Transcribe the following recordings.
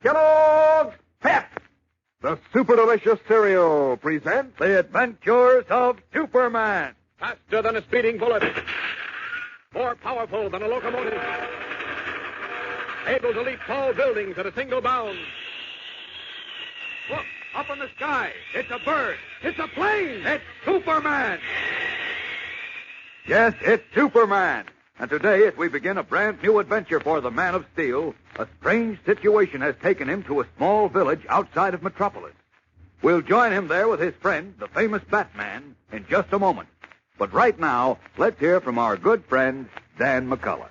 Kellogg's Pep, the super delicious cereal, presents The Adventures of Superman. Faster than a speeding bullet. More powerful than a locomotive. Able to leap tall buildings at a single bound. Look, up in the sky. It's a bird. It's a plane. It's Superman. Yes, it's Superman. And today, as we begin a brand new adventure for the Man of Steel, a strange situation has taken him to a small village outside of Metropolis. We'll join him there with his friend, the famous Batman, in just a moment. But right now, let's hear from our good friend, Dan McCullough.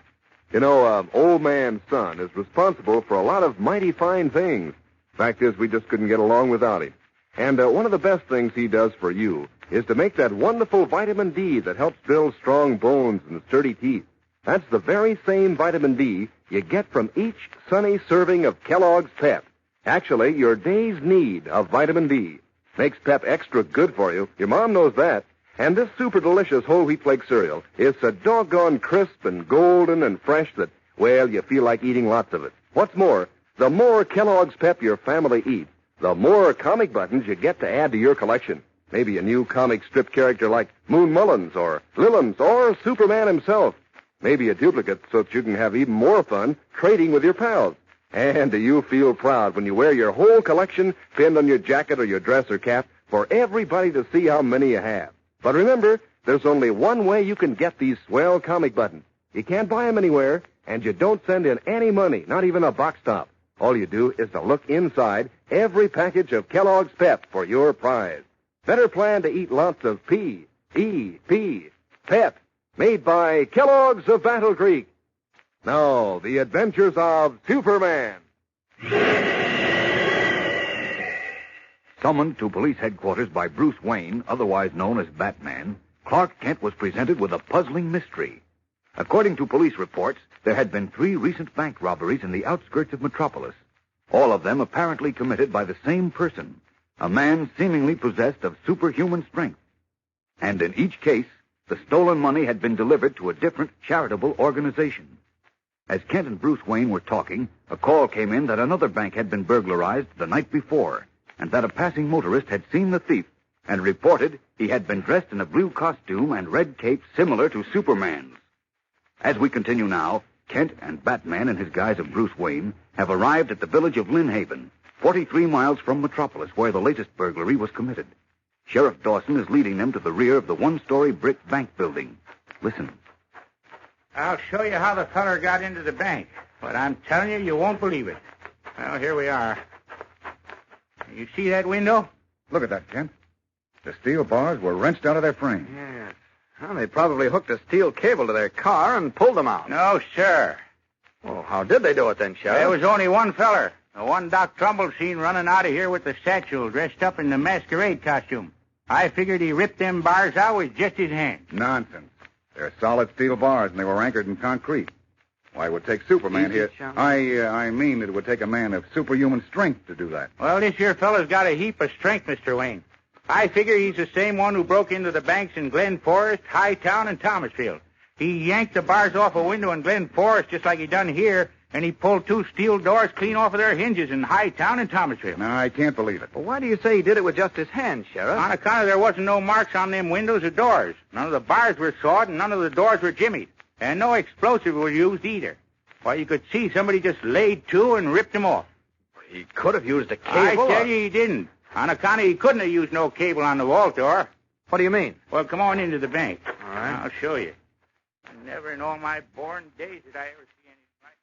You know, old man's son is responsible for a lot of mighty fine things. Fact is, we just couldn't get along without him. And one of the best things he does for you is to make that wonderful vitamin D that helps build strong bones and sturdy teeth. That's the very same vitamin D you get from each sunny serving of Kellogg's Pep. Actually, your day's need of vitamin D makes Pep extra good for you. Your mom knows that. And this super delicious whole wheat flake cereal is so doggone crisp and golden and fresh that, well, you feel like eating lots of it. What's more, the more Kellogg's Pep your family eats, the more comic buttons you get to add to your collection. Maybe a new comic strip character like Moon Mullins or Lillums or Superman himself. Maybe a duplicate so that you can have even more fun trading with your pals. And do you feel proud when you wear your whole collection pinned on your jacket or your dress or cap for everybody to see how many you have? But remember, there's only one way you can get these swell comic buttons. You can't buy them anywhere, and you don't send in any money, not even a box top. All you do is to look inside every package of Kellogg's Pep for your prize. Better plan to eat lots of P-E-P, Pep, made by Kellogg's of Battle Creek. Now, the adventures of Superman. Summoned to police headquarters by Bruce Wayne, otherwise known as Batman, Clark Kent was presented with a puzzling mystery. According to police reports, there had been 3 recent bank robberies in the outskirts of Metropolis, all of them apparently committed by the same person, a man seemingly possessed of superhuman strength. And in each case, the stolen money had been delivered to a different charitable organization. As Kent and Bruce Wayne were talking, a call came in that another bank had been burglarized the night before, and that a passing motorist had seen the thief and reported he had been dressed in a blue costume and red cape similar to Superman's. As we continue now, Kent and Batman in his guise of Bruce Wayne have arrived at the village of Lynn Haven, 43 miles from Metropolis, where the latest burglary was committed. Sheriff Dawson is leading them to the rear of the one-story brick bank building. Listen. I'll show you how the feller got into the bank, but I'm telling you, you won't believe it. Well, here we are. You see that window? Look at that, Kent. The steel bars were wrenched out of their frame. Yes. Well, they probably hooked a steel cable to their car and pulled them out. No, sir. Well, how did they do it then, Sheriff? There was only one feller. The one Doc Trumbull seen running out of here with the satchel dressed up in the masquerade costume. I figured he ripped them bars out with just his hand. Nonsense. They're solid steel bars, and they were anchored in concrete. Why, it would take Superman here. I mean it would take a man of superhuman strength to do that. Well, this here fella's got a heap of strength, Mr. Wayne. I figure he's the same one who broke into the banks in Glen Forest, Hightown, and Thomasfield. He yanked the bars off a window in Glen Forest just like he done here, and he pulled 2 steel doors clean off of their hinges in Hightown and Thomasfield. No, I can't believe it. Well, why do you say he did it with just his hands, Sheriff? On account of there wasn't no marks on them windows or doors. None of the bars were sawed, and none of the doors were jimmied. And no explosive was used either. Why, you could see somebody just laid to and ripped them off. He could have used a cable. I tell you he didn't. On account of he couldn't have used no cable on the vault door. What do you mean? Well, come on into the bank. All right. I'll show you. Never in all my born days did I ever see anything like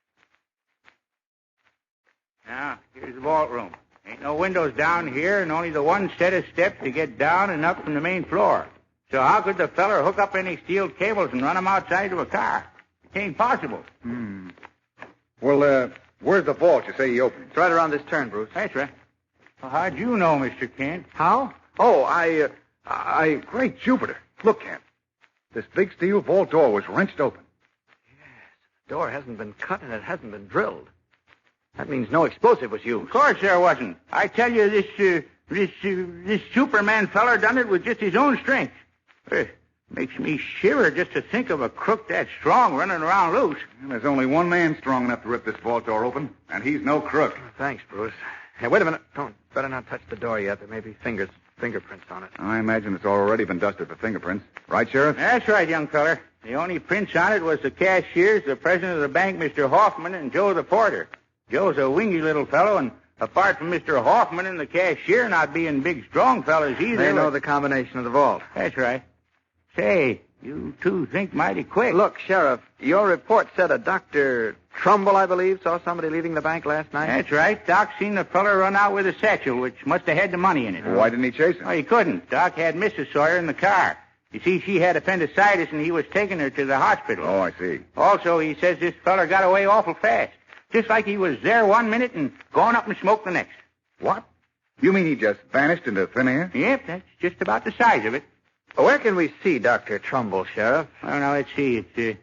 it. Now, here's the vault room. Ain't no windows down here, and only the one set of steps to get down and up from the main floor. So how could the feller hook up any steel cables and run them outside to a car? It ain't possible. Well, where's the vault you say he opened? It's right around this turn, Bruce. That's right. Well, how'd you know, Mr. Kent? How? Oh, Great Jupiter. Look, Kent. This big steel vault door was wrenched open. The door hasn't been cut and it hasn't been drilled. That means no explosive was used. Of course there wasn't. I tell you, this Superman feller done it with just his own strength. Makes me shiver just to think of a crook that strong running around loose. And there's only one man strong enough to rip this vault door open, and he's no crook. Thanks, Bruce. Hey, wait a minute. Better not touch the door yet. There may be fingerprints on it. I imagine it's already been dusted for fingerprints. Right, Sheriff? That's right, young feller. The only prints on it was the cashier's, the president of the bank, Mr. Hoffman, and Joe the porter. Joe's a wingy little fellow, and apart from Mr. Hoffman and the cashier not being big, strong fellas either... They know the combination of the vault. That's right. Say, you two think mighty quick. Look, Sheriff, your report said a Dr. Trumbull, I believe, saw somebody leaving the bank last night. That's right. Doc seen the feller run out with a satchel, which must have had the money in it. Well, why didn't he chase him? Oh, he couldn't. Doc had Mrs. Sawyer in the car. You see, she had appendicitis, and he was taking her to the hospital. Oh, I see. Also, he says this feller got away awful fast. Just like he was there 1 minute and gone up and smoked the next. What? You mean he just vanished into thin air? Yep, that's just about the size of it. Where can we see Dr. Trumbull, Sheriff? Oh, no, let's see. It's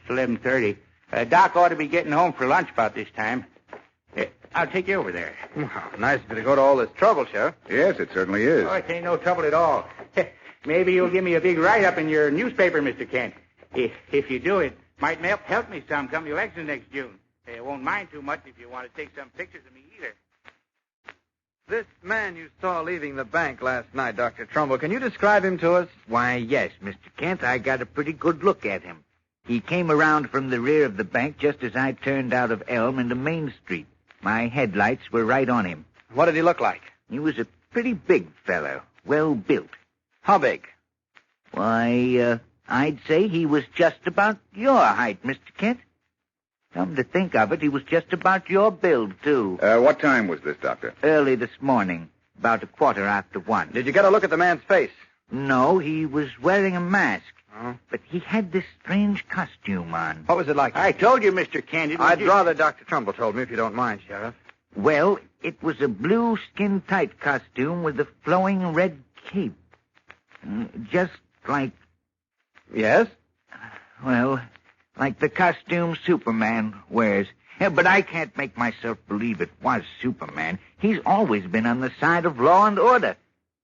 11:30. Doc ought to be getting home for lunch about this time. I'll take you over there. Well, nice of you to go to all this trouble, Sheriff. Yes, it certainly is. Oh, it ain't no trouble at all. Maybe you'll give me a big write-up in your newspaper, Mr. Kent. If you do, it might help me some come the election next June. I won't mind too much if you want to take some pictures of me either. This man you saw leaving the bank last night, Dr. Trumbull, can you describe him to us? Why, yes, Mr. Kent. I got a pretty good look at him. He came around from the rear of the bank just as I turned out of Elm into Main Street. My headlights were right on him. What did he look like? He was a pretty big fellow, well built. How big? Why, I'd say he was just about your height, Mr. Kent. Come to think of it, he was just about your build, too. What time was this, Doctor? Early this morning, about 1:15. Did you get a look at the man's face? No, he was wearing a mask. Oh. But he had this strange costume on. What was it like? I told you, Mr. Kent. I'd rather Dr. Trumbull told me, if you don't mind, Sheriff. Well, it was a blue skin-tight costume with a flowing red cape. Just like... Yes? Well, like the costume Superman wears. Yeah, but I can't make myself believe it was Superman. He's always been on the side of law and order.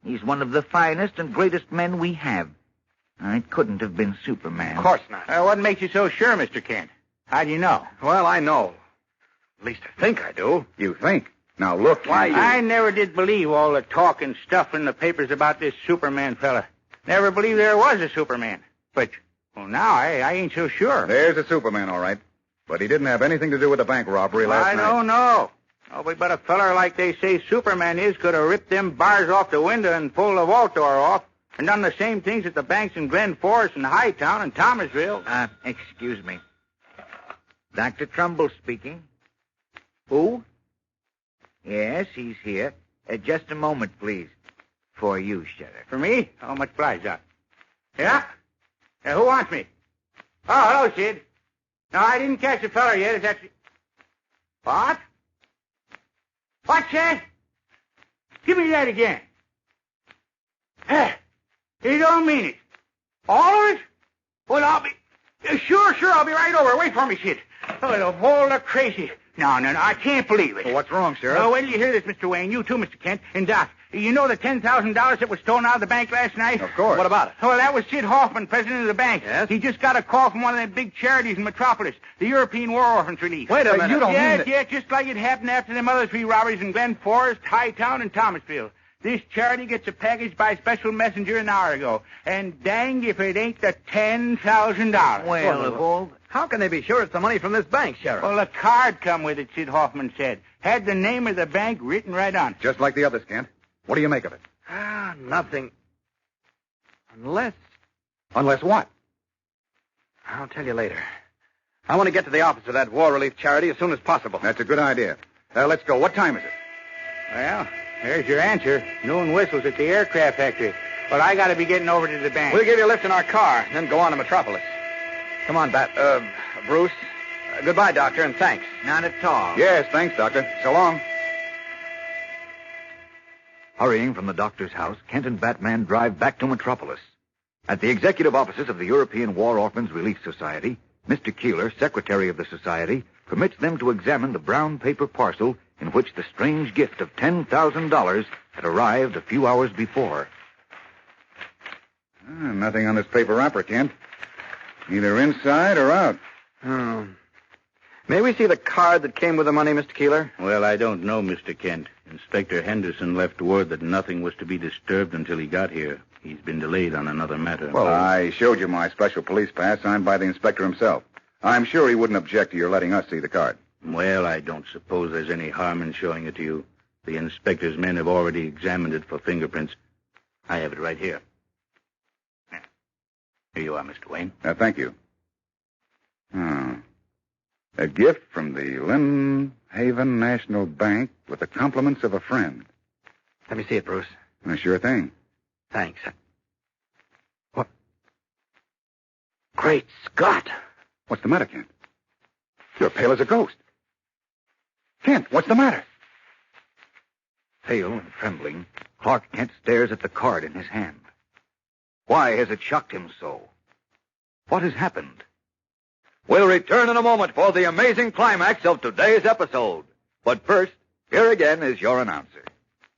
He's one of the finest and greatest men we have. It couldn't have been Superman. Of course not. What makes you so sure, Mr. Kent? How do you know? Well, I know. At least I think I do. You think? Now, look. Why, I never did believe all the talk and stuff in the papers about this Superman fella. Never believed there was a Superman. But, well, now I ain't so sure. There's a Superman, all right. But he didn't have anything to do with the bank robbery last night. I don't know. Nobody but a feller like they say Superman is could have ripped them bars off the window and pulled the vault door off and done the same things at the banks in Glen Forest and Hightown and Thomasville. Excuse me. Dr. Trumbull speaking. Who? Yes, he's here. Just a moment, please. For you, Sheriff. For me? How much obliged, Doc? Yeah? Who wants me? Oh, hello, Sid. No, I didn't catch the feller yet. It's actually... What? What's that? Give me that again. You don't mean it. All of it? Well, I'll be... Sure, I'll be right over. Wait for me, Sid. Oh, the whole lot crazy. No, I can't believe it. Well, what's wrong, Sheriff? Oh, wait till you hear this, Mr. Wayne. You too, Mr. Kent. And Doc, you know the $10,000 that was stolen out of the bank last night? Of course. What about it? Well, that was Sid Hoffman, president of the bank. Yes? He just got a call from one of them big charities in Metropolis, the European War Orphans Relief. Wait a minute. You don't mean that... Yes, just like it happened after them other 3 robberies in Glen Forest, Hightown, and Thomasville. This charity gets a package by special messenger an hour ago. And dang if it ain't the $10,000. Well, of all... How can they be sure it's the money from this bank, Sheriff? Well, a card come with it, Sid Hoffman said. Had the name of the bank written right on it. Just like the others, Kent. What do you make of it? Nothing. Unless... Unless what? I'll tell you later. I want to get to the office of that War Relief charity as soon as possible. That's a good idea. Let's go. What time is it? Well, there's your answer. Noon whistles at the aircraft factory. But I got to be getting over to the bank. We'll give you a lift in our car, then go on to Metropolis. Come on, Bruce. Goodbye, Doctor, and thanks. Not at all. Yes, thanks, Doctor. So long. Hurrying from the doctor's house, Kent and Batman drive back to Metropolis. At the executive offices of the European War Orphans Relief Society, Mr. Keeler, secretary of the society, permits them to examine the brown paper parcel in which the strange gift of $10,000 had arrived a few hours before. Nothing on this paper wrapper, Kent. Either inside or out. Oh. May we see the card that came with the money, Mr. Keeler? Well, I don't know, Mr. Kent. Inspector Henderson left word that nothing was to be disturbed until he got here. He's been delayed on another matter. Well, I showed you my special police pass signed by the inspector himself. I'm sure he wouldn't object to your letting us see the card. Well, I don't suppose there's any harm in showing it to you. The inspector's men have already examined it for fingerprints. I have it right here. Here you are, Mr. Wayne. Thank you. A gift from the Lynn Haven National Bank with the compliments of a friend. Let me see it, Bruce. Sure thing. Thanks. What? Great Scott! What's the matter, Kent? You're pale as a ghost. Kent, what's the matter? Pale and trembling, Clark Kent stares at the card in his hand. Why has it shocked him so? What has happened? We'll return in a moment for the amazing climax of today's episode. But first, here again is your announcer.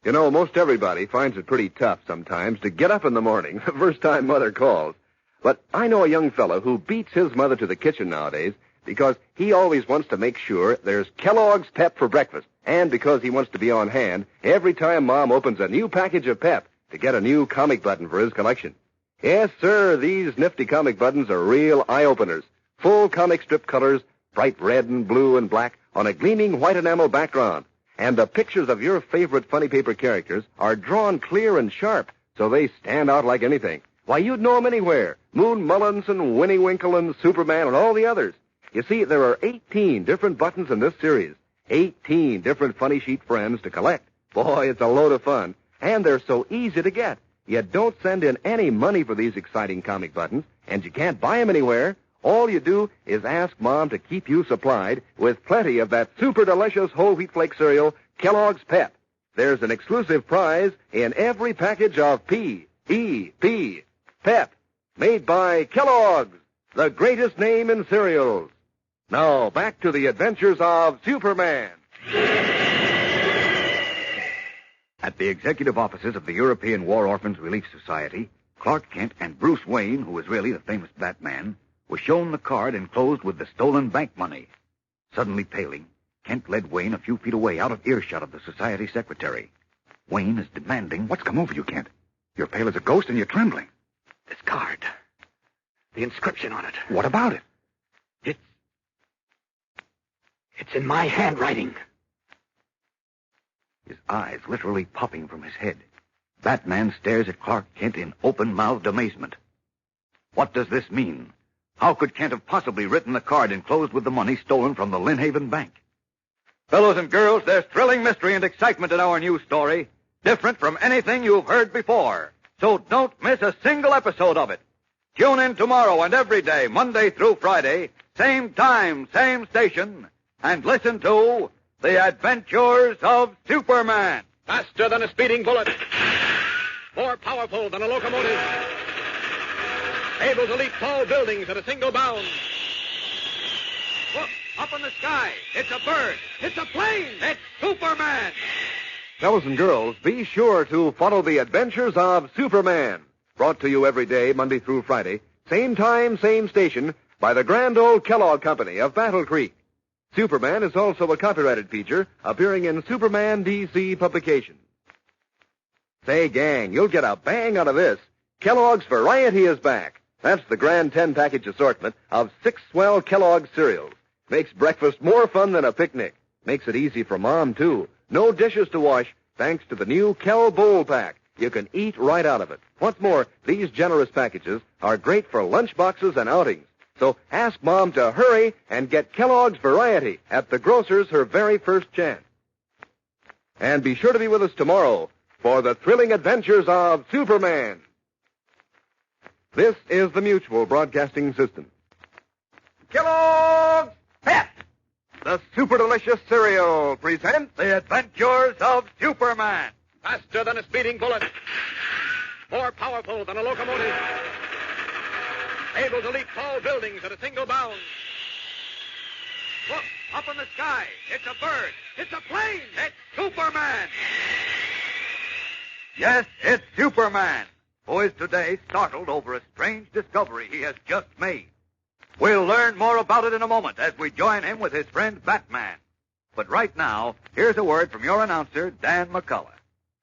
You know, most everybody finds it pretty tough sometimes to get up in the morning, the first time Mother calls. But I know a young fellow who beats his mother to the kitchen nowadays because he always wants to make sure there's Kellogg's Pep for breakfast, and because he wants to be on hand every time Mom opens a new package of Pep to get a new comic button for his collection. Yes, sir, these nifty comic buttons are real eye-openers. Full comic strip colors, bright red and blue and black on a gleaming white enamel background. And the pictures of your favorite funny paper characters are drawn clear and sharp, so they stand out like anything. Why, you'd know them anywhere. Moon Mullins and Winnie Winkle and Superman and all the others. You see, there are 18 different buttons in this series. 18 different funny sheet friends to collect. Boy, it's a load of fun. And they're so easy to get. You don't send in any money for these exciting comic buttons, and you can't buy them anywhere. All you do is ask Mom to keep you supplied with plenty of that super delicious whole wheat flake cereal, Kellogg's Pep. There's an exclusive prize in every package of P-E-P, Pep, made by Kellogg's, the greatest name in cereals. Now, back to the adventures of Superman. At the executive offices of the European War Orphans Relief Society, Clark Kent and Bruce Wayne, who is really the famous Batman, was shown the card enclosed with the stolen bank money. Suddenly paling, Kent led Wayne a few feet away, out of earshot of the society secretary. Wayne is demanding... What's come over you, Kent? You're pale as a ghost and you're trembling. This card. The inscription on it. What about it? It's in my handwriting. His eyes literally popping from his head. Batman stares at Clark Kent in open-mouthed amazement. What does this mean? How could Kent have possibly written the card enclosed with the money stolen from the Lynn Haven Bank? Fellows and girls, there's thrilling mystery and excitement in our new story, different from anything you've heard before. So don't miss a single episode of it. Tune in tomorrow and every day, Monday through Friday, same time, same station, and listen to The Adventures of Superman. Faster than a speeding bullet. More powerful than a locomotive. Able to leap tall buildings at a single bound. Look, up in the sky. It's a bird. It's a plane. It's Superman. Fellows and girls, be sure to follow The Adventures of Superman. Brought to you every day, Monday through Friday, same time, same station, by the grand old Kellogg Company of Battle Creek. Superman is also a copyrighted feature appearing in Superman DC publications. Say, gang, you'll get a bang out of this. Kellogg's Variety is back. That's the grand 10-package assortment of 6 swell Kellogg cereals. Makes breakfast more fun than a picnic. Makes it easy for Mom, too. No dishes to wash, thanks to the new Kell Bowl Pack. You can eat right out of it. What's more, these generous packages are great for lunch boxes and outings. So ask Mom to hurry and get Kellogg's Variety at the grocer's her very first chance. And be sure to be with us tomorrow for the thrilling adventures of Superman. This is the Mutual Broadcasting System. Kellogg's Pep, the super delicious cereal, presents The Adventures of Superman. Faster than a speeding bullet. More powerful than a locomotive. Able to leap tall buildings at a single bound. Look, up in the sky. It's a bird. It's a plane. It's Superman. Yes, it's Superman. who is today startled over a strange discovery he has just made. We'll learn more about it in a moment as we join him with his friend Batman. But right now, here's a word from your announcer, Dan McCullough.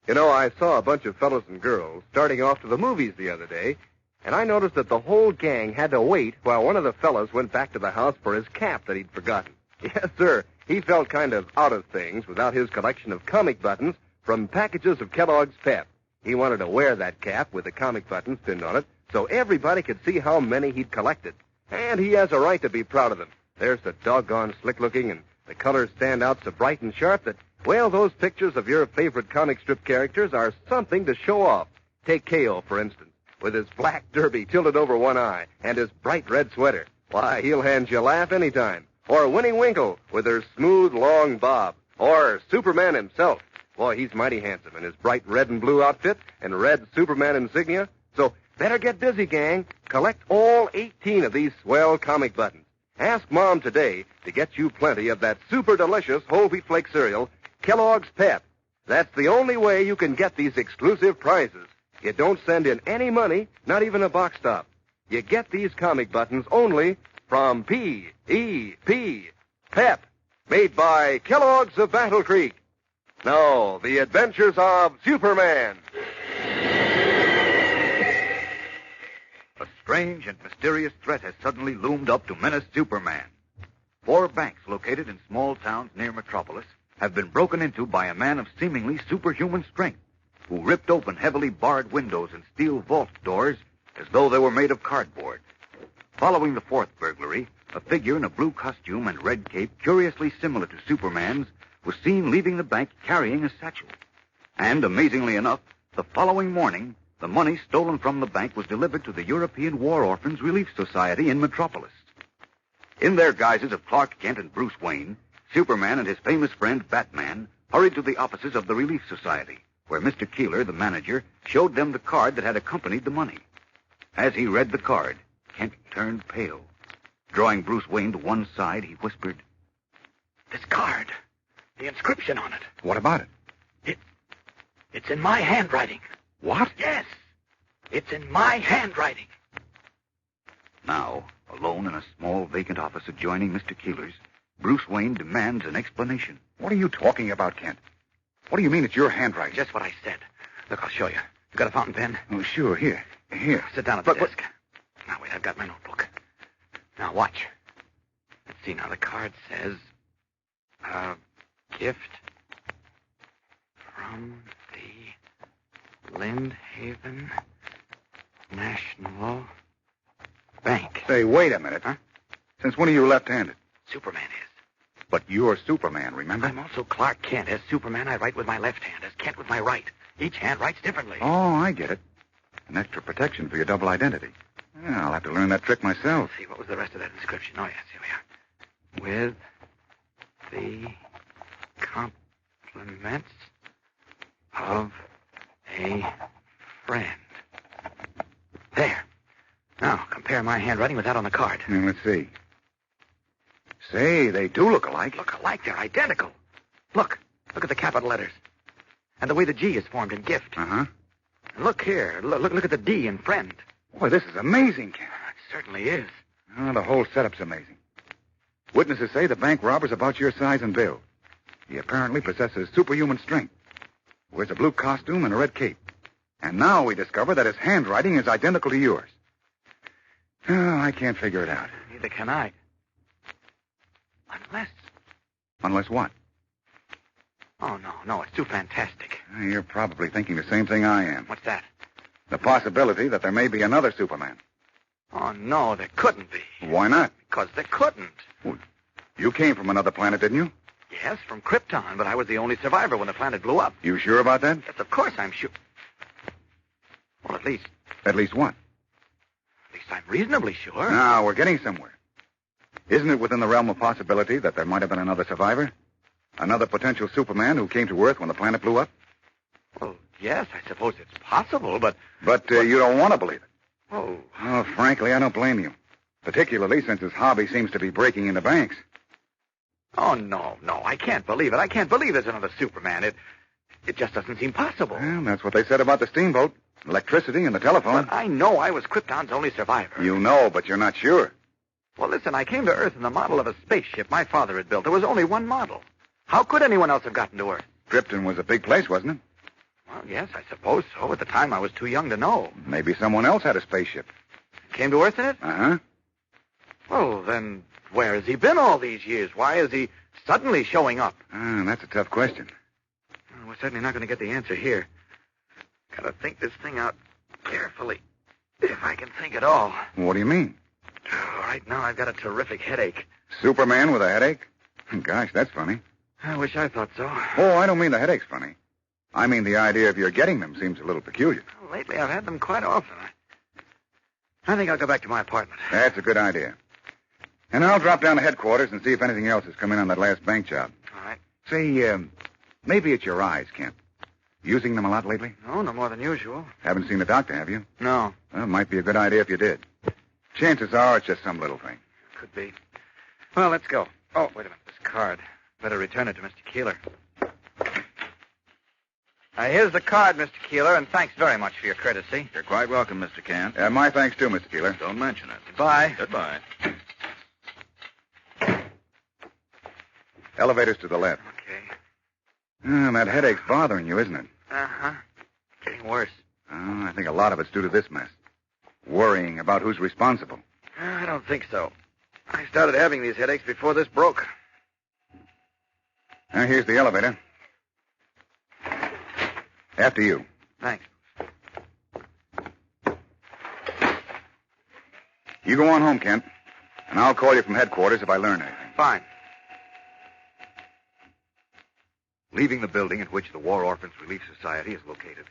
You know, I saw a bunch of fellows and girls starting off to the movies the other day, and I noticed that the whole gang had to wait while one of the fellows went back to the house for his cap that he'd forgotten. Yes, sir. He felt kind of out of things without his collection of comic buttons from packages of Kellogg's Pep. He wanted to wear that cap with the comic buttons pinned on it so everybody could see how many he'd collected. And he has a right to be proud of them. They're so doggone slick-looking, and the colors stand out so bright and sharp that, well, those pictures of your favorite comic strip characters are something to show off. Take K.O., for instance, with his black derby tilted over one eye and his bright red sweater. Why, he'll hand you a laugh anytime. Or Winnie Winkle with her smooth, long bob. Or Superman himself. Boy, he's mighty handsome in his bright red and blue outfit and red Superman insignia. So better get busy, gang. Collect all 18 of these swell comic buttons. Ask Mom today to get you plenty of that super delicious whole wheat flake cereal, Kellogg's Pep. That's the only way you can get these exclusive prizes. You don't send in any money, not even a box top. You get these comic buttons only from P.E.P. Pep, made by Kellogg's of Battle Creek. Now, the adventures of Superman. A strange and mysterious threat has suddenly loomed up to menace Superman. 4 banks located in small towns near Metropolis have been broken into by a man of seemingly superhuman strength, who ripped open heavily barred windows and steel vault doors as though they were made of cardboard. Following the 4th burglary, a figure in a blue costume and red cape curiously similar to Superman's was seen leaving the bank carrying a satchel. And, amazingly enough, the following morning, the money stolen from the bank was delivered to the European War Orphans Relief Society in Metropolis. In their guises of Clark Kent and Bruce Wayne, Superman and his famous friend Batman hurried to the offices of the Relief Society, where Mr. Keeler, the manager, showed them the card that had accompanied the money. As he read the card, Kent turned pale. Drawing Bruce Wayne to one side, he whispered, This card. The inscription on it. What about it? It's in my handwriting. What? Yes. It's in my handwriting. Now, alone in a small vacant office adjoining Mr. Keeler's, Bruce Wayne demands an explanation. What are you talking about, Kent? What do you mean it's your handwriting? Just what I said. Look, I'll show you. You got a fountain pen? Oh, sure. Here. Sit down at the desk. Now, wait, I've got my notebook. Now, watch. Let's see. Now, the card says, gift from the Lindhaven National Bank. Say, wait a minute. Huh? Since when are you left-handed? Superman is. But you're Superman, remember? I'm also Clark Kent. As Superman, I write with my left hand. As Kent, with my right. Each hand writes differently. Oh, I get it. An extra protection for your double identity. Yeah, I'll have to learn that trick myself. Let's see, what was the rest of that inscription? Oh, yes, here we are. With the compliments of a friend. There. Now, compare my handwriting with that on the card. Now, let's see. Say, they do look alike. Look alike. They're identical. Look at the capital letters. And the way the G is formed in gift. Uh-huh. And look here. Look at the D in friend. Boy, this is amazing, Kent. It certainly is. Oh, the whole setup's amazing. Witnesses say the bank robber's about your size and build. He apparently possesses superhuman strength. Wears a blue costume and a red cape. And now we discover that his handwriting is identical to yours. Oh, I can't figure it out. Neither can I. Unless what? Oh, no, it's too fantastic. You're probably thinking the same thing I am. What's that? The possibility that there may be another Superman. Oh, no, there couldn't be. Why not? Because there couldn't. Well, you came from another planet, didn't you? Yes, from Krypton, but I was the only survivor when the planet blew up. You sure about that? Yes, of course I'm sure. Well, at least At least what? I'm reasonably sure. Now, we're getting somewhere. Isn't it within the realm of possibility that there might have been another survivor? Another potential Superman who came to Earth when the planet blew up? Well, yes, I suppose it's possible, but... But you don't want to believe it. Oh, Frankly, I don't blame you. Particularly since his hobby seems to be breaking into banks. oh, no, I can't believe it. I can't believe there's another Superman. It just doesn't seem possible. Well, that's what they said about the steamboat. Electricity and the telephone. But I know I was Krypton's only survivor. You know, but you're not sure. Well, listen, I came to Earth in the model of a spaceship my father had built. There was only one model. How could anyone else have gotten to Earth? Krypton was a big place, wasn't it? Well, yes, I suppose so. At the time, I was too young to know. Maybe someone else had a spaceship. Came to Earth in it? Uh-huh. Well, then, where has he been all these years? Why is he suddenly showing up? That's a tough question. Well, we're certainly not going to get the answer here. Gotta think this thing out carefully, if I can think at all. What do you mean? Right now, I've got a terrific headache. Superman with a headache? Gosh, that's funny. I wish I thought so. Oh, I don't mean the headache's funny. I mean the idea of your getting them seems a little peculiar. Well, lately, I've had them quite often. I think I'll go back to my apartment. That's a good idea. And I'll drop down to headquarters and see if anything else has come in on that last bank job. All right. Say, maybe it's your eyes, Kent. Using them a lot lately? No more than usual. Haven't seen the doctor, have you? No. Well, it might be a good idea if you did. Chances are it's just some little thing. Could be. Well, let's go. Oh, wait a minute. This card. Better return it to Mr. Keeler. Here's the card, Mr. Keeler, and thanks very much for your courtesy. You're quite welcome, Mr. Kent. My thanks, too, Mr. Keeler. Don't mention it. Goodbye. Goodbye. Elevators to the left. Okay. That headache's bothering you, isn't it? Uh-huh. Getting worse. I think a lot of it's due to this mess. Worrying about who's responsible. I don't think so. I started having these headaches before this broke. Here's the elevator. After you. Thanks. You go on home, Kent. And I'll call you from headquarters if I learn anything. Fine. Leaving the building at which the War Orphans Relief Society is located,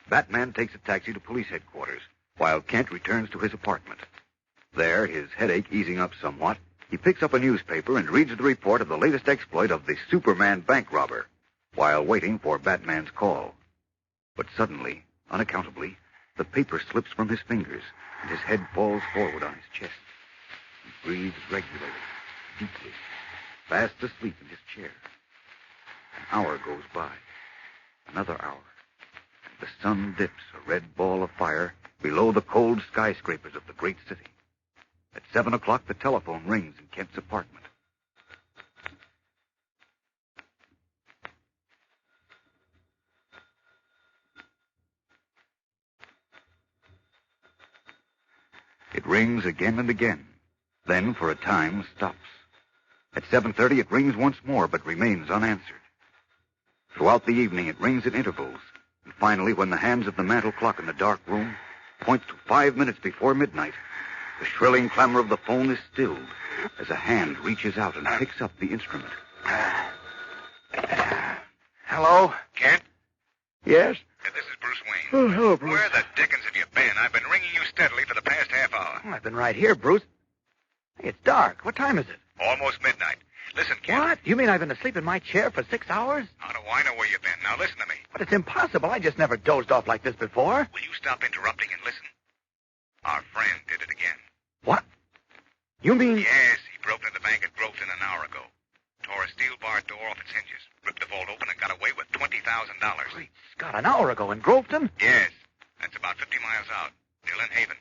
Batman takes a taxi to police headquarters, while Kent returns to his apartment. There, his headache easing up somewhat, he picks up a newspaper and reads the report of the latest exploit of the Superman bank robber, while waiting for Batman's call. But suddenly, unaccountably, the paper slips from his fingers, and his head falls forward on his chest. He breathes regularly, deeply, fast asleep in his chair. An hour goes by, another hour, and the sun dips a red ball of fire below the cold skyscrapers of the great city. At 7 o'clock, the telephone rings in Kent's apartment. It rings again and again, then for a time stops. At 7:30, it rings once more, but remains unanswered. Throughout the evening, it rings at intervals, and finally, when the hands of the mantel clock in the dark room point to 5 minutes before midnight, the shrilling clamor of the phone is stilled as a hand reaches out and picks up the instrument. Hello? Kent? Yes? This is Bruce Wayne. Oh, hello, Bruce. Where the dickens have you been? I've been ringing you steadily for the past half hour. Oh, I've been right here, Bruce. Hey, it's dark. What time is it? Almost midnight. Listen, Kent. What? You mean I've been asleep in my chair for 6 hours? How do I know where you've been? Now listen to me. But it's impossible. I just never dozed off like this before. Will you stop interrupting and listen? Our friend did it again. What? You mean... Yes, he broke into the bank at Groveton an hour ago. Tore a steel bar door off its hinges, ripped the vault open, and got away with $20,000. Great Scott, an hour ago in Groveton? Yes. That's about 50 miles out. Still in Haven.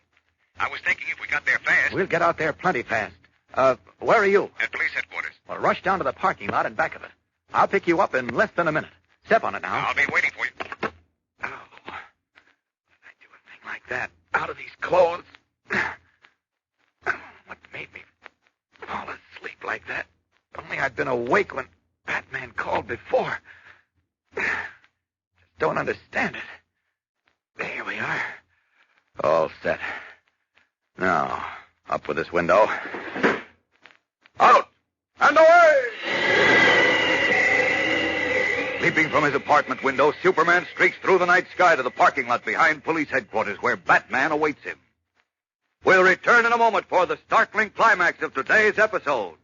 I was thinking if we got there fast... We'll get out there plenty fast. Where are you? At police headquarters. Well, rush down to the parking lot in back of it. I'll pick you up in less than a minute. Step on it now. I'll be waiting for you. Oh. I do a thing like that out of these clothes. What made me fall asleep like that? Only I'd been awake when Batman called before. Just don't understand it. There we are. All set. Now, up with this window. Out! And away! Leaping from his apartment window, Superman streaks through the night sky to the parking lot behind police headquarters, where Batman awaits him. We'll return in a moment for the startling climax of today's episode.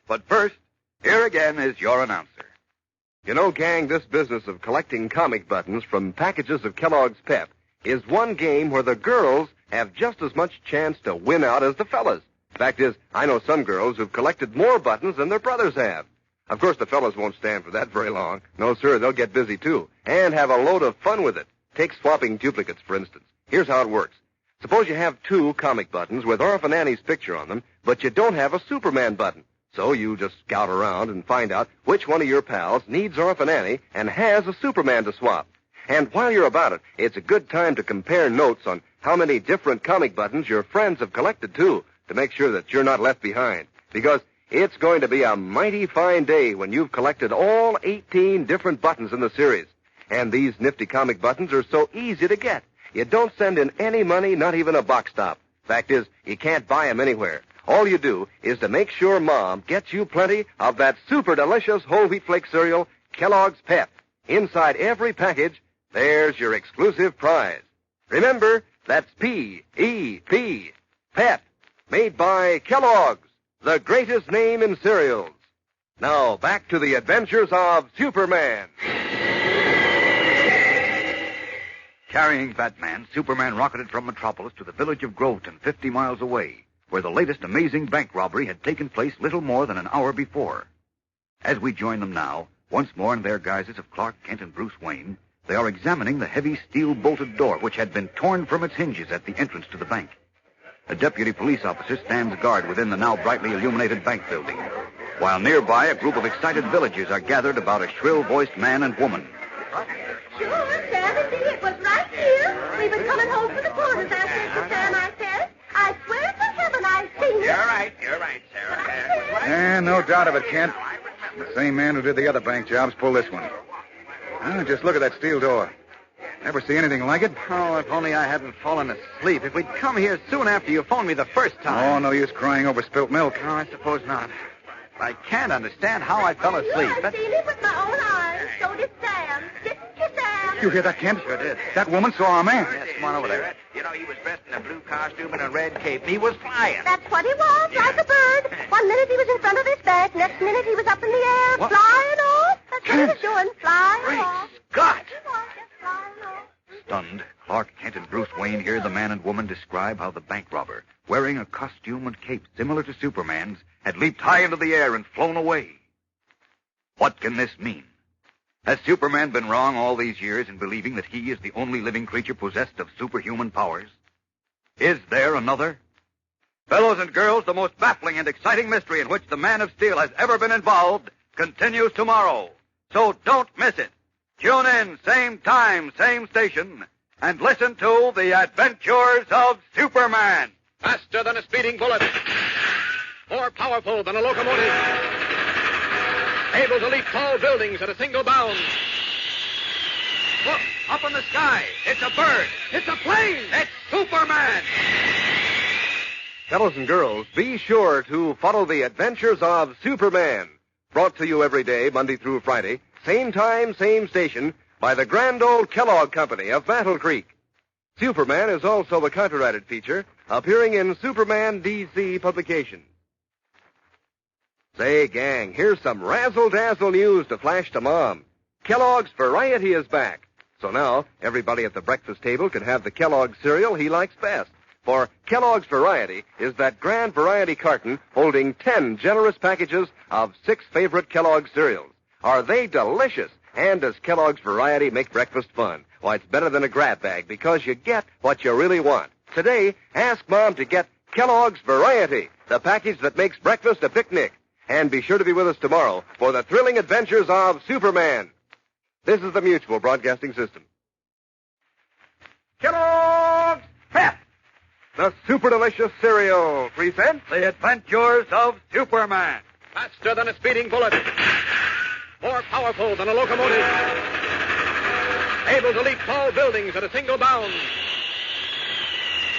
But first, here again is your announcer. You know, gang, this business of collecting comic buttons from packages of Kellogg's Pep is one game where the girls have just as much chance to win out as the fellas. Fact is, I know some girls who've collected more buttons than their brothers have. Of course, the fellas won't stand for that very long. No, sir, they'll get busy, too, and have a load of fun with it. Take swapping duplicates, for instance. Here's how it works. Suppose you have 2 comic buttons with Orphan Annie's picture on them, but you don't have a Superman button. So you just scout around and find out which one of your pals needs Orphan Annie and has a Superman to swap. And while you're about it, it's a good time to compare notes on how many different comic buttons your friends have collected, too, to make sure that you're not left behind. Because it's going to be a mighty fine day when you've collected all 18 different buttons in the series. And these nifty comic buttons are so easy to get. You don't send in any money, not even a box stop. Fact is, you can't buy them anywhere. All you do is to make sure Mom gets you plenty of that super delicious whole wheat flake cereal, Kellogg's Pep. Inside every package, there's your exclusive prize. Remember, that's P-E-P, Pep, made by Kellogg's, the greatest name in cereals. Now, back to the adventures of Superman. Carrying Batman, Superman rocketed from Metropolis to the village of Groveton, 50 miles away, where the latest amazing bank robbery had taken place little more than an hour before. As we join them now, once more in their guises of Clark Kent and Bruce Wayne, they are examining the heavy steel-bolted door which had been torn from its hinges at the entrance to the bank. A deputy police officer stands guard within the now brightly illuminated bank building, while nearby a group of excited villagers are gathered about a shrill-voiced man and woman. Sure, Sam, it was right here. We were coming home from the quarters after Mr. Sam, I said. I swear to heaven I've seen you. You're right, Sarah. No doubt of it, Kent. The same man who did the other bank jobs pulled this one. Just look at that steel door. Ever see anything like it? Oh, if only I hadn't fallen asleep. If we'd come here soon after you phoned me the first time. Oh, no use crying over spilt milk. No, I suppose not. I can't understand how I fell asleep. I've seen it with my own eyes. So did Sam. Didn't you, Sam? You hear that, Kent? Sure did. That woman saw our man. Yes, come on over there. You know, he was dressed in a blue costume and a red cape. He was flying. That's what he was, like a bird. 1 minute he was in front of this bank. Next minute he was up in the air, What? flying off. That's what he was doing, flying Great off. Scott! He was just flying off. Stunned, Clark Kent and Bruce Wayne hear the man and woman describe how the bank robber, wearing a costume and cape similar to Superman's, had leaped high into the air and flown away. What can this mean? Has Superman been wrong all these years in believing that he is the only living creature possessed of superhuman powers? Is there another? Fellows and girls, the most baffling and exciting mystery in which the Man of Steel has ever been involved continues tomorrow. So don't miss it. Tune in, same time, same station, and listen to The Adventures of Superman. Faster than a speeding bullet. More powerful than a locomotive. Able to leap tall buildings at a single bound. Look, up in the sky. It's a bird. It's a plane. It's Superman. Fellows and girls, be sure to follow The Adventures of Superman. Brought to you every day, Monday through Friday, same time, same station, by the grand old Kellogg Company of Battle Creek. Superman is also a copyrighted feature appearing in Superman DC publications. Say, gang, here's some razzle-dazzle news to flash to Mom. Kellogg's Variety is back. So now, everybody at the breakfast table can have the Kellogg cereal he likes best. For Kellogg's Variety is that grand variety carton holding 10 generous packages of 6 favorite Kellogg cereals. Are they delicious? And does Kellogg's Variety make breakfast fun? Why, it's better than a grab bag because you get what you really want. Today, ask Mom to get Kellogg's Variety, the package that makes breakfast a picnic. And be sure to be with us tomorrow for the thrilling adventures of Superman. This is the Mutual Broadcasting System. Kellogg's Pep. The super delicious cereal presents The Adventures of Superman. Faster than a speeding bullet. More powerful than a locomotive. Able to leap tall buildings at a single bound.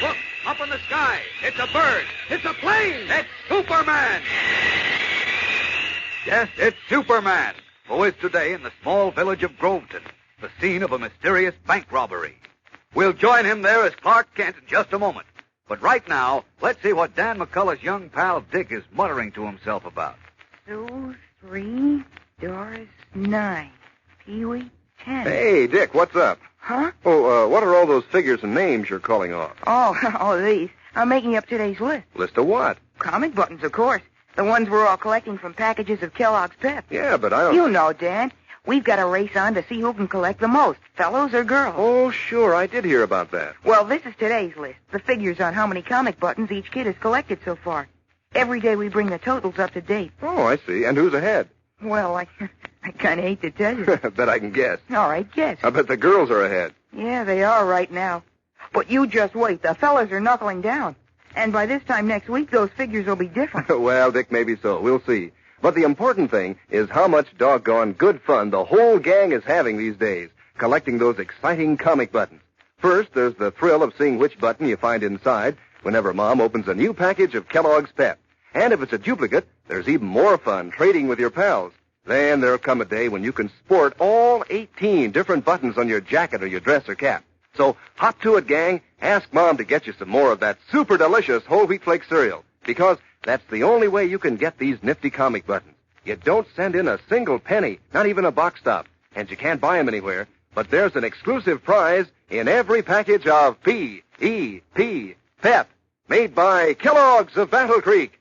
Look, up in the sky. It's a bird. It's a plane. It's Superman. Yes, it's Superman, who is today in the small village of Groveton, the scene of a mysterious bank robbery. We'll join him there as Clark Kent in just a moment. But right now, let's see what Dan McCullough's young pal Dick is muttering to himself about. 2, 3, Doris 9, Pee-wee 10. Hey, Dick, what's up? Huh? Oh, what are all those figures and names you're calling off? Oh, these. I'm making up today's list. List of what? Comic buttons, of course. The ones we're all collecting from packages of Kellogg's Pep. Yeah, but I don't... You know, Dan. We've got a race on to see who can collect the most, fellows or girls. Oh, sure, I did hear about that. Well, this is today's list. The figures on how many comic buttons each kid has collected so far. Every day we bring the totals up to date. Oh, I see. And who's ahead? Well, I kind of hate to tell you. I bet I can guess. All right, guess. I bet the girls are ahead. Yeah, they are right now. But you just wait. The fellas are knuckling down. And by this time next week, those figures will be different. Well, Dick, maybe so. We'll see. But the important thing is how much doggone good fun the whole gang is having these days, collecting those exciting comic buttons. First, there's the thrill of seeing which button you find inside whenever Mom opens a new package of Kellogg's Pep. And if it's a duplicate, there's even more fun trading with your pals. Then there'll come a day when you can sport all 18 different buttons on your jacket or your dress or cap. So hop to it, gang. Ask Mom to get you some more of that super delicious whole wheat flake cereal, because that's the only way you can get these nifty comic buttons. You don't send in a single penny, not even a box stop, and you can't buy them anywhere. But there's an exclusive prize in every package of P.E.P. Pep, made by Kellogg's of Battle Creek.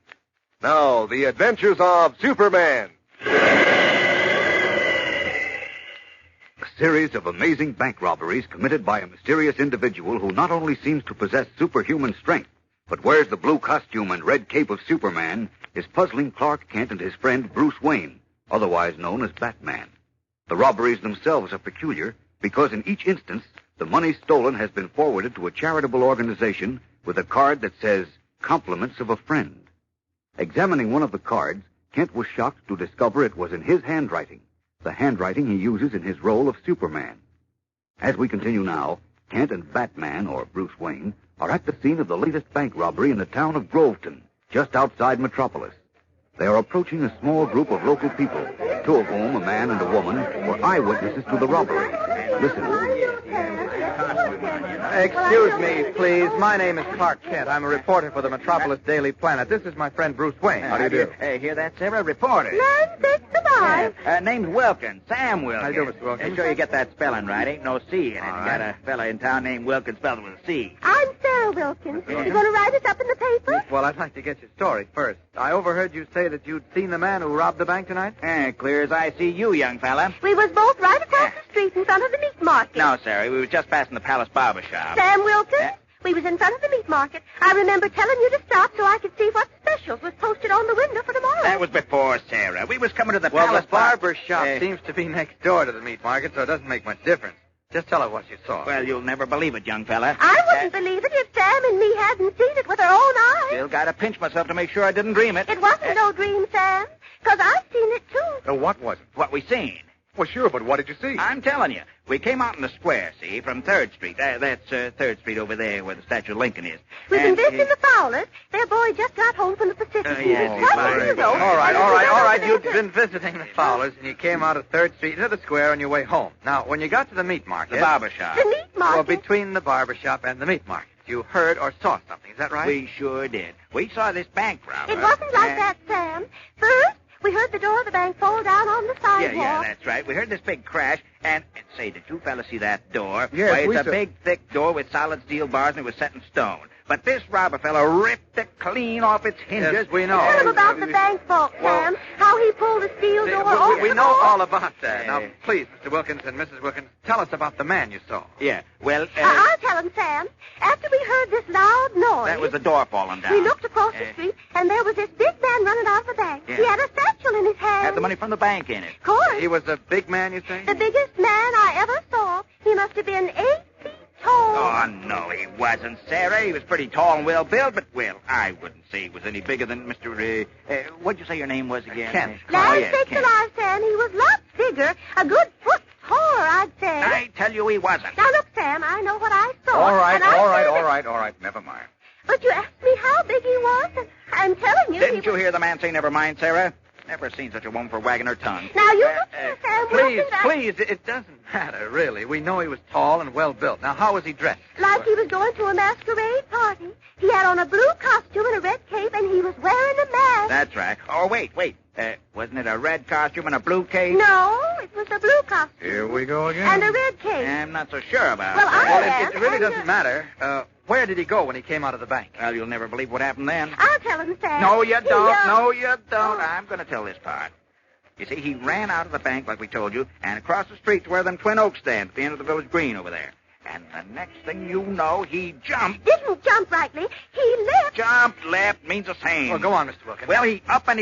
Now, the adventures of Superman. A series of amazing bank robberies committed by a mysterious individual who not only seems to possess superhuman strength, but wears the blue costume and red cape of Superman, is puzzling Clark Kent and his friend Bruce Wayne, otherwise known as Batman. The robberies themselves are peculiar because in each instance, the money stolen has been forwarded to a charitable organization with a card that says, "Compliments of a Friend." Examining one of the cards, Kent was shocked to discover it was in his handwriting, the handwriting he uses in his role of Superman. As we continue now, Kent and Batman, or Bruce Wayne, are at the scene of the latest bank robbery in the town of Groveton, just outside Metropolis. They are approaching a small group of local people, two of whom, a man and a woman, were eyewitnesses to the robbery. Listen. Excuse me, please. My name is Clark Kent. I'm a reporter for the Metropolis Daily Planet. This is my friend Bruce Wayne. How do you do? Hey, hear that, Sarah? Reporter. Land sakes alive. Name's Wilkins, Sam Wilkins. How do you do, Mr. Wilkins? Make sure you get that spelling right. Ain't no C in it. Got a fella in town named Wilkins spelled with a C. I'm Sarah Wilkins. You going to write us up in the paper? Well, I'd like to get your story first. I overheard you say that you'd seen the man who robbed the bank tonight? Clear as I see you, young fella. We was both right across the street in front of the meat market. No, Sarah, we was just passing the Palace Barber Shop. Sam Wilkins? We was in front of the meat market. I remember telling you to stop so I could see what specials was posted on the window for tomorrow. That was before, Sarah. We was coming to the Well, Palace the barber shop seems to be next door to the meat market, so it doesn't make much difference. Just tell her what you saw. Well, you'll never believe it, young fella. I wouldn't believe it if Sam and me hadn't seen it with our own eyes. Still gotta pinch myself to make sure I didn't dream it. It wasn't no dream, Sam, because I've seen it, too. What was it? What we seen. Well, sure, but what did you see? I'm telling you. We came out in the square, see, from 3rd Street. That's 3rd Street over there where the Statue of Lincoln is. We've been visiting the Fowlers. Their boy just got home from the Pacific. He yes, was quite fine. a hero. All right. You've You've been visiting the Fowlers, and you came out of 3rd Street into the square on your way home. Now, when you got to the meat market... The barber shop. The meat market? Well, between the barber shop and the meat market, you heard or saw something. Is that right? We sure did. We saw this bank robber. It wasn't like that, Sam. First, we heard the door of the bank fall down on the sidewalk. Yeah, that's right. We heard this big crash, and say, did you fellas see that door? Yes, Why, we it's a saw- big, thick door with solid steel bars, and it was set in stone. But this robber fella ripped it clean off its hinges. Yes, we know. Tell him about the bank vault, Sam. How he pulled the steel door off We the know vault. all about that. Now, please, Mr. Wilkins and Mrs. Wilkins, tell us about the man you saw. Yeah, well, I'll tell him, Sam. After we heard this loud noise... that was the door falling down. We looked across the street, and there was this big man running out of the bank. Yeah. He had a satchel in his hand. Had the money from the bank in it. Of course. He was a big man, you say? The biggest man I ever saw. He must have been 8 feet tall. Oh, no, he wasn't, Sarah. He was pretty tall and well-built, but, well, I wouldn't say he was any bigger than Mr. What'd you say your name was again? Kent. Land yes, sakes Kent. alive, Sam. He was lots bigger. A good foot taller, I'd say. I tell you he wasn't. Now, look, Sam, I know what I saw. All right, and I said all right. Never mind. But you asked me how big he was, and I'm telling you... Didn't you hear the man say never mind, Sarah? Never seen such a woman for wagging her tongue. Now, you look here, Sam. Please, it doesn't matter, really. We know he was tall and well-built. Now, how was he dressed? Like he was going to a masquerade party. He had on a blue costume and a red cape, and he was wearing a mask. That's right. Oh, wait. Wasn't it a red costume and a blue cape? No, it was a blue costume. Here we go again. And a red cape. I'm not so sure about Well, that. It really doesn't matter. Where did he go when he came out of the bank? Well, you'll never believe what happened then. I'll tell him, Sam. No, you He, don't. No, you don't. I'm going to tell this part. You see, he ran out of the bank, like we told you, and across the street to where them Twin Oaks stand at the end of the village green over there. And the next thing you know, he jumped. Didn't jump rightly. He leapt. Jumped, leapt, means the same. Well, go on, Mr. Wilkins. Well, he up and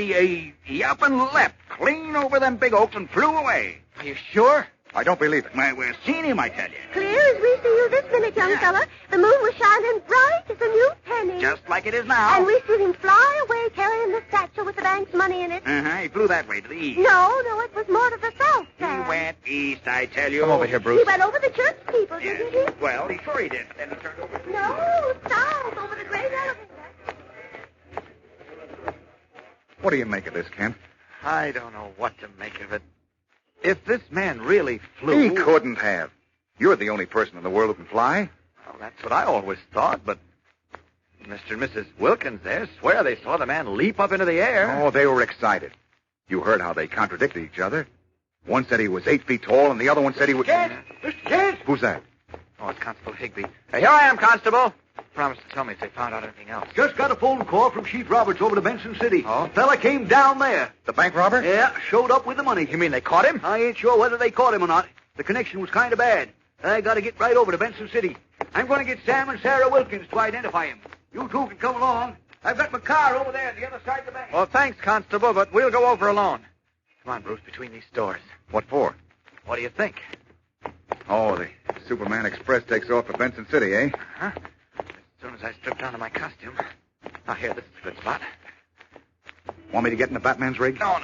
leapt clean over them big oaks and flew away. Are you sure? I don't believe it. Well, we've seen him, I tell you. Clear as we see you this minute, young fella. The moon was shining bright as a new penny. Just like it is now. And we see him fly away carrying the satchel with the bank's money in it. Uh-huh. He flew that way to the east. No, it was more to the south, He Sam. went east, I tell you. Come over here, Bruce. He went over the church steeple, didn't he? Well, he sure he did. Then he turned over. No, south, over the great elevator. What do you make of this, Kent? I don't know what to make of it. If this man really flew... He couldn't have. You're the only person in the world who can fly. Well, that's what I always thought, but Mr. and Mrs. Wilkins there swear they saw the man leap up into the air. Oh, they were excited. You heard how they contradicted each other. One said he was 8 feet tall, and the other one said he was... Kent! Mr. Kent! Who's that? Oh, it's Constable Higby. Here I am, Constable. Promise to tell me if they found out anything else. Just got a phone call from Chief Roberts over to Benson City. Oh? Fella came down there. The bank robber? Yeah, showed up with the money. You mean they caught him? I ain't sure whether they caught him or not. The connection was kind of bad. I got to get right over to Benson City. I'm going to get Sam and Sarah Wilkins to identify him. You two can come along. I've got my car over there at the other side of the bank. Well, thanks, Constable, but we'll go over alone. Come on, Bruce, between these stores. What for? What do you think? Oh, the Superman Express takes off for Benson City, eh? Huh? As soon as I strip down to my costume. Now, here, this is a good spot. Want me to get in the Batman's rig? No.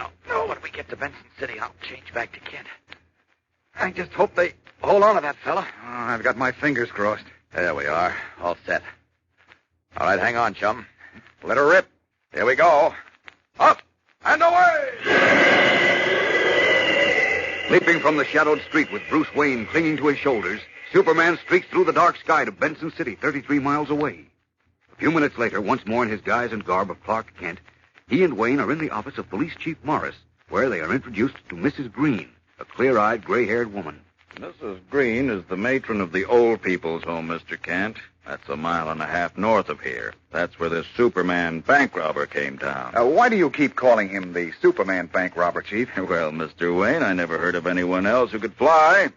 When we get to Benson City, I'll change back to Kent. I just hope they hold on to that fella. Oh, I've got my fingers crossed. There we are. All set. All right, hang on, chum. Let her rip. Here we go. Up and away! Leaping from the shadowed street with Bruce Wayne clinging to his shoulders, Superman streaks through the dark sky to Benson City, 33 miles away. A few minutes later, once more in his guise and garb of Clark Kent, he and Wayne are in the office of Police Chief Morris, where they are introduced to Mrs. Green, a clear-eyed, gray-haired woman. Mrs. Green is the matron of the old people's home, Mr. Kent. That's 1.5 miles north of here. That's where this Superman bank robber came down. Why do you keep calling him the Superman bank robber, Chief? Well, Mr. Wayne, I never heard of anyone else who could fly.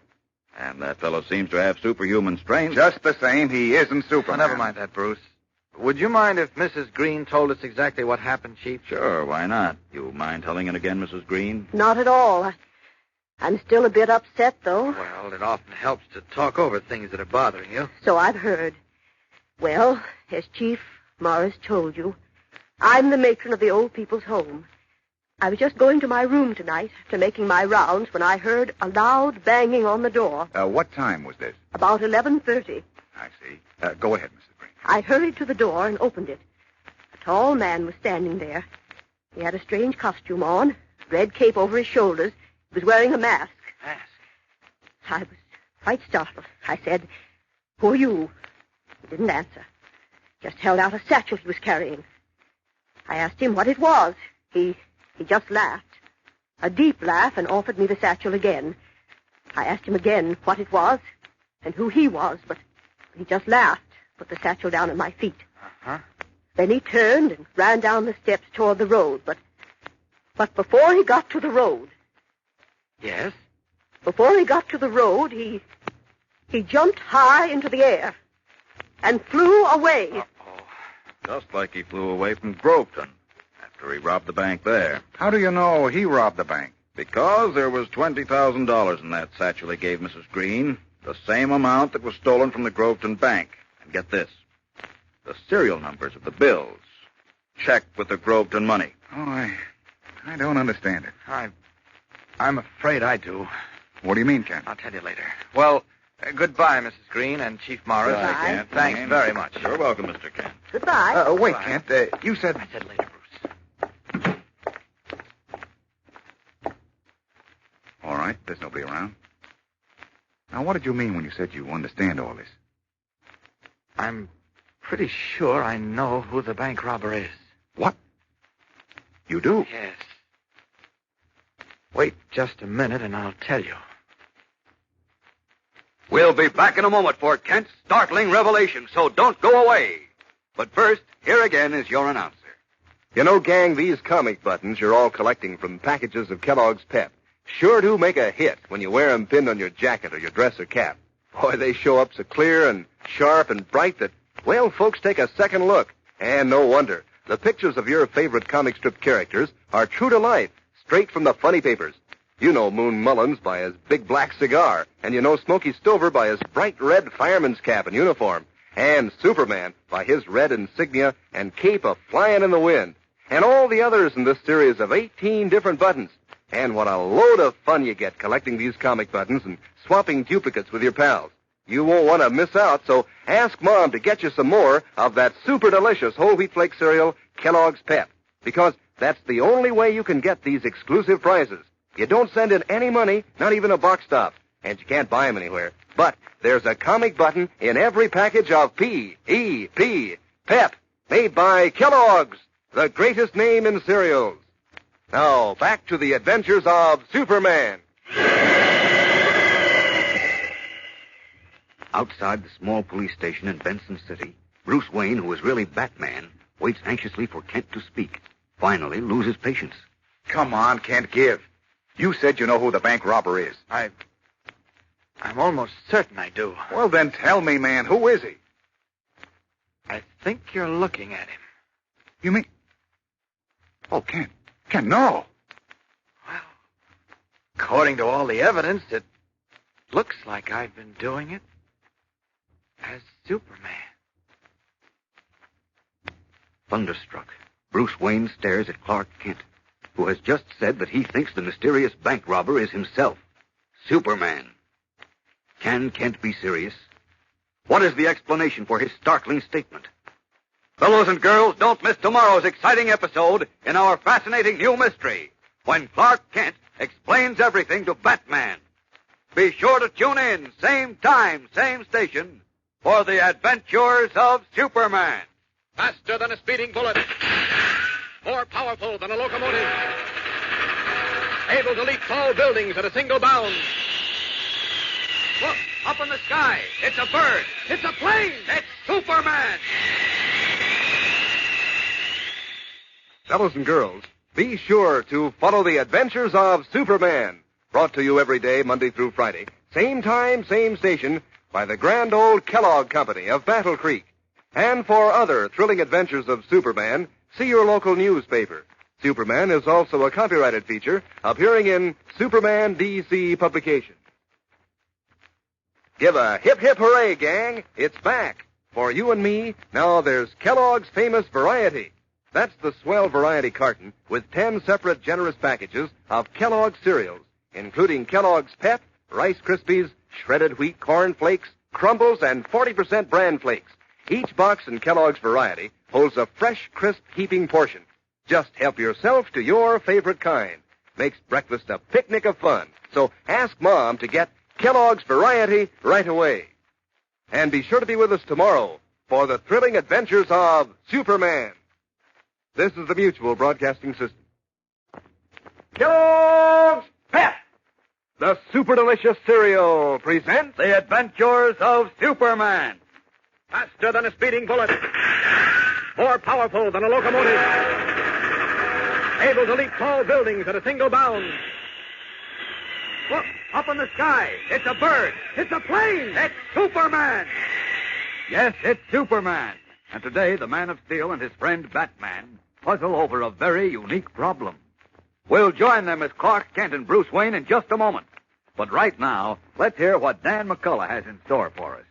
And that fellow seems to have superhuman strength. Just the same, he isn't Oh, Superman. never mind that, Bruce. Would you mind if Mrs. Green told us exactly what happened, Chief? Sure, why not? You mind telling it again, Mrs. Green? Not at all. I'm still a bit upset, though. Well, it often helps to talk over things that are bothering you. So I've heard. Well, as Chief Morris told you, I'm the matron of the old people's home. I was just going to my room tonight after making my rounds when I heard a loud banging on the door. What time was this? About 11:30. I see. Go ahead, Mrs. Green. I hurried to the door and opened it. A tall man was standing there. He had a strange costume on, red cape over his shoulders. He was wearing a mask. Mask? I was quite startled. I said, "Who are you?" He didn't answer. Just held out a satchel he was carrying. I asked him what it was. He just laughed. A deep laugh, and offered me the satchel again. I asked him again what it was and who he was, but he just laughed, put the satchel down at my feet. Uh-huh. Then he turned and ran down the steps toward the road, but before he got to the road... Yes? Before he got to the road, he jumped high into the air and flew away. Uh-oh. Just like he flew away from Groveton after he robbed the bank there. How do you know he robbed the bank? Because there was $20,000 in that satchel he gave Mrs. Green, the same amount that was stolen from the Groveton bank. And get this, the serial numbers of the bills checked with the Groveton money. Oh, I don't understand it. I'm afraid I do. What do you mean, Kent? I'll tell you later. Well, goodbye, Mrs. Green and Chief Morris. Goodbye. Kent. Thanks very much. You're welcome, Mr. Kent. Goodbye. Wait, Goodbye. Kent. You said... I said later, Bruce. All right, there's nobody around. Now, what did you mean when you said you understand all this? I'm pretty sure I know who the bank robber is. What? You do? Yes. Wait just a minute and I'll tell you. We'll be back in a moment for Kent's startling revelation, so don't go away. But first, here again is your announcer. You know, gang, these comic buttons you're all collecting from packages of Kellogg's Pep sure do make a hit when you wear them pinned on your jacket or your dress or cap. Boy, they show up so clear and sharp and bright that, well, folks take a second look. And no wonder. The pictures of your favorite comic strip characters are true to life, straight from the funny papers. You know Moon Mullins by his big black cigar, and you know Smokey Stover by his bright red fireman's cap and uniform, and Superman by his red insignia and cape a-flying in the wind, and all the others in this series of 18 different buttons. And what a load of fun you get collecting these comic buttons and swapping duplicates with your pals. You won't want to miss out, so ask Mom to get you some more of that super delicious whole wheat flake cereal, Kellogg's Pep, because that's the only way you can get these exclusive prizes. You don't send in any money, not even a box stop, and you can't buy them anywhere. But there's a comic button in every package of P-E-P, Pep, made by Kellogg's, the greatest name in cereals. Now, back to the adventures of Superman. Outside the small police station in Benson City, Bruce Wayne, who is really Batman, waits anxiously for Kent to speak. Finally loses patience. Come on, Kent, give. You said you know who the bank robber is. I'm almost certain I do. Well, then tell me, man, who is he? I think you're looking at him. You mean... Oh, Kent, no. Well, according to all the evidence, it looks like I've been doing it as Superman. Thunderstruck, Bruce Wayne stares at Clark Kent, who has just said that he thinks the mysterious bank robber is himself, Superman. Can Kent be serious? What is the explanation for his startling statement? Fellows and girls, don't miss tomorrow's exciting episode in our fascinating new mystery, when Clark Kent explains everything to Batman. Be sure to tune in, same time, same station, for the adventures of Superman. Faster than a speeding bullet. More powerful than a locomotive. Able to leap tall buildings at a single bound. Look, up in the sky. It's a bird. It's a plane. It's Superman. Fellows and girls, be sure to follow the adventures of Superman. Brought to you every day, Monday through Friday. Same time, same station, by the grand old Kellogg Company of Battle Creek. And for other thrilling adventures of Superman, see your local newspaper. Superman is also a copyrighted feature appearing in Superman DC publication. Give a hip, hip hooray, gang. It's back. For you and me, now there's Kellogg's famous variety. That's the swell variety carton with 10 separate generous packages of Kellogg's cereals, including Kellogg's Pep, Rice Krispies, shredded wheat corn flakes, crumbles, and 40% bran flakes. Each box in Kellogg's variety holds a fresh, crisp heaping portion. Just help yourself to your favorite kind. Makes breakfast a picnic of fun. So ask Mom to get Kellogg's variety right away. And be sure to be with us tomorrow for the thrilling adventures of Superman. This is the Mutual Broadcasting System. Kellogg's Pep, the super delicious cereal, presents The Adventures of Superman. Faster than a speeding bullet. More powerful than a locomotive. Able to leap tall buildings at a single bound. Look, up in the sky. It's a bird. It's a plane. It's Superman. Yes, it's Superman. And today, the Man of Steel and his friend Batman puzzle over a very unique problem. We'll join them as Clark Kent and Bruce Wayne in just a moment. But right now, let's hear what Dan McCullough has in store for us.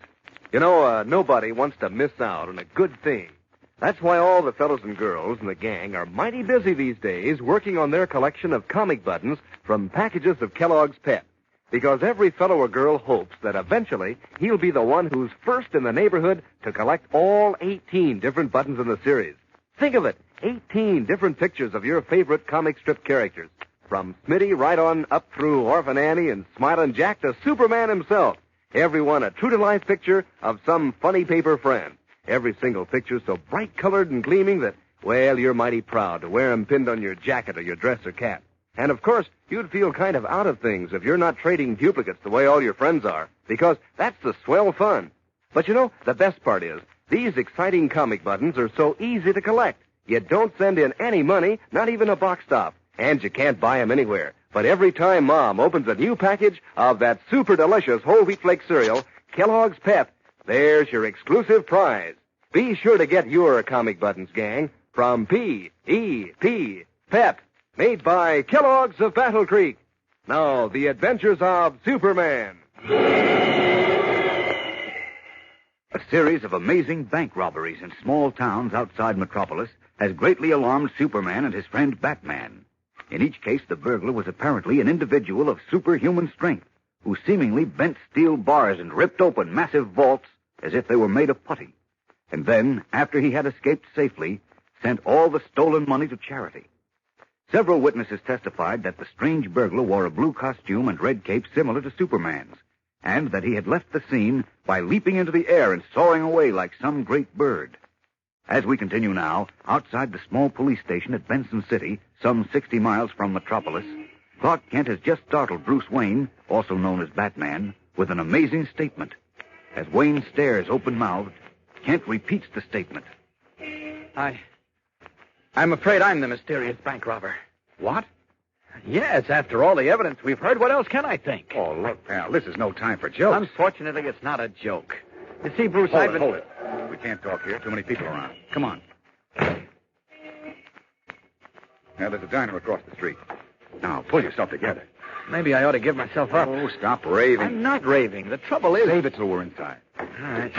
You know, nobody wants to miss out on a good thing. That's why all the fellows and girls in the gang are mighty busy these days working on their collection of comic buttons from packages of Kellogg's Pep. Because every fellow or girl hopes that eventually he'll be the one who's first in the neighborhood to collect all 18 different buttons in the series. Think of it, 18 different pictures of your favorite comic strip characters. From Smitty right on up through Orphan Annie and Smilin' Jack to Superman himself. Every one a true-to-life picture of some funny paper friend. Every single picture so bright-colored and gleaming that, well, you're mighty proud to wear 'em pinned on your jacket or your dress or cap. And, of course, you'd feel kind of out of things if you're not trading duplicates the way all your friends are, because that's the swell fun. But, you know, the best part is, these exciting comic buttons are so easy to collect. You don't send in any money, not even a box stop. And you can't buy 'em anywhere. But every time Mom opens a new package of that super delicious whole wheat flake cereal, Kellogg's Pep, there's your exclusive prize. Be sure to get your comic buttons, gang, from P.E.P. Pep, made by Kellogg's of Battle Creek. Now, the adventures of Superman. A series of amazing bank robberies in small towns outside Metropolis has greatly alarmed Superman and his friend Batman. In each case, the burglar was apparently an individual of superhuman strength, who seemingly bent steel bars and ripped open massive vaults as if they were made of putty. And then, after he had escaped safely, sent all the stolen money to charity. Several witnesses testified that the strange burglar wore a blue costume and red cape similar to Superman's, and that he had left the scene by leaping into the air and soaring away like some great bird. As we continue now, outside the small police station at Benson City, some 60 miles from Metropolis, Clark Kent has just startled Bruce Wayne, also known as Batman, with an amazing statement. As Wayne stares open-mouthed, Kent repeats the statement. I'm afraid I'm the mysterious bank robber. What? Yes, after all the evidence we've heard, what else can I think? Oh, look, pal, this is no time for jokes. Unfortunately, it's not a joke. You see, Bruce, Hold it. We can't talk here. Too many people around. Come on. Now, there's a diner across the street. Now, pull yourself together. Maybe I ought to give myself up. Oh, stop raving. I'm not raving. The trouble is... Save it till we're inside. All right.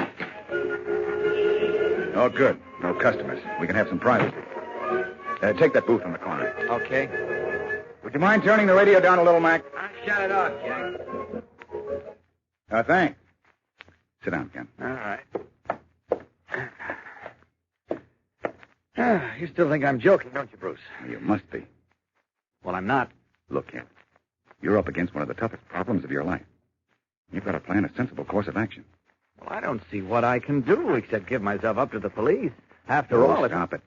Oh, good. No customers. We can have some privacy. Take that booth on the corner. Okay. Would you mind turning the radio down a little, Mac? I'll shut it off, Jack. Thanks. Sit down, Ken. All right. You still think I'm joking, don't you, Bruce? You must be. Well, I'm not. Look, Ken, you're up against one of the toughest problems of your life. You've got to plan a sensible course of action. Well, I don't see what I can do except give myself up to the police. After all, stop it.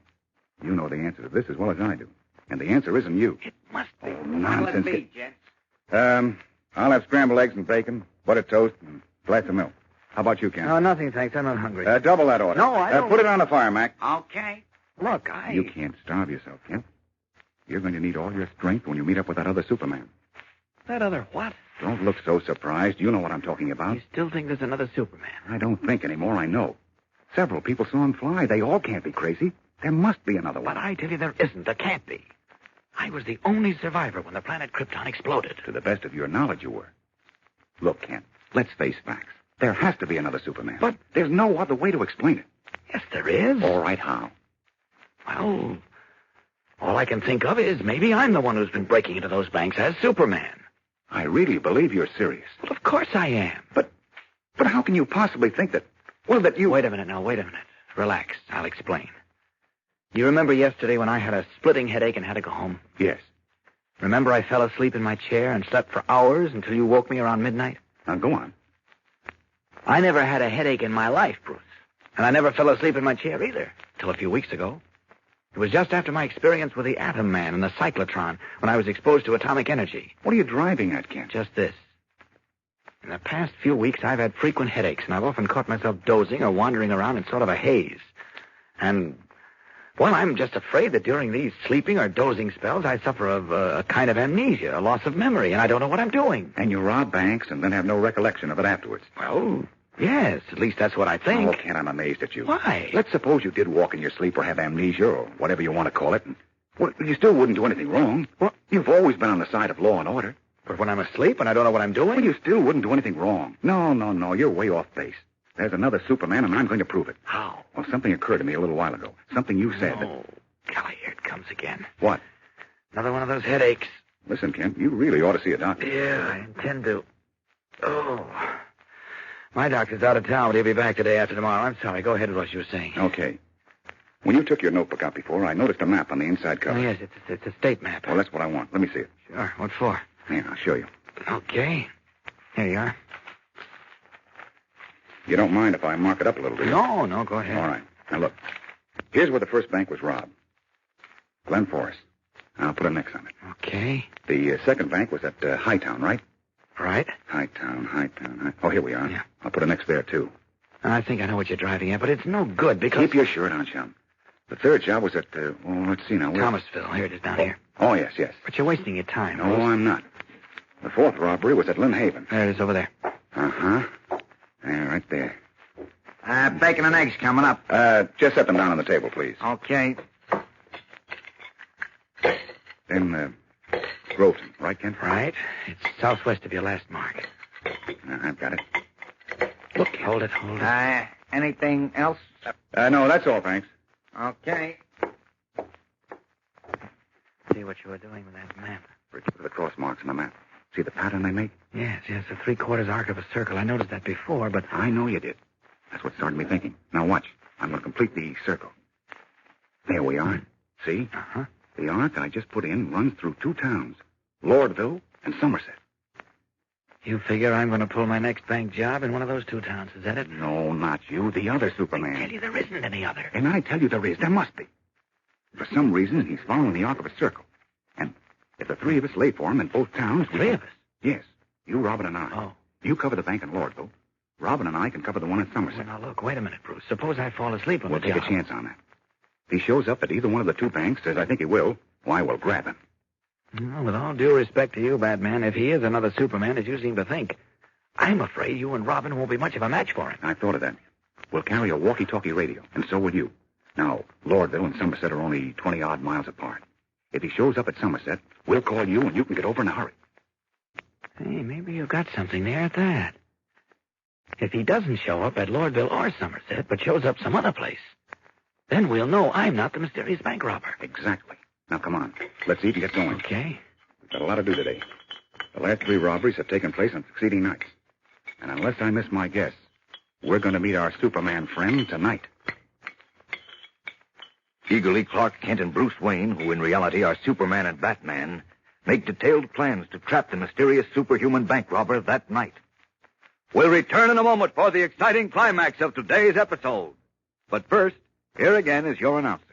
You know the answer to this as well as I do. And the answer isn't you. It must be. Oh, nonsense. Let me, gents. I'll have scrambled eggs and bacon, buttered toast, and a glass of milk. How about you, Ken? No, nothing, thanks. I'm not hungry. Double that order. No, I don't... Put it on the fire, Mac. Okay. Look, You can't starve yourself, Ken. You're going to need all your strength when you meet up with that other Superman. That other what? Don't look so surprised. You know what I'm talking about. You still think there's another Superman? I don't think anymore. I know. Several people saw him fly. They all can't be crazy. There must be another one. But I tell you, there isn't. There can't be. I was the only survivor when the planet Krypton exploded. To the best of your knowledge, you were. Look, Kent, let's face facts. There has to be another Superman. But there's no other way to explain it. Yes, there is. All right, how? Well, all I can think of is maybe I'm the one who's been breaking into those banks as Superman. I really believe you're serious. Well, of course I am. But how can you possibly think that... Well, that you... Wait a minute now, wait a minute. Relax, I'll explain. You remember yesterday when I had a splitting headache and had to go home? Yes. Remember I fell asleep in my chair and slept for hours until you woke me around midnight? Now, go on. I never had a headache in my life, Bruce. And I never fell asleep in my chair either, till a few weeks ago. It was just after my experience with the Atom Man and the cyclotron when I was exposed to atomic energy. What are you driving at, Kent? Just this. In the past few weeks, I've had frequent headaches, and I've often caught myself dozing or wandering around in sort of a haze. And, well, I'm just afraid that during these sleeping or dozing spells, I suffer of a kind of amnesia, a loss of memory, and I don't know what I'm doing. And you rob banks and then have no recollection of it afterwards. Well, yes, at least that's what I think. Oh, Kent, I'm amazed at you. Why? Let's suppose you did walk in your sleep or have amnesia or whatever you want to call it. And, well, you still wouldn't do anything wrong. Well, you've always been on the side of law and order. But when I'm asleep and I don't know what I'm doing? Well, you still wouldn't do anything wrong. No, you're way off base. There's another Superman, and I'm going to prove it. How? Well, something occurred to me a little while ago. Something you said. Oh, golly, here it comes again. What? Another one of those headaches. Listen, Kent, you really ought to see a doctor. Yeah, I intend to. Oh. My doctor's out of town, but he'll be back the day after tomorrow. I'm sorry. Go ahead with what you were saying. Okay. When you took your notebook out before, I noticed a map on the inside cover. Oh, yes, it's a state map. Well, that's what I want. Let me see it. Sure. What for? Here, I'll show you. Okay. Here you are. You don't mind if I mark it up a little, do you? No, go ahead. All right. Now, look. Here's where the first bank was robbed. Glen Forest. I'll put an X on it. Okay. The second bank was at Hightown, right? Right. Hightown. Oh, here we are. Yeah. I'll put an X there, too. I think I know what you're driving at, but it's no good because... Keep your shirt on, chum. The third job was at, let's see now. Thomasville. Here it is down here. Oh, yes. But you're wasting your time. No, I'm not. The fourth robbery was at Lynn Haven. There it is over there. Uh-huh. There, right there. Bacon and eggs coming up. Just set them down on the table, please. Okay. Then, Groveton, right, Kent? Right. It's southwest of your last mark. I've got it. Look, hold it. Anything else? No, that's all, thanks. Okay. See what you were doing with that map. Look at the cross marks on the map. See the pattern they make? Yes, a 3/4 arc of a circle. I noticed that before, but... I know you did. That's what started me thinking. Now watch. I'm going to complete the circle. There we are. See? Uh-huh. The arc I just put in runs through 2 towns, Lordville and Somerset. You figure I'm going to pull my next bank job in one of those 2 towns, is that it? No, not you. The other Superman. I tell you there isn't any other. And I tell you there is. There must be. For some reason, he's following the arc of a circle. And if the 3 of us lay for him in both towns... 3 of us? Yes. You, Robin, and I. Oh. You cover the bank in Lordville. Robin and I can cover the one in Somerset. Well, now, look, wait a minute, Bruce. Suppose I fall asleep on We'll the take job. a chance on that. If he shows up at either one of the 2 banks, as I think he will, why, we'll grab him. Well, with all due respect to you, Batman, if he is another Superman, as you seem to think, I'm afraid you and Robin won't be much of a match for him. I thought of that. We'll carry a walkie-talkie radio, and so will you. Now, Lordville and Somerset are only 20-odd miles apart. If he shows up at Somerset, we'll call you, and you can get over in a hurry. Hey, maybe you've got something there at that. If he doesn't show up at Lordville or Somerset, but shows up some other place, then we'll know I'm not the mysterious bank robber. Exactly. Now, come on. Let's eat and get going. Okay. We've got a lot to do today. The last 3 robberies have taken place on succeeding nights. And unless I miss my guess, we're going to meet our Superman friend tonight. Eagerly, Clark Kent and Bruce Wayne, who in reality are Superman and Batman, make detailed plans to trap the mysterious superhuman bank robber that night. We'll return in a moment for the exciting climax of today's episode. But first, here again is your announcer.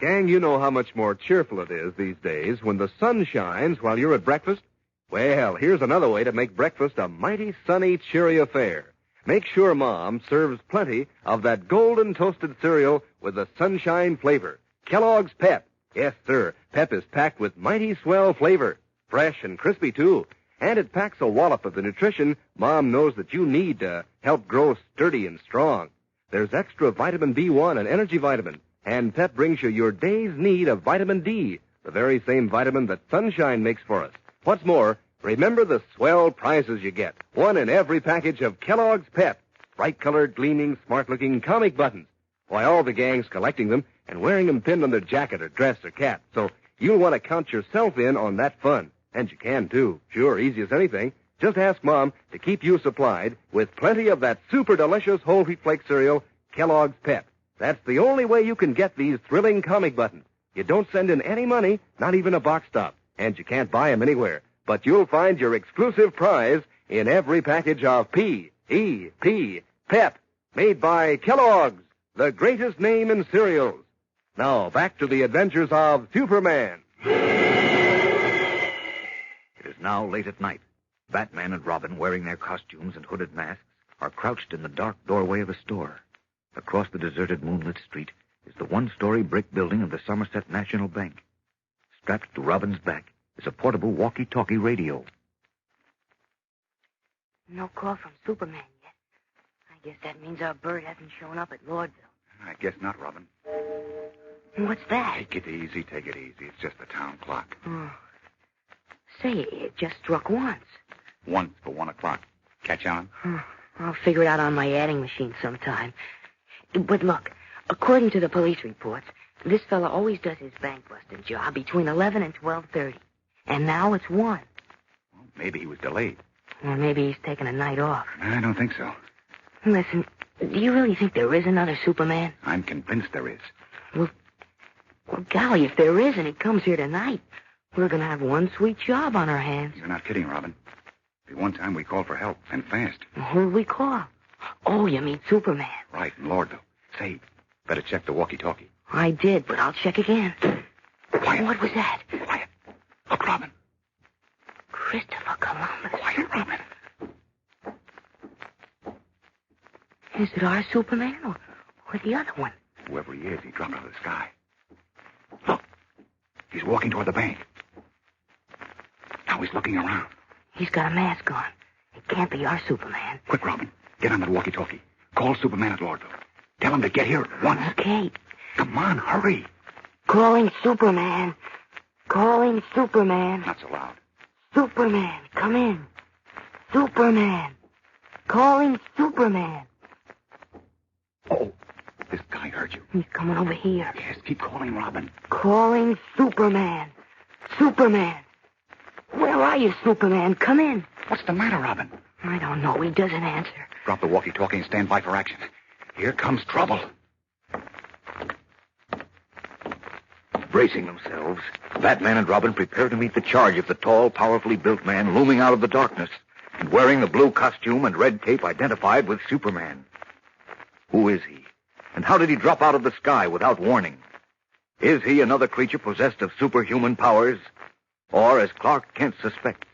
Gang, you know how much more cheerful it is these days when the sun shines while you're at breakfast? Well, here's another way to make breakfast a mighty sunny, cheery affair. Make sure Mom serves plenty of that golden toasted cereal with the sunshine flavor. Kellogg's Pep. Yes, sir. Pep is packed with mighty swell flavor. Fresh and crispy, too. And it packs a wallop of the nutrition Mom knows that you need to help grow sturdy and strong. There's extra vitamin B1 and energy vitamin. And Pep brings you your day's need of vitamin D, the very same vitamin that sunshine makes for us. What's more, remember the swell prizes you get. 1 in every package of Kellogg's Pep. Bright-colored, gleaming, smart-looking comic buttons. Why, all the gang's collecting them and wearing them pinned on their jacket or dress or cap. So you'll want to count yourself in on that fun. And you can, too. Sure, easy as anything. Just ask Mom to keep you supplied with plenty of that super delicious whole wheat flake cereal, Kellogg's Pep. That's the only way you can get these thrilling comic buttons. You don't send in any money, not even a box top. And you can't buy them anywhere. But you'll find your exclusive prize in every package of P.E.P. Pep, made by Kellogg's, the greatest name in cereals. Now, back to the adventures of Superman. It is now late at night. Batman and Robin, wearing their costumes and hooded masks, are crouched in the dark doorway of a store. Across the deserted moonlit street is the 1-story brick building of the Somerset National Bank. Strapped to Robin's back is a portable walkie-talkie radio. No call from Superman yet. I guess that means our bird hasn't shown up at Lordville. I guess not, Robin. What's that? Take it easy, take it easy. It's just the town clock. Oh. Say, it just struck once. Once for 1 o'clock. Catch on? I'll figure it out on my adding machine sometime. But look, according to the police reports, this fella always does his bank-busting job between 11 and 12:30. And now it's 1. Well, maybe he was delayed. Or maybe he's taking a night off. I don't think so. Listen, do you really think there is another Superman? I'm convinced there is. Well, golly, if there is and he comes here tonight, we're going to have one sweet job on our hands. You're not kidding, Robin. The one time we called for help, and fast. Who'd we call? Oh, you mean Superman. Right, in Lordville. Say, better check the walkie-talkie. I did, but I'll check again. Quiet. What was that? Quiet. Look, Robin. Christopher Columbus. Quiet, Robin. Is it our Superman or the other one? Whoever he is, he dropped out of the sky. Look, he's walking toward the bank. Now he's looking around. He's got a mask on. It can't be our Superman. Quick, Robin. Get on that walkie-talkie. Call Superman at Lordville. Tell him to get here at once. Okay. Come on, hurry. Calling Superman. Calling Superman. Not so loud. Superman, come in. Superman. Calling Superman. Oh, this guy heard you. He's coming over here. Yes, keep calling, Robin. Calling Superman. Superman. Where are you, Superman? Come in. What's the matter, Robin? I don't know. He doesn't answer. Drop the walkie-talkie and stand by for action. Here comes trouble. Bracing themselves, Batman and Robin prepare to meet the charge of the tall, powerfully built man looming out of the darkness and wearing the blue costume and red cape identified with Superman. Who is he? And how did he drop out of the sky without warning? Is he another creature possessed of superhuman powers? Or, as Clark Kent suspects,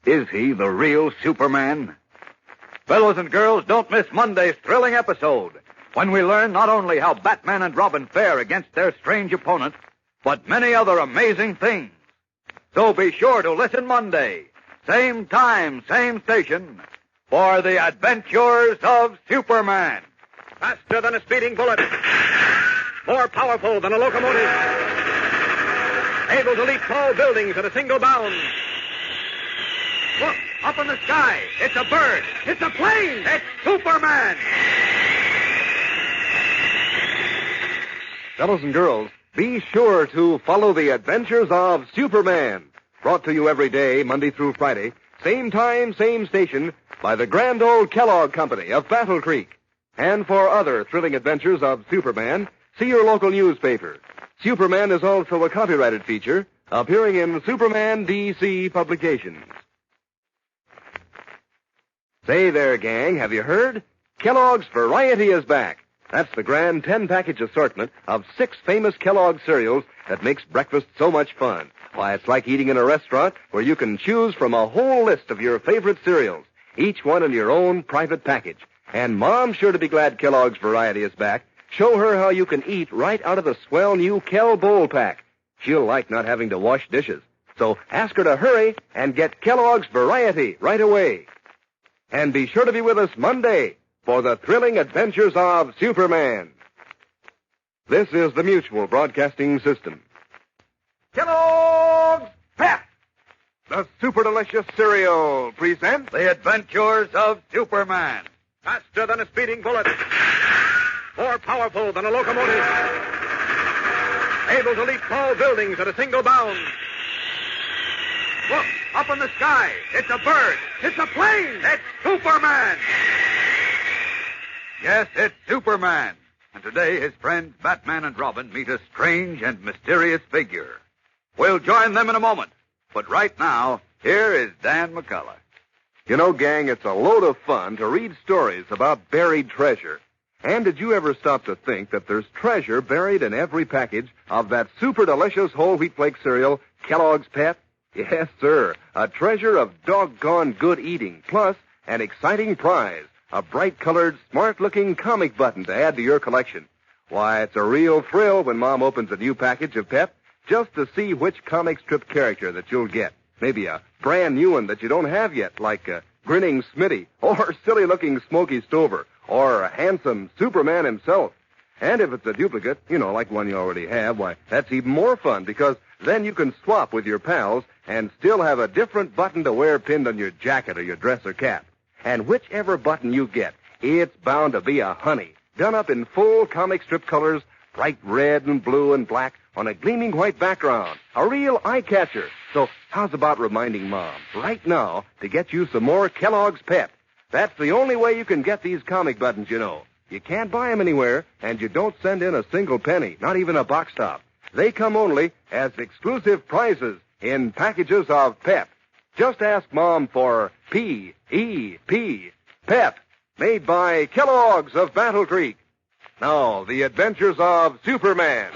is he the real Superman? Fellows and girls, don't miss Monday's thrilling episode, when we learn not only how Batman and Robin fare against their strange opponent, but many other amazing things. So be sure to listen Monday, same time, same station, for the adventures of Superman. Faster than a speeding bullet. More powerful than a locomotive. Able to leap tall buildings at a single bound. Look, up in the sky. It's a bird. It's a plane. It's Superman. Fellows and girls, be sure to follow the adventures of Superman. Brought to you every day, Monday through Friday, same time, same station, by the grand old Kellogg Company of Battle Creek. And for other thrilling adventures of Superman, see your local newspaper. Superman is also a copyrighted feature appearing in Superman DC publications. Say there, gang, have you heard? Kellogg's Variety is back. That's the grand 10-package assortment of 6 famous Kellogg cereals that makes breakfast so much fun. Why, it's like eating in a restaurant where you can choose from a whole list of your favorite cereals, each one in your own private package. And Mom's sure to be glad Kellogg's Variety is back. Show her how you can eat right out of the swell new Kell Bowl pack. She'll like not having to wash dishes. So ask her to hurry and get Kellogg's Variety right away. And be sure to be with us Monday for the thrilling adventures of Superman. This is the Mutual Broadcasting System. Kellogg's Pep, The super delicious cereal presents the adventures of Superman. Faster than a speeding bullet. More powerful than a locomotive. Able to leap tall buildings at a single bound. Look, up in the sky. It's a bird. It's a plane. It's Superman. Yes, it's Superman. And today his friends Batman and Robin meet a strange and mysterious figure. We'll join them in a moment. But right now, here is Dan McCullough. You know, gang, it's a load of fun to read stories about buried treasure. And did you ever stop to think that there's treasure buried in every package of that super delicious whole wheat flake cereal, Kellogg's Pep? Yes, sir. A treasure of doggone good eating, plus an exciting prize, a bright-colored, smart-looking comic button to add to your collection. Why, it's a real thrill when Mom opens a new package of Pep just to see which comic strip character that you'll get. Maybe a brand new one that you don't have yet, like Grinning Smitty, or silly-looking Smokey Stover, or a handsome Superman himself. And if it's a duplicate, like one you already have, why, that's even more fun, because then you can swap with your pals and still have a different button to wear pinned on your jacket or your dress or cap. And whichever button you get, it's bound to be a honey, done up in full comic strip colors, bright red and blue and black, on a gleaming white background. A real eye-catcher. So how's about reminding Mom right now to get you some more Kellogg's Pep? That's the only way you can get these comic buttons, You can't buy them anywhere, and you don't send in a single penny, not even a box top. They come only as exclusive prizes in packages of Pep. Just ask Mom for P-E-P, Pep, made by Kellogg's of Battle Creek. Now, the adventures of Superman.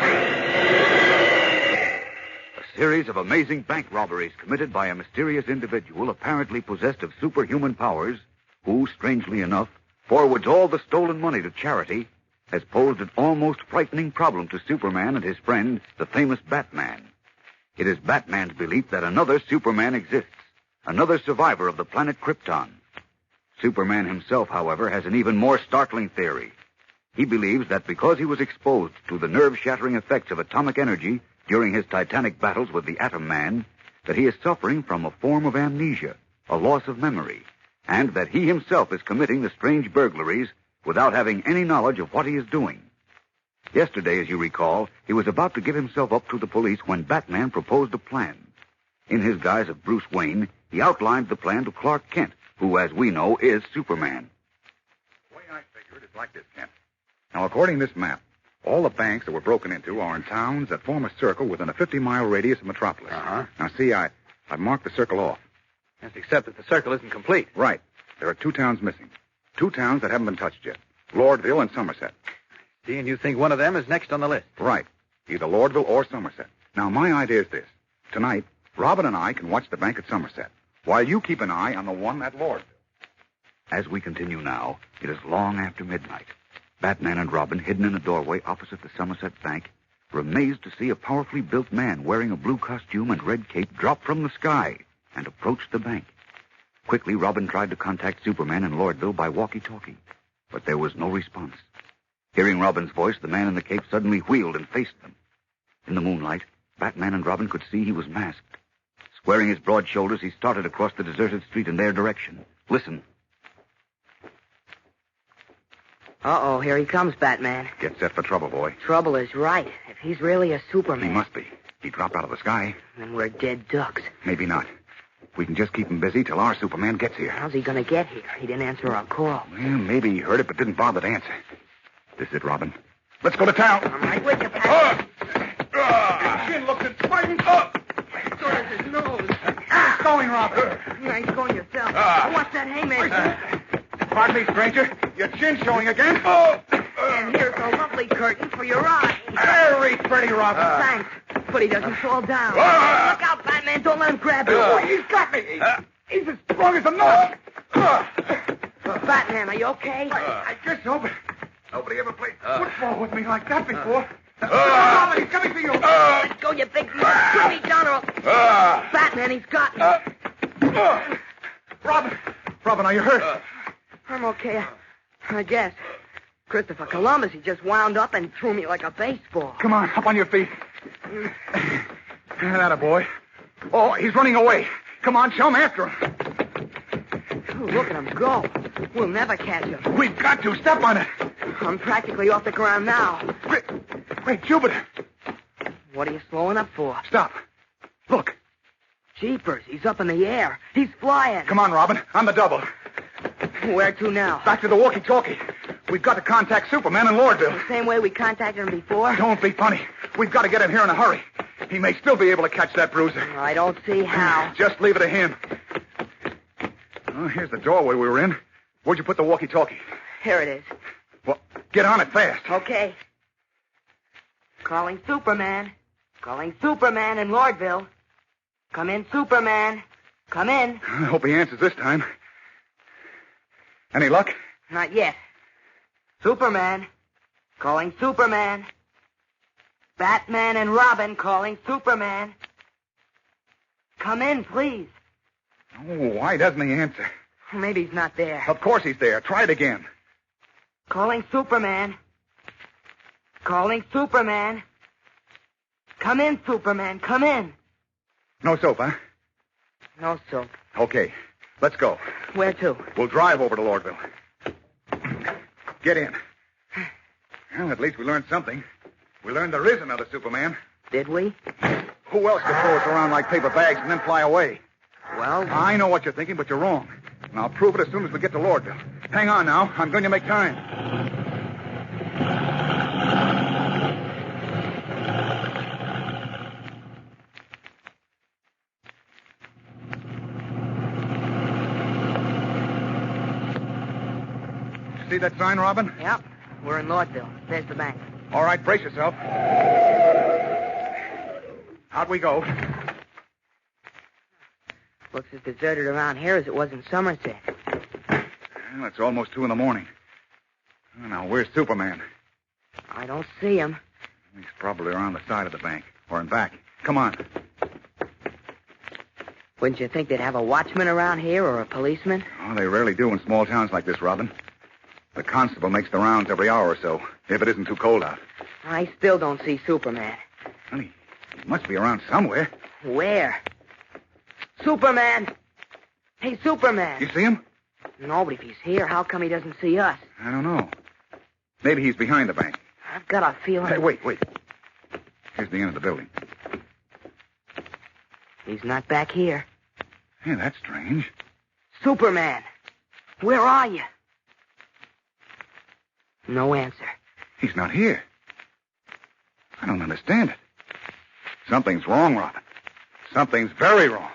A series of amazing bank robberies committed by a mysterious individual apparently possessed of superhuman powers, who, strangely enough, forwards all the stolen money to charity, has posed an almost frightening problem to Superman and his friend, the famous Batman. It is Batman's belief that another Superman exists, another survivor of the planet Krypton. Superman himself, however, has an even more startling theory. He believes that because he was exposed to the nerve-shattering effects of atomic energy during his titanic battles with the Atom Man, that he is suffering from a form of amnesia, a loss of memory, and that he himself is committing the strange burglaries without having any knowledge of what he is doing. Yesterday, as you recall, he was about to give himself up to the police when Batman proposed a plan. In his guise of Bruce Wayne, he outlined the plan to Clark Kent, who, as we know, is Superman. The way I figure it is like this, Kent. Now, according to this map, all the banks that were broken into are in towns that form a circle within a 50-mile radius of Metropolis. Uh-huh. Now, see, I've marked the circle off. Yes, except that the circle isn't complete. Right. There are 2 towns missing. 2 towns that haven't been touched yet. Lordville and Somerset. See, and you think one of them is next on the list? Right. Either Lordville or Somerset. Now, my idea is this. Tonight, Robin and I can watch the bank at Somerset, while you keep an eye on the one at Lordville. As we continue now, it is long after midnight. Batman and Robin, hidden in a doorway opposite the Somerset Bank, were amazed to see a powerfully built man wearing a blue costume and red cape drop from the sky and approach the bank. Quickly, Robin tried to contact Superman in Lordville by walkie-talkie, but there was no response. Hearing Robin's voice, the man in the cape suddenly wheeled and faced them. In the moonlight, Batman and Robin could see he was masked. Squaring his broad shoulders, he started across the deserted street in their direction. Listen. Uh-oh, here he comes, Batman. Get set for trouble, boy. Trouble is right. If he's really a Superman... He must be. He dropped out of the sky. Then we're dead ducks. Maybe not. We can just keep him busy till our Superman gets here. How's he going to get here? He didn't answer our call. Well, maybe he heard it but didn't bother to answer. This is it, Robin. Let's go to town. I'm right with you, Pat. His chin looks inspiring. So does his nose. It's going, Robin. You ain't going yourself. What's that haymaker? Pardon me, stranger. Your chin's showing again. And here's a lovely curtain for your eye. Very pretty, Robin. Thanks. But he doesn't fall down. Look out, Batman. Don't let him grab you. He's got me. He's as strong as a nut. Batman, are you okay? I guess so, but nobody ever played football with me like that before. Robin, he's coming for you. Let go, you big... Put me down or... Batman, he's got me. Robin, are you hurt? I'm okay, I guess. Christopher Columbus, he just wound up and threw me like a baseball. Come on, up on your feet. That a boy. Oh, he's running away. Come on, chum, after him. Oh, look at him go. We'll never catch him. We've got to. Step on it. I'm practically off the ground now. Wait, Jupiter. What are you slowing up for? Stop. Look. Jeepers, he's up in the air. He's flying. Come on, Robin. On the double. Where to now? Back to the walkie-talkie. We've got to contact Superman in Lordville. The same way we contacted him before? Don't be funny. We've got to get in here in a hurry. He may still be able to catch that bruiser. I don't see how. Just leave it to him. Oh, here's the doorway we were in. Where'd you put the walkie-talkie? Here it is. Well, get on it fast. Okay. Calling Superman. Calling Superman in Lordville. Come in, Superman. Come in. I hope he answers this time. Any luck? Not yet. Superman. Calling Superman. Batman and Robin calling Superman. Come in, please. Oh, why doesn't he answer? Maybe he's not there. Of course he's there. Try it again. Calling Superman. Calling Superman. Come in, Superman. Come in. No soap, huh? No soap. Okay. Let's go. Where to? We'll drive over to Lordville. Get in. Well, at least we learned something. We learned there is another Superman. Did we? Who else could throw us around like paper bags and then fly away? Well... I know what you're thinking, but you're wrong. And I'll prove it as soon as we get to Lordville. Hang on now. I'm going to make time. See that sign, Robin? Yep. We're in Lordville. There's the bank. All right, brace yourself. Out we go. Looks as deserted around here as it was in Somerset. Well, it's almost 2 in the morning. Now, where's Superman? I don't see him. He's probably around the side of the bank, or in back. Come on. Wouldn't you think they'd have a watchman around here or a policeman? Oh, they rarely do in small towns like this, Robin. The constable makes the rounds every hour or so, if it isn't too cold out. I still don't see Superman. Well, he must be around somewhere. Where? Superman! Hey, Superman! You see him? No, but if he's here, how come he doesn't see us? I don't know. Maybe he's behind the bank. I've got a feeling... Hey, wait. Here's the end of the building. He's not back here. Yeah, that's strange. Superman! Where are you? No answer. He's not here. I don't understand it. Something's wrong, Robin. Something's very wrong.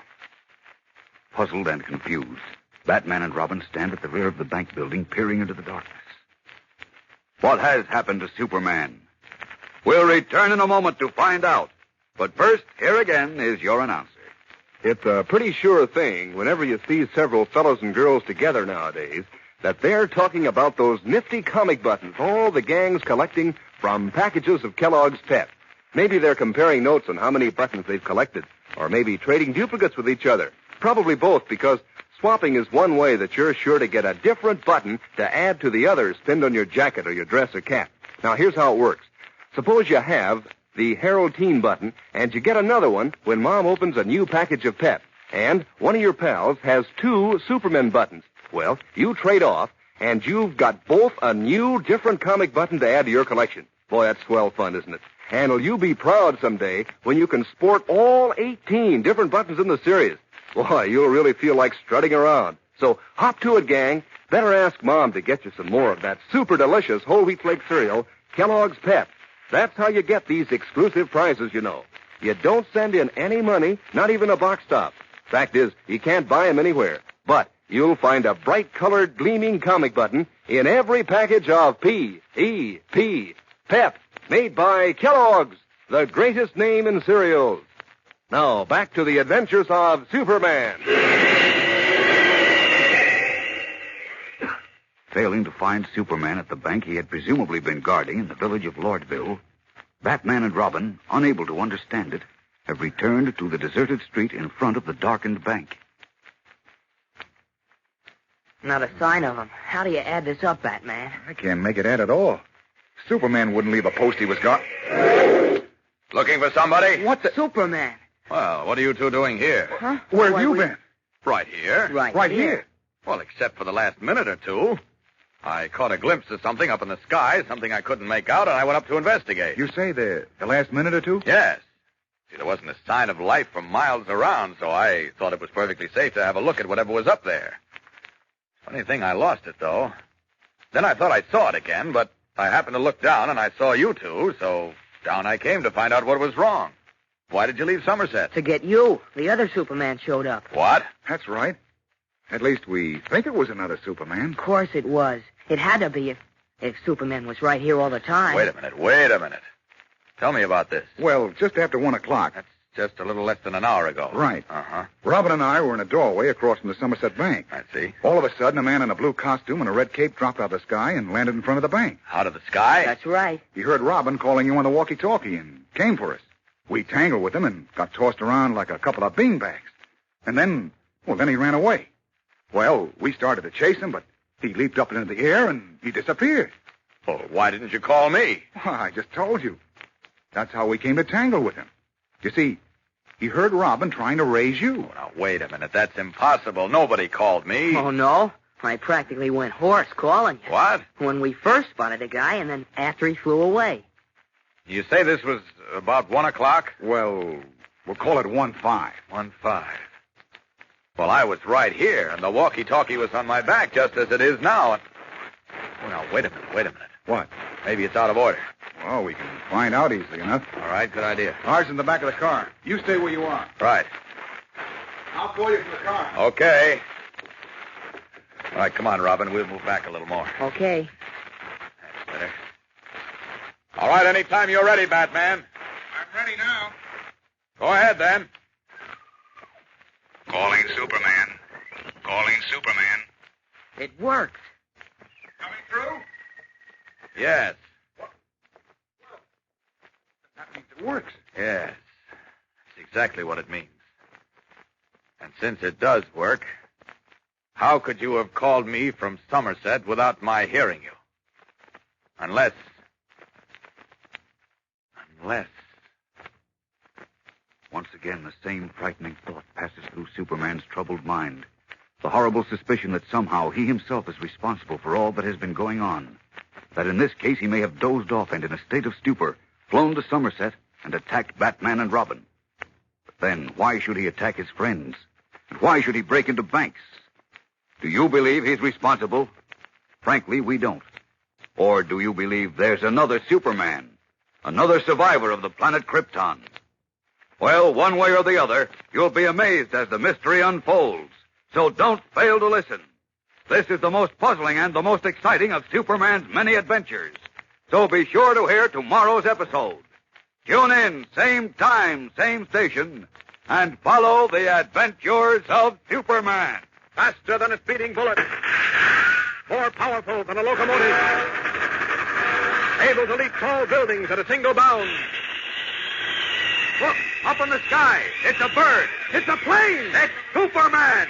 Puzzled and confused, Batman and Robin stand at the rear of the bank building, peering into the darkness. What has happened to Superman? We'll return in a moment to find out. But first, here again is your announcer. It's a pretty sure thing whenever you see several fellows and girls together nowadays that they're talking about those nifty comic buttons all the gang's collecting from packages of Kellogg's Pep. Maybe they're comparing notes on how many buttons they've collected, or maybe trading duplicates with each other. Probably both, because swapping is one way that you're sure to get a different button to add to the others pinned on your jacket or your dress or cap. Now, here's how it works. Suppose you have the Harold Teen button, and you get another one when Mom opens a new package of Pep, and one of your pals has 2 Superman buttons. Well, you trade off, and you've got both a new, different comic button to add to your collection. Boy, that's swell fun, isn't it? And'll you be proud someday when you can sport all 18 different buttons in the series. Boy, you'll really feel like strutting around. So hop to it, gang. Better ask Mom to get you some more of that super delicious whole wheat flake cereal, Kellogg's Pep. That's how you get these exclusive prizes, you know. You don't send in any money, not even a box top. Fact is, you can't buy them anywhere. But you'll find a bright-colored, gleaming comic button in every package of P.E.P. Pep, made by Kellogg's, the greatest name in cereals. Now, back to the adventures of Superman. Failing to find Superman at the bank he had presumably been guarding in the village of Lordville, Batman and Robin, unable to understand it, have returned to the deserted street in front of the darkened bank. Not a sign of him. How do you add this up, Batman? I can't make it add at all. Superman wouldn't leave a post he was got. Looking for somebody? What the... Superman. Well, what are you two doing here? Huh? Where have you been? Right here. Right here. Well, except for the last minute or two. I caught a glimpse of something up in the sky, something I couldn't make out, and I went up to investigate. You say the last minute or two? Yes. See, there wasn't a sign of life for miles around, so I thought it was perfectly safe to have a look at whatever was up there. Funny thing, I lost it, though. Then I thought I saw it again, but I happened to look down, and I saw you two, so down I came to find out what was wrong. Why did you leave Somerset? To get you. The other Superman showed up. What? That's right. At least we think it was another Superman. Of course it was. It had to be if Superman was right here all the time. Wait a minute. Tell me about this. Well, just after 1 o'clock. That's just a little less than an hour ago. Right. Uh-huh. Robin and I were in a doorway across from the Somerset Bank. I see. All of a sudden, a man in a blue costume and a red cape dropped out of the sky and landed in front of the bank. Out of the sky? That's right. He heard Robin calling you on the walkie-talkie and came for us. We tangled with him and got tossed around like a couple of beanbags. And then he ran away. Well, we started to chase him, but he leaped up into the air and he disappeared. Oh, why didn't you call me? Well, I just told you. That's how we came to tangle with him. You see, he heard Robin trying to raise you. Oh, now, wait a minute. That's impossible. Nobody called me. Oh, no? I practically went hoarse calling you. What? When we first spotted the guy and then after he flew away. You say this was about 1 o'clock? Well, we'll call it 1-5. 1-5. Well, I was right here, and the walkie-talkie was on my back, just as it is now. Oh, now, wait a minute. What? Maybe it's out of order. Well, we can find out easily enough. All right, good idea. Ours in the back of the car. You stay where you are. Right. I'll call you from the car. Okay. All right, come on, Robin. We'll move back a little more. Okay. That's better. All right, anytime you're ready, Batman. I'm ready now. Go ahead, then. Calling Superman. It worked. Coming through? Yes. It works. Yes. That's exactly what it means. And since it does work, how could you have called me from Somerset without my hearing you? Unless... Once again, the same frightening thought passes through Superman's troubled mind. The horrible suspicion that somehow he himself is responsible for all that has been going on. That in this case he may have dozed off and in a state of stupor, flown to Somerset and attacked Batman and Robin. But then, why should he attack his friends? And why should he break into banks? Do you believe he's responsible? Frankly, we don't. Or do you believe there's another Superman? Another survivor of the planet Krypton? Well, one way or the other, you'll be amazed as the mystery unfolds. So don't fail to listen. This is the most puzzling and the most exciting of Superman's many adventures. So be sure to hear tomorrow's episode. Tune in, same time, same station, and follow the adventures of Superman. Faster than a speeding bullet. More powerful than a locomotive. Able to leap tall buildings at a single bound. Look, up in the sky. It's a bird. It's a plane. It's Superman.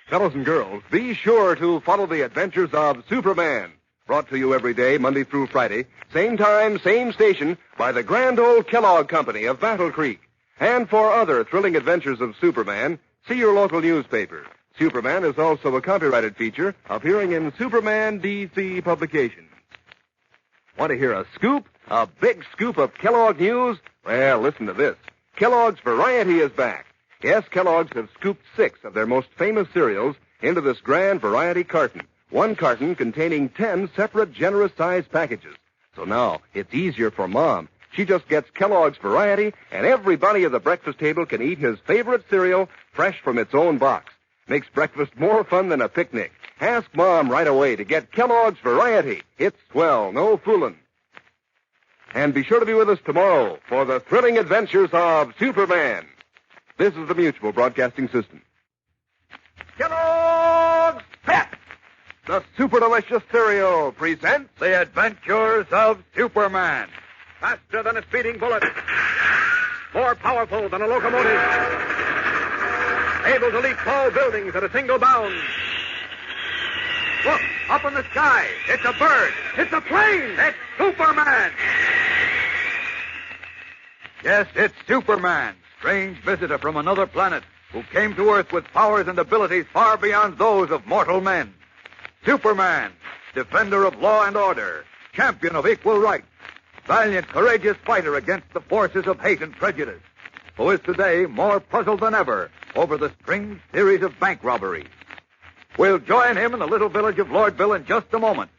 Fellows and girls, be sure to follow the adventures of Superman. Brought to you every day, Monday through Friday. Same time, same station, by the grand old Kellogg Company of Battle Creek. And for other thrilling adventures of Superman, see your local newspaper. Superman is also a copyrighted feature appearing in Superman DC publications. Want to hear a scoop? A big scoop of Kellogg news? Well, listen to this. Kellogg's Variety is back. Yes, Kellogg's have scooped 6 of their most famous cereals into this grand variety carton. One carton containing 10 separate generous-sized packages. So now it's easier for Mom. She just gets Kellogg's Variety, and everybody at the breakfast table can eat his favorite cereal fresh from its own box. Makes breakfast more fun than a picnic. Ask Mom right away to get Kellogg's Variety. It's swell, no foolin'. And be sure to be with us tomorrow for the thrilling adventures of Superman. This is the Mutual Broadcasting System. Kellogg's Pep, the super delicious cereal, presents The Adventures of Superman. Faster than a speeding bullet. More powerful than a locomotive. Able to leap tall buildings at a single bound. Look, up in the sky. It's a bird. It's a plane. It's Superman. Yes, it's Superman, strange visitor from another planet who came to Earth with powers and abilities far beyond those of mortal men. Superman, defender of law and order, champion of equal rights, valiant, courageous fighter against the forces of hate and prejudice, who is today more puzzled than ever over the strange series of bank robberies. We'll join him in the little village of Lordville in just a moment.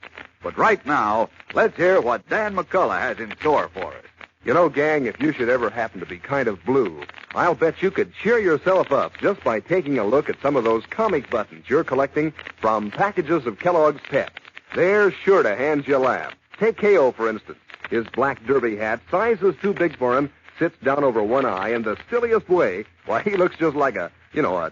But right now, let's hear what Dan McCullough has in store for us. You know, gang, if you should ever happen to be kind of blue, I'll bet you could cheer yourself up just by taking a look at some of those comic buttons you're collecting from packages of Kellogg's Pep. They're sure to hand you a laugh. Take K.O., for instance. His black derby hat, size is too big for him, sits down over one eye in the silliest way. Why, he looks just like a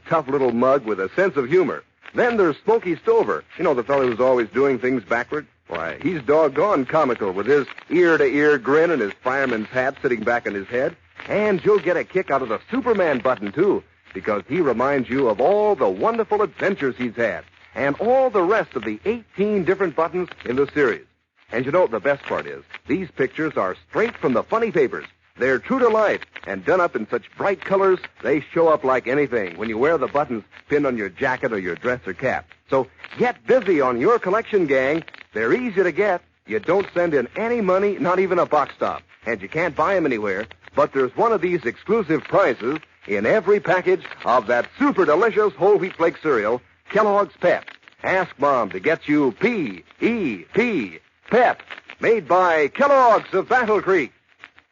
tough little mug with a sense of humor. Then there's Smokey Stover. You know, the fellow who's always doing things backward? Why, he's doggone comical with his ear-to-ear grin and his fireman's hat sitting back on his head. And you'll get a kick out of the Superman button, too, because he reminds you of all the wonderful adventures he's had and all the rest of the 18 different buttons in the series. And you know, the best part is, these pictures are straight from the funny papers. They're true to life and done up in such bright colors, they show up like anything when you wear the buttons pinned on your jacket or your dress or cap. So get busy on your collection, gang. They're easy to get. You don't send in any money, not even a box stop. And you can't buy them anywhere. But there's one of these exclusive prizes in every package of that super delicious whole wheat flake cereal, Kellogg's Pep. Ask Mom to get you P-E-P, Pep, made by Kellogg's of Battle Creek.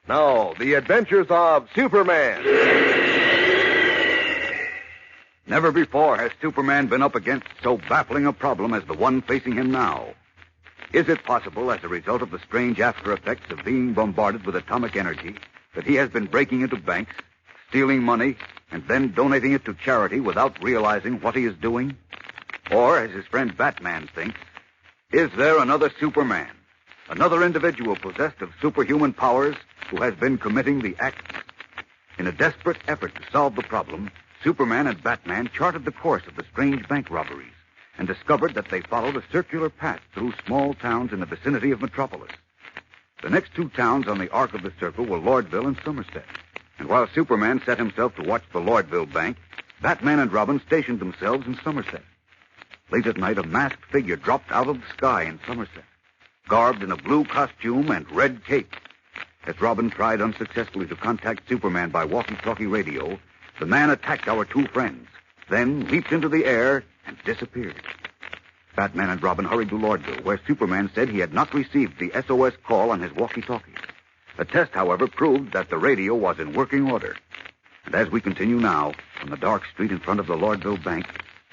Now, the adventures of Superman. Never before has Superman been up against so baffling a problem as the one facing him now. Is it possible, as a result of the strange after effects of being bombarded with atomic energy, that he has been breaking into banks, stealing money, and then donating it to charity without realizing what he is doing? Or, as his friend Batman thinks, is there another Superman? another individual possessed of superhuman powers who has been committing the acts. In a desperate effort to solve the problem, Superman and Batman charted the course of the strange bank robberies and discovered that they followed a circular path through small towns in the vicinity of Metropolis. The next two towns on the arc of the circle were Lordville and Somerset. And while Superman set himself to watch the Lordville bank, Batman and Robin stationed themselves in Somerset. Late at night, a masked figure dropped out of the sky in Somerset, garbed in a blue costume and red cape. As Robin tried unsuccessfully to contact Superman by walkie-talkie radio, the man attacked our two friends, then leaped into the air and disappeared. Batman and Robin hurried to Lordville, where Superman said he had not received the SOS call on his walkie-talkie. A test, however, proved that the radio was in working order. And as we continue now, from the dark street in front of the Lordville Bank,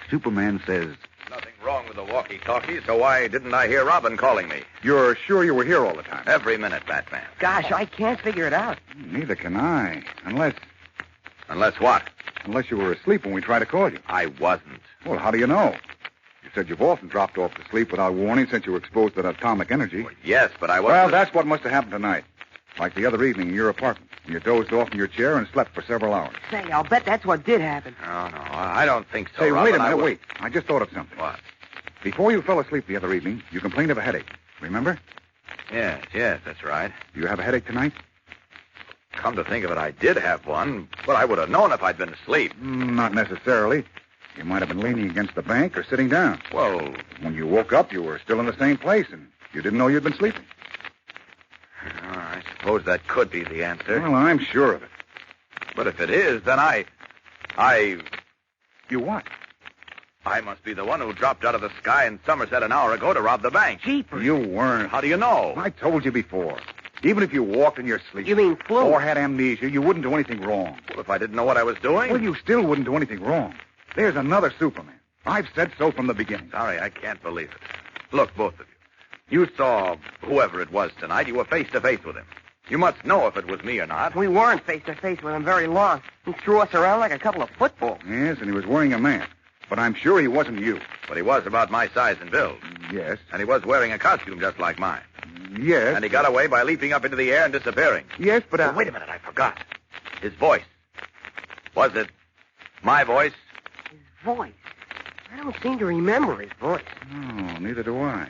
Superman says, Nothing wrong with the walkie-talkie, so why didn't I hear Robin calling me? You're sure you were here all the time? Every minute, Batman. Gosh, I can't figure it out. Neither can I. Unless what? Unless you were asleep when we tried to call you. I wasn't. Well, how do you know? You said you've often dropped off to sleep without warning since you were exposed to atomic energy. Well, yes, but I wasn't... Well, that's what must have happened tonight. Like the other evening in your apartment. You dozed off in your chair and slept for several hours. Say, I'll bet that's what did happen. No, I don't think so, Say, Robin. wait a minute, wait. I just thought of something. What? Before you fell asleep the other evening, you complained of a headache. Remember? Yes, that's right. Do you have a headache tonight? Come to think of it, I did have one, but I would have known if I'd been asleep. Not necessarily. You might have been leaning against the bank or sitting down. Well, when you woke up, you were still in the same place, and you didn't know you'd been sleeping. I suppose that could be the answer. Well, I'm sure of it. But if it is, then I... You what? I must be the one who dropped out of the sky in Somerset an hour ago to rob the bank. Jeepers. You weren't. How do you know? I told you before. Even if you walked in your sleep... You mean flew? Or had amnesia, you wouldn't do anything wrong. Well, if I didn't know what I was doing? Well, you still wouldn't do anything wrong. There's another Superman. I've said so from the beginning. Sorry, I can't believe it. Look, both of you. You saw whoever it was tonight. You were face-to-face with him. You must know if it was me or not. We weren't face-to-face with him very long. He threw us around like a couple of footballs. Yes, and he was wearing a mask. But I'm sure he wasn't you. But he was about my size and build. Yes. And he was wearing a costume just like mine. Yes. And he got away by leaping up into the air and disappearing. Yes, but... Wait a minute, I forgot. His voice. Was it my voice? His voice? I don't seem to remember his voice. Oh, neither do I.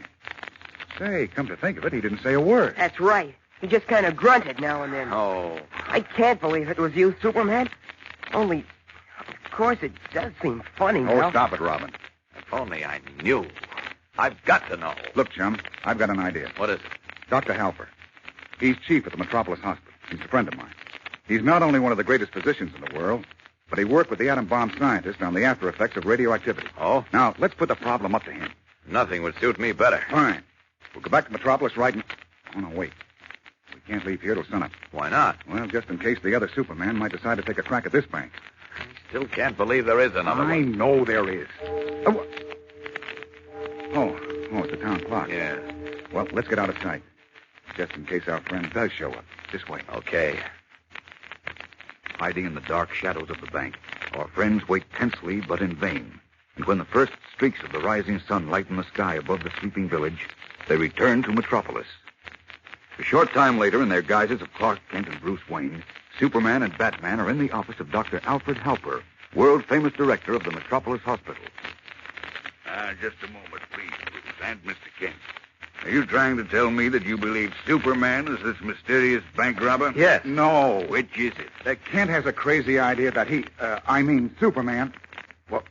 Say, come to think of it, he didn't say a word. That's right. He just kind of grunted now and then. Oh. I can't believe it was you, Superman. Only, of course, it does seem funny now. Oh, stop it, Robin. If only I knew. I've got to know. Look, chum, I've got an idea. What is it? Dr. Halper. He's chief at the Metropolis Hospital. He's a friend of mine. He's not only one of the greatest physicians in the world, but he worked with the atom bomb scientist on the after effects of radioactivity. Oh? Now, let's put the problem up to him. Nothing would suit me better. Fine. We'll go back to Metropolis right now. Oh, no, wait. We can't leave here till sunup. Why not? Well, just in case the other Superman might decide to take a crack at this bank. I still can't believe there is another one. I know there is. Oh, it's the town clock. Yeah. Well, let's get out of sight. Just in case our friend does show up. This way. Okay. Hiding in the dark shadows of the bank, our friends wait tensely but in vain. And when the first streaks of the rising sun lighten the sky above the sleeping village, they return to Metropolis. A short time later, in their guises of Clark Kent and Bruce Wayne, Superman and Batman are in the office of Dr. Alfred Halper, world-famous director of the Metropolis Hospital. Just a moment, please, Bruce, and Mr. Kent. Are you trying to tell me that you believe Superman is this mysterious bank robber? Yes. No. Which is it? Kent has a crazy idea that Superman... Well,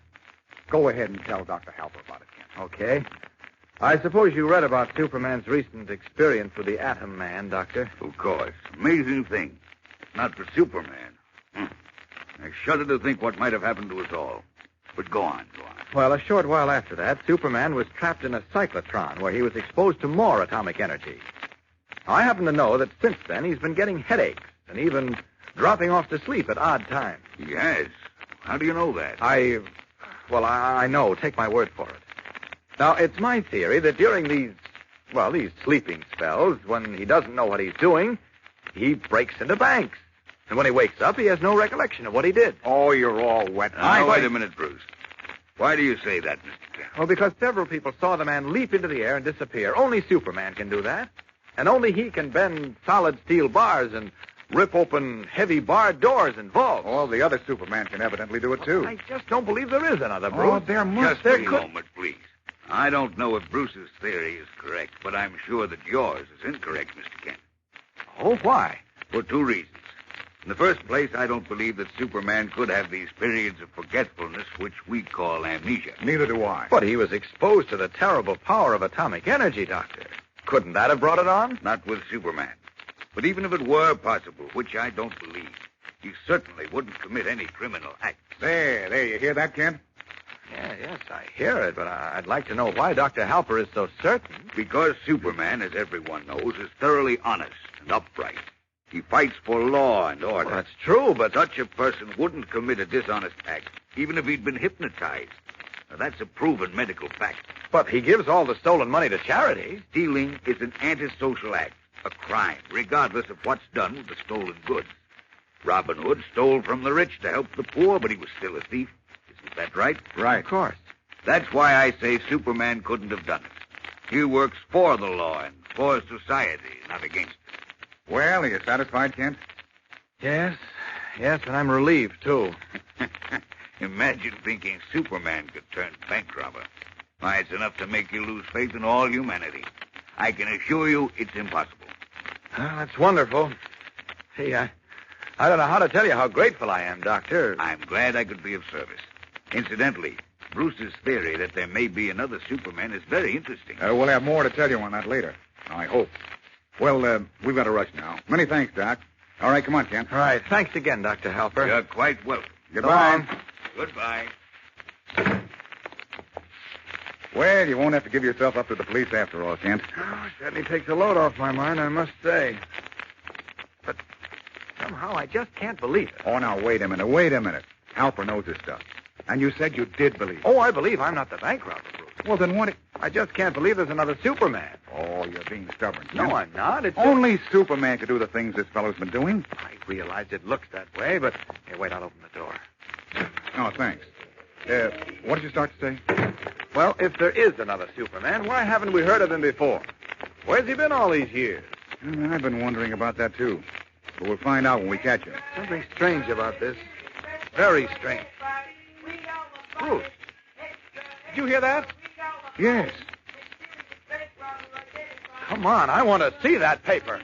go ahead and tell Dr. Halper about it, Kent. Okay. I suppose you read about Superman's recent experience with the Atom Man, Doctor. Of course. Amazing thing. Not for Superman. I shudder to think what might have happened to us all. But go on. Well, a short while after that, Superman was trapped in a cyclotron where he was exposed to more atomic energy. I happen to know that since then he's been getting headaches and even dropping off to sleep at odd times. He has? How do you know that? I know. Take my word for it. Now, it's my theory that during these sleeping spells, when he doesn't know what he's doing, he breaks into banks. And when he wakes up, he has no recollection of what he did. Oh, you're all wet. Wait a minute, Bruce. Why do you say that, Mr. Kent? Well, because several people saw the man leap into the air and disappear. Only Superman can do that. And only he can bend solid steel bars and rip open heavy barred doors and vaults. All the other Superman can evidently do it, too. I just don't believe there is another, Bruce. There must. Just a moment, please. I don't know if Bruce's theory is correct, but I'm sure that yours is incorrect, Mr. Kent. Oh, why? For two reasons. In the first place, I don't believe that Superman could have these periods of forgetfulness which we call amnesia. Neither do I. But he was exposed to the terrible power of atomic energy, Doctor. Couldn't that have brought it on? Not with Superman. But even if it were possible, which I don't believe, he certainly wouldn't commit any criminal act. There, you hear that, Kent? Yes, I hear it, but I'd like to know why Dr. Halper is so certain. Because Superman, as everyone knows, is thoroughly honest and upright. He fights for law and order. Well, that's true, but Such a person wouldn't commit a dishonest act, even if he'd been hypnotized. Now, that's a proven medical fact. But he gives all the stolen money to charity. Stealing is an antisocial act, a crime, regardless of what's done with the stolen goods. Robin Hood stole from the rich to help the poor, but he was still a thief. Isn't that right? Right. Of course. That's why I say Superman couldn't have done it. He works for the law and for society, not against it. Well, are you satisfied, Kent? Yes, and I'm relieved, too. Imagine thinking Superman could turn bank robber. Why, it's enough to make you lose faith in all humanity. I can assure you it's impossible. Well, that's wonderful. Gee, I don't know how to tell you how grateful I am, Doctor. I'm glad I could be of service. Incidentally, Bruce's theory that there may be another Superman is very interesting. We'll have more to tell you on that later. I hope. Well, we've got to rush now. Many thanks, Doc. All right, come on, Kent. All right, thanks again, Dr. Halper. You're quite welcome. Goodbye. Goodbye. Well, you won't have to give yourself up to the police after all, Kent. Oh, it certainly takes a load off my mind, I must say. But somehow I just can't believe it. Oh, now, wait a minute. Halper knows his stuff. And you said you did believe. Oh, I believe I'm not the bank robber, Bruce. Well, then what? I just can't believe there's another Superman. Oh, you're being stubborn. Kent. No, I'm not. It's Only Superman could do the things this fellow's been doing. I realize it looks that way, but... Here, wait, I'll open the door. Oh, thanks. What did you start to say? Well, if there is another Superman, why haven't we heard of him before? Where's he been all these years? I've been wondering about that, too. But we'll find out when we catch him. Something strange about this. Very strange. Bruce, did you hear that? Yes. Come on, I want to see that paper.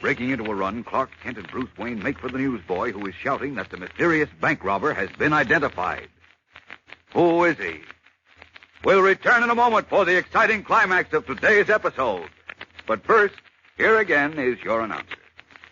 Breaking into a run, Clark Kent and Bruce Wayne make for the newsboy who is shouting that the mysterious bank robber has been identified. Who is he? We'll return in a moment for the exciting climax of today's episode. But first, here again is your announcer.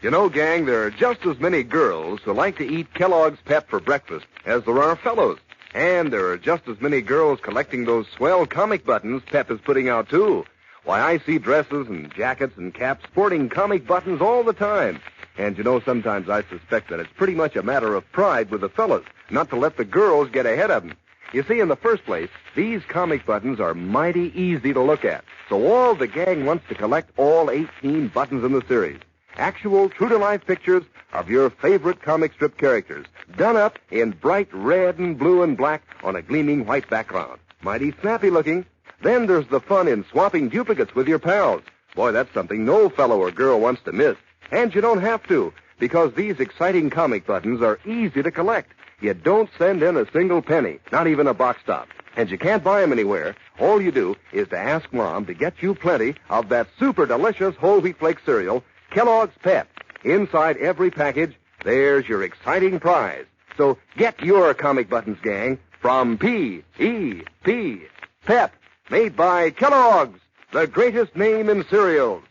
You know, gang, there are just as many girls who like to eat Kellogg's Pep for breakfast as there are fellows. And there are just as many girls collecting those swell comic buttons Pep is putting out, too. Why, I see dresses and jackets and caps sporting comic buttons all the time. And, you know, sometimes I suspect that it's pretty much a matter of pride with the fellas, not to let the girls get ahead of them. You see, in the first place, these comic buttons are mighty easy to look at. So all the gang wants to collect all 18 buttons in the series. Actual, true-to-life pictures of your favorite comic strip characters, done up in bright red and blue and black on a gleaming white background. Mighty snappy looking. Then there's the fun in swapping duplicates with your pals. Boy, that's something no fellow or girl wants to miss. And you don't have to, because these exciting comic buttons are easy to collect. You don't send in a single penny, not even a box top. And you can't buy them anywhere. All you do is to ask Mom to get you plenty of that super delicious whole wheat flake cereal, Kellogg's Pep. Inside every package, there's your exciting prize. So get your comic buttons, gang, from P.E.P. Pep, made by Kellogg's, the greatest name in cereals.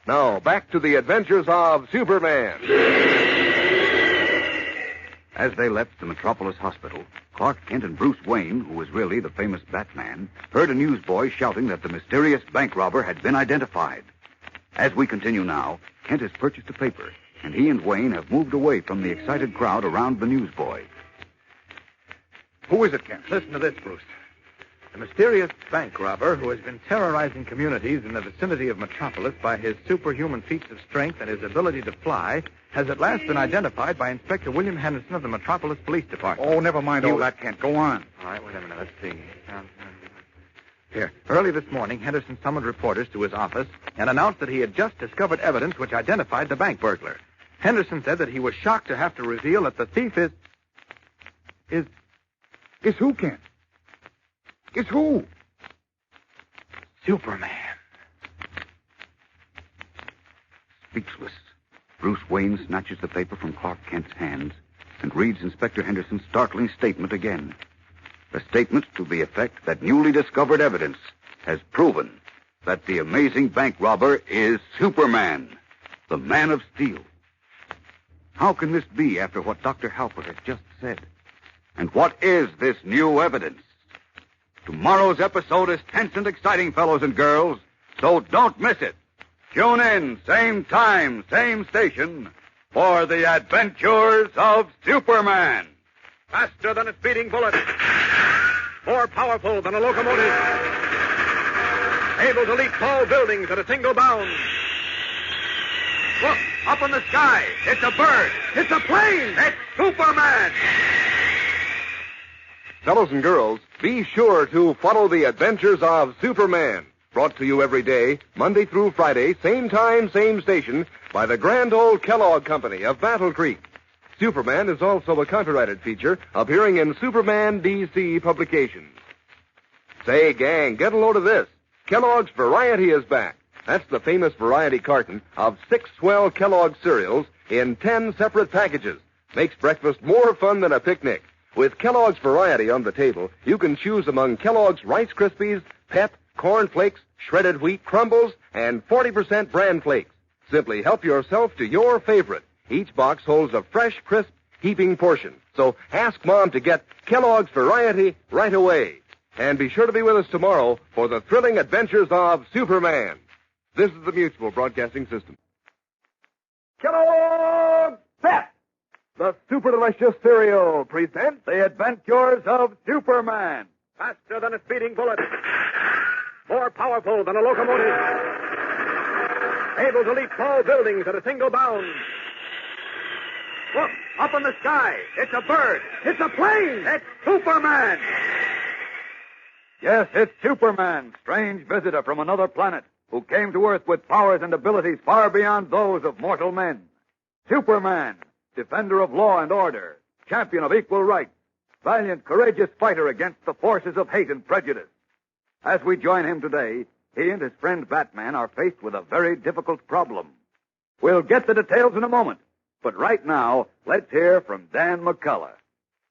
Now, back to the adventures of Superman. As they left the Metropolis Hospital, Clark Kent and Bruce Wayne, who was really the famous Batman, heard a newsboy shouting that the mysterious bank robber had been identified. As we continue now, Kent has purchased a paper, and he and Wayne have moved away from the excited crowd around the newsboy. Who is it, Kent? Listen to this, Bruce. The mysterious bank robber who has been terrorizing communities in the vicinity of Metropolis by his superhuman feats of strength and his ability to fly has at last been identified by Inspector William Henderson of the Metropolis Police Department. Oh, never mind all that, Kent. Go on. All right, wait a minute. Let's see. Here. Early this morning, Henderson summoned reporters to his office and announced that he had just discovered evidence which identified the bank burglar. Henderson said that he was shocked to have to reveal that the thief is who, Kent? Is who? Superman. Speechless, Bruce Wayne snatches the paper from Clark Kent's hands and reads Inspector Henderson's startling statement again. A statement to the effect that newly discovered evidence has proven that the amazing bank robber is Superman, the Man of Steel. How can this be after what Dr. Halpert has just said? And what is this new evidence? Tomorrow's episode is tense and exciting, fellows and girls, so don't miss it. Tune in, same time, same station, for the adventures of Superman. Faster than a speeding bullet. More powerful than a locomotive. Able to leap tall buildings at a single bound. Look, up in the sky. It's a bird. It's a plane. It's Superman. Fellows and girls, be sure to follow the adventures of Superman. Brought to you every day, Monday through Friday, same time, same station, by the grand old Kellogg Company of Battle Creek. Superman is also a copyrighted feature appearing in Superman DC publications. Say, gang, get a load of this. Kellogg's Variety is back. That's the famous variety carton of 6 swell Kellogg cereals in 10 separate packages. Makes breakfast more fun than a picnic. With Kellogg's Variety on the table, you can choose among Kellogg's Rice Krispies, Pep, Corn Flakes, shredded wheat crumbles, and 40% bran flakes. Simply help yourself to your favorite. Each box holds a fresh, crisp, heaping portion. So ask Mom to get Kellogg's Variety right away. And be sure to be with us tomorrow for the thrilling adventures of Superman. This is the Mutual Broadcasting System. Kellogg's Pep, the super delicious cereal, presents the adventures of Superman. Faster than a speeding bullet. More powerful than a locomotive. Able to leap tall buildings at a single bound. Look, up in the sky. It's a bird. It's a plane. It's Superman. Yes, it's Superman, strange visitor from another planet, who came to Earth with powers and abilities far beyond those of mortal men. Superman, defender of law and order, champion of equal rights, valiant, courageous fighter against the forces of hate and prejudice. As we join him today, he and his friend Batman are faced with a very difficult problem. We'll get the details in a moment, but right now, let's hear from Dan McCullough.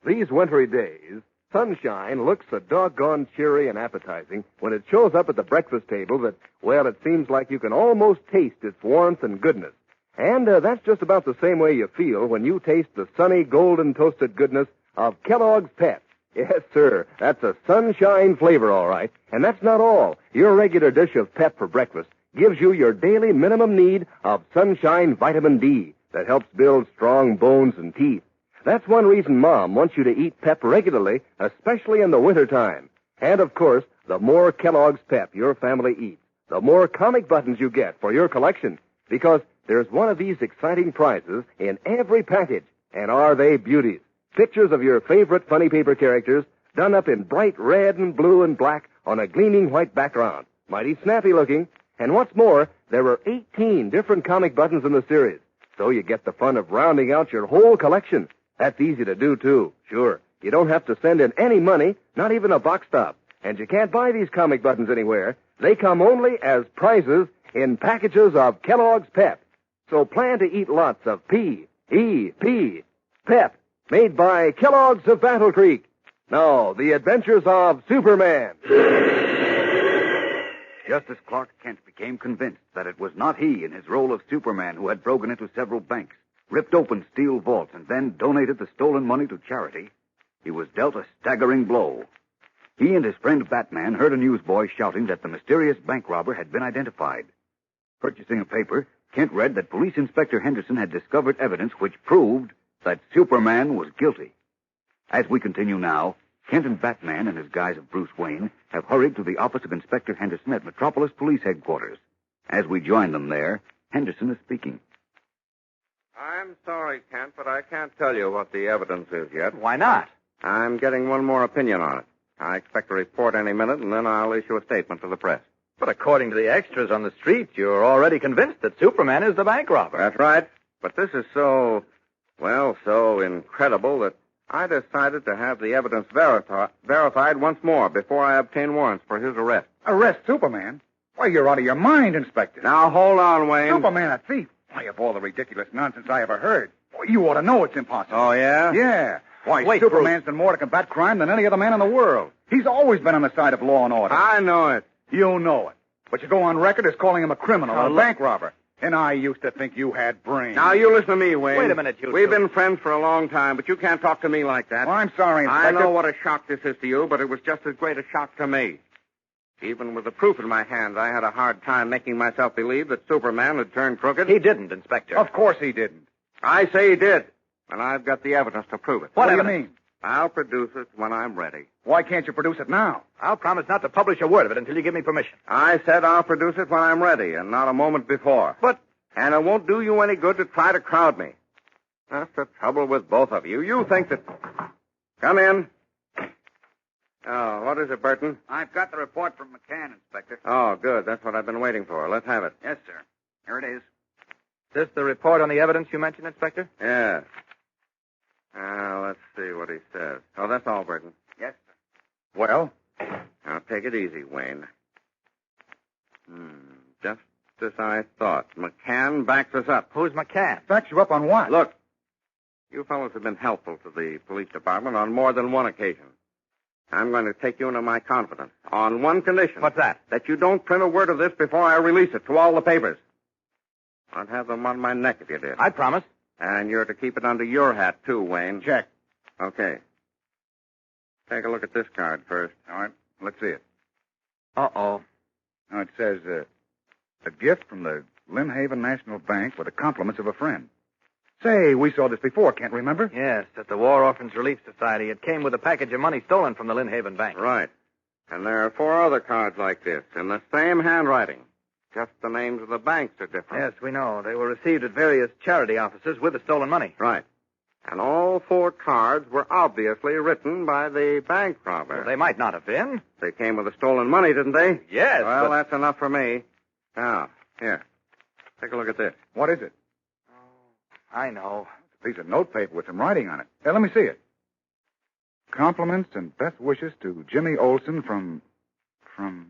These wintry days, sunshine looks so doggone cheery and appetizing when it shows up at the breakfast table that, well, it seems like you can almost taste its warmth and goodness. And that's just about the same way you feel when you taste the sunny, golden toasted goodness of Kellogg's Pep. Yes, sir, that's a sunshine flavor, all right. And that's not all. Your regular dish of Pep for breakfast gives you your daily minimum need of sunshine vitamin D that helps build strong bones and teeth. That's one reason Mom wants you to eat Pep regularly, especially in the wintertime. And, of course, the more Kellogg's Pep your family eats, the more comic buttons you get for your collection. Because there's one of these exciting prizes in every package. And are they beauties? Pictures of your favorite funny paper characters done up in bright red and blue and black on a gleaming white background. Mighty snappy looking. And what's more, there are 18 different comic buttons in the series. So you get the fun of rounding out your whole collection. That's easy to do, too. Sure. You don't have to send in any money, not even a box stop. And you can't buy these comic buttons anywhere. They come only as prizes in packages of Kellogg's Pep. So plan to eat lots of P-E-P, Pep, made by Kellogg's of Battle Creek. Now, the adventures of Superman. Just as Clark Kent became convinced that it was not he in his role of Superman who had broken into several banks, ripped open steel vaults, and then donated the stolen money to charity, he was dealt a staggering blow. He and his friend Batman heard a newsboy shouting that the mysterious bank robber had been identified. Purchasing a paper, Kent read that Police Inspector Henderson had discovered evidence which proved that Superman was guilty. As we continue now, Kent and Batman, in his guise of Bruce Wayne, have hurried to the office of Inspector Henderson at Metropolis Police Headquarters. As we join them there, Henderson is speaking. I'm sorry, Kent, but I can't tell you what the evidence is yet. Why not? I'm getting one more opinion on it. I expect a report any minute, and then I'll issue a statement to the press. But according to the extras on the street, you're already convinced that Superman is the bank robber. That's right. But this is so incredible that I decided to have the evidence verified once more before I obtain warrants for his arrest. Arrest Superman? Why, you're out of your mind, Inspector. Now, hold on, Wayne. Superman a thief? Why, of all the ridiculous nonsense I ever heard. Boy, you ought to know it's impossible. Oh, yeah? Yeah. Why, Wait, Superman's done more to combat crime than any other man in the world. He's always been on the side of law and order. I know it. You know it. But you go on record as calling him a criminal, a bank robber. And I used to think you had brains. Now, you listen to me, Wayne. Wait a minute, you We've two. been friends for a long time, but you can't talk to me like that. Well, I'm sorry, Inspector. I know what a shock this is to you, but it was just as great a shock to me. Even with the proof in my hand, I had a hard time making myself believe that Superman had turned crooked. He didn't, Inspector. Of course he didn't. I say he did, and I've got the evidence to prove it. What do you mean? I'll produce it when I'm ready. Why can't you produce it now? I'll promise not to publish a word of it until you give me permission. I said I'll produce it when I'm ready, and not a moment before. And it won't do you any good to try to crowd me. That's the trouble with both of you. You think that... Come in. Oh, what is it, Burton? I've got the report from McCann, Inspector. Oh, good. That's what I've been waiting for. Let's have it. Yes, sir. Here it is. Is this the report on the evidence you mentioned, Inspector? Yeah. Let's see what he says. Oh, that's all, Burton. Yes, sir. Well? Now, take it easy, Wayne. Just as I thought. McCann backs us up. Who's McCann? Backs you up on what? Look, you fellows have been helpful to the police department on more than one occasion. I'm going to take you into my confidence on one condition. What's that? That you don't print a word of this before I release it to all the papers. I'd have them on my neck if you did. I promise. And you're to keep it under your hat, too, Wayne. Check. Okay. Take a look at this card first. All right. Let's see it. Uh-oh. Now, it says, a gift from the Lynnhaven National Bank with the compliments of a friend. Say, we saw this before, can't remember? Yes, at the War Orphans Relief Society. It came with a package of money stolen from the Lynnhaven Bank. Right. And there are 4 other cards like this in the same handwriting. Just the names of the banks are different. Yes, we know. They were received at various charity offices with the stolen money. Right. And all 4 cards were obviously written by the bank robber. Well, they might not have been. They came with the stolen money, didn't they? Yes, Well, but... that's enough for me. Now, here. Take a look at this. What is it? I know. It's a piece of notepaper with some writing on it. Hey, let me see it. Compliments and best wishes to Jimmy Olsen from...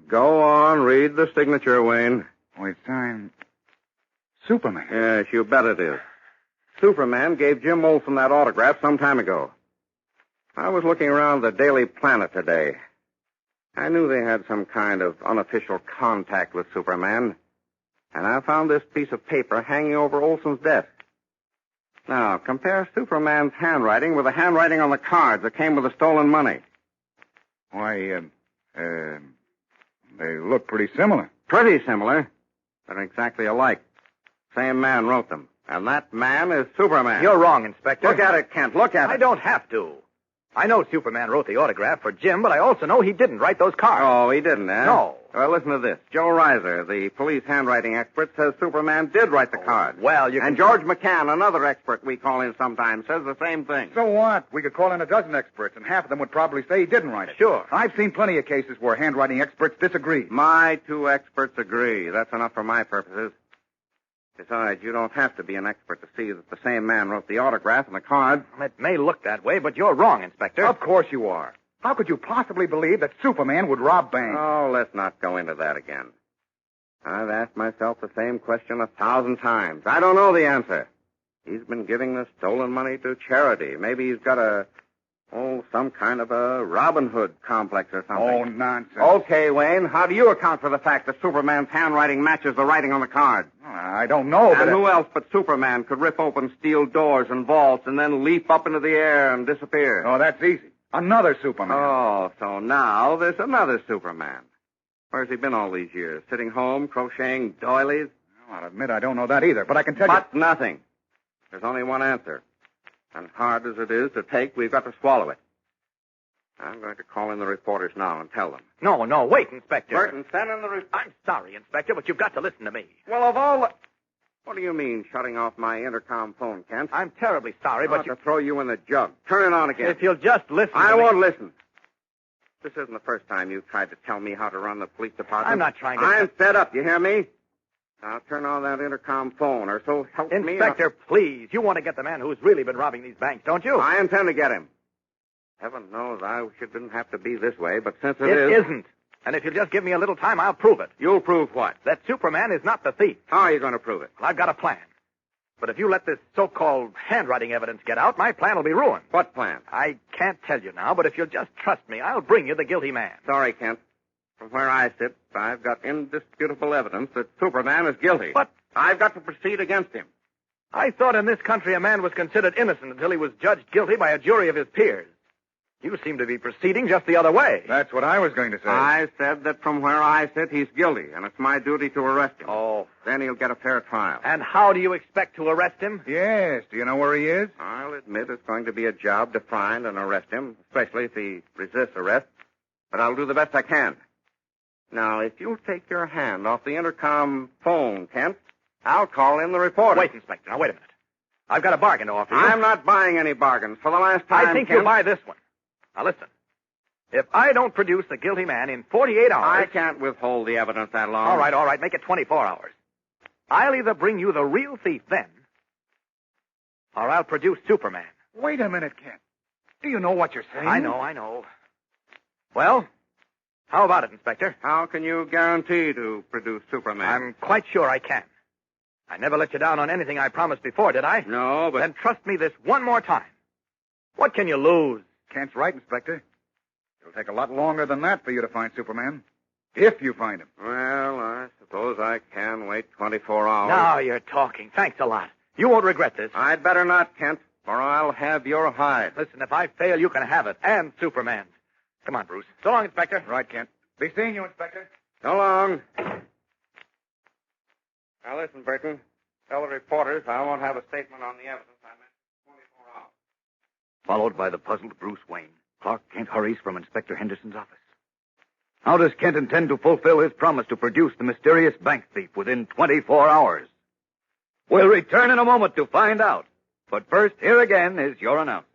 Go on, read the signature, Wayne. Oh, it's signed Superman. Yes, you bet it is. Superman gave Jim Olsen that autograph some time ago. I was looking around the Daily Planet today. I knew they had some kind of unofficial contact with Superman, and I found this piece of paper hanging over Olsen's desk. Now, compare Superman's handwriting with the handwriting on the cards that came with the stolen money. Why, they look pretty similar. Pretty similar. They're exactly alike. Same man wrote them. And that man is Superman. You're wrong, Inspector. Look at it, Kent. Look at it. I don't have to. I know Superman wrote the autograph for Jim, but I also know he didn't write those cards. Oh, he didn't, eh? No. Well, listen to this. Joe Reiser, the police handwriting expert, says Superman did write the card. Well, you can... And George McCann, another expert we call in sometimes, says the same thing. So what? We could call in a dozen experts, and half of them would probably say he didn't write it. Sure. I've seen plenty of cases where handwriting experts disagree. My 2 experts agree. That's enough for my purposes. Besides, you don't have to be an expert to see that the same man wrote the autograph and the card. It may look that way, but you're wrong, Inspector. Of course you are. How could you possibly believe that Superman would rob banks? Oh, let's not go into that again. I've asked myself the same question 1,000 times. I don't know the answer. He's been giving the stolen money to charity. Maybe he's got some kind of a Robin Hood complex or something. Oh, nonsense. Okay, Wayne, how do you account for the fact that Superman's handwriting matches the writing on the card? I don't know, but... And who else but Superman could rip open steel doors and vaults and then leap up into the air and disappear? Oh, that's easy. Another Superman. Oh, so now there's another Superman. Where's he been all these years? Sitting home, crocheting doilies? Well, I'll admit I don't know that either, but I can tell you... But nothing. There's only one answer. And hard as it is to take, we've got to swallow it. I'm going to call in the reporters now and tell them. No, wait, Inspector. Burton, send in the I'm sorry, Inspector, but you've got to listen to me. Well, of all the... What do you mean, shutting off my intercom phone, Kent? I'm terribly sorry, but to throw you in the jug. Turn it on again. If you'll just listen I won't listen. This isn't the first time you've tried to tell me how to run the police department. I'm not trying to... I'm fed up, you hear me? Now turn on that intercom phone, or so help me... Inspector, please. You want to get the man who's really been robbing these banks, don't you? I intend to get him. Heaven knows I didn't have to be this way, but since It isn't. And if you'll just give me a little time, I'll prove it. You'll prove what? That Superman is not the thief. How are you going to prove it? Well, I've got a plan. But if you let this so-called handwriting evidence get out, my plan will be ruined. What plan? I can't tell you now, but if you'll just trust me, I'll bring you the guilty man. Sorry, Kent. From where I sit, I've got indisputable evidence that Superman is guilty. But I've got to proceed against him. I thought in this country a man was considered innocent until he was judged guilty by a jury of his peers. You seem to be proceeding just the other way. That's what I was going to say. I said that from where I sit, he's guilty, and it's my duty to arrest him. Oh. Then he'll get a fair trial. And how do you expect to arrest him? Yes. Do you know where he is? I'll admit it's going to be a job to find and arrest him, especially if he resists arrest. But I'll do the best I can. Now, if you'll take your hand off the intercom phone, Kent, I'll call in the reporter. Wait, Inspector. Now, wait a minute. I've got a bargain to offer you. I'm not buying any bargains. For the last time, I think Kent, you'll buy this one. Now, listen. If I don't produce the guilty man in 48 hours... I can't withhold the evidence that long. All right. Make it 24 hours. I'll either bring you the real thief then, or I'll produce Superman. Wait a minute, Kent. Do you know what you're saying? I know. Well, how about it, Inspector? How can you guarantee to produce Superman? I'm quite sure I can. I never let you down on anything I promised before, did I? No, but... Then trust me this one more time. What can you lose? Kent's right, Inspector. It'll take a lot longer than that for you to find Superman. If you find him. Well, I suppose I can wait 24 hours. Now you're talking. Thanks a lot. You won't regret this. I'd better not, Kent, or I'll have your hide. Listen, if I fail, you can have it, and Superman's. Come on, Bruce. So long, Inspector. Right, Kent. Be seeing you, Inspector. So long. Now, listen, Burton. Tell the reporters I won't have a statement on the evidence I mentioned 24 hours. Followed by the puzzled Bruce Wayne, Clark Kent hurries from Inspector Henderson's office. How does Kent intend to fulfill his promise to produce the mysterious bank thief within 24 hours? We'll return in a moment to find out. But first, here again is your announcer.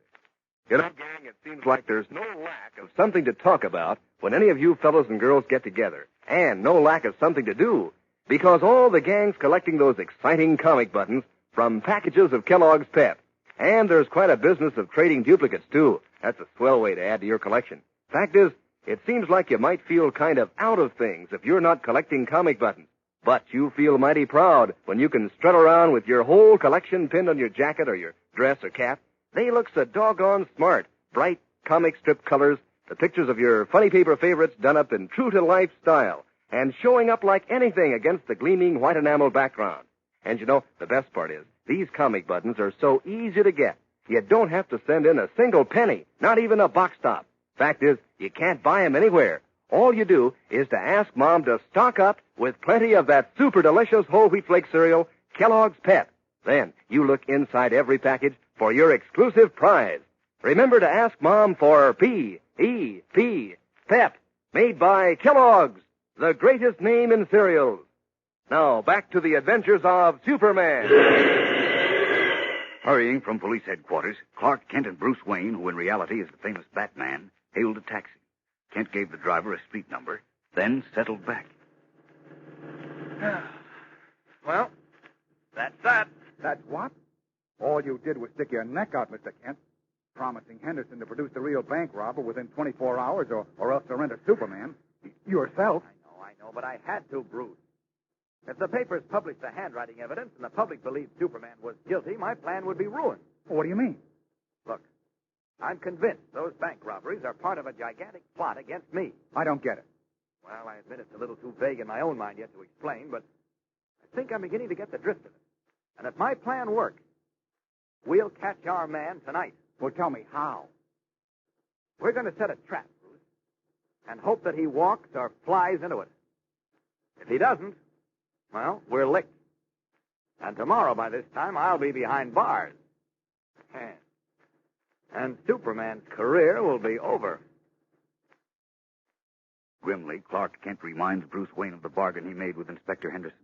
You know, gang, it seems like there's no lack of something to talk about when any of you fellows and girls get together. And no lack of something to do. Because all the gang's collecting those exciting comic buttons from packages of Kellogg's Pep. And there's quite a business of trading duplicates, too. That's a swell way to add to your collection. Fact is, it seems like you might feel kind of out of things if you're not collecting comic buttons. But you feel mighty proud when you can strut around with your whole collection pinned on your jacket or your dress or cap. They look so doggone smart. Bright comic strip colors, the pictures of your funny paper favorites done up in true-to-life style, and showing up like anything against the gleaming white enamel background. And you know, the best part is, these comic buttons are so easy to get. You don't have to send in a single penny, not even a box top. Fact is, you can't buy them anywhere. All you do is to ask Mom to stock up with plenty of that super delicious whole wheat flake cereal, Kellogg's Pep. Then you look inside every package for your exclusive prize. Remember to ask Mom for P-E-P, Pep, made by Kellogg's, the greatest name in cereals. Now, back to the adventures of Superman. Hurrying from police headquarters, Clark Kent and Bruce Wayne, who in reality is the famous Batman, hailed a taxi. Kent gave the driver a street number, then settled back. Well, that's that. That's what? All you did was stick your neck out, Mr. Kent, promising Henderson to produce the real bank robber within 24 hours or else surrender Superman. Yourself. I know, but I had to, Bruce. If the papers published the handwriting evidence and the public believed Superman was guilty, my plan would be ruined. What do you mean? Look, I'm convinced those bank robberies are part of a gigantic plot against me. I don't get it. Well, I admit it's a little too vague in my own mind yet to explain, but I think I'm beginning to get the drift of it. And if my plan works, we'll catch our man tonight. Well, tell me how. We're going to set a trap, Bruce, and hope that he walks or flies into it. If he doesn't, well, we're licked. And tomorrow, by this time, I'll be behind bars. And Superman's career will be over. Grimly, Clark Kent reminds Bruce Wayne of the bargain he made with Inspector Henderson.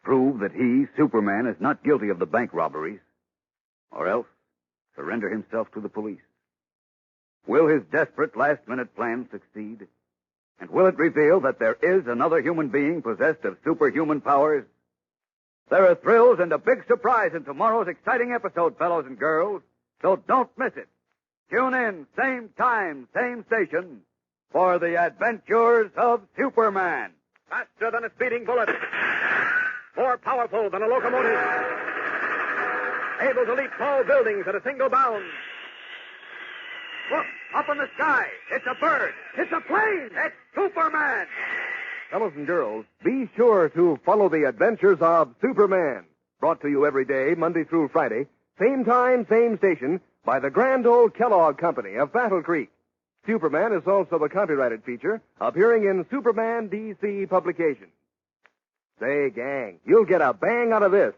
Prove that he, Superman, is not guilty of the bank robberies, or else surrender himself to the police. Will his desperate last-minute plan succeed? And will it reveal that there is another human being possessed of superhuman powers? There are thrills and a big surprise in tomorrow's exciting episode, fellows and girls, so don't miss it. Tune in, same time, same station, for the adventures of Superman. Faster than a speeding bullet. More powerful than a locomotive. Able to leap tall buildings at a single bound. Look, up in the sky. It's a bird. It's a plane. It's Superman. Fellows and girls, be sure to follow the adventures of Superman. Brought to you every day, Monday through Friday, same time, same station, by the grand old Kellogg Company of Battle Creek. Superman is also a copyrighted feature appearing in Superman DC publications. Say, gang, you'll get a bang out of this.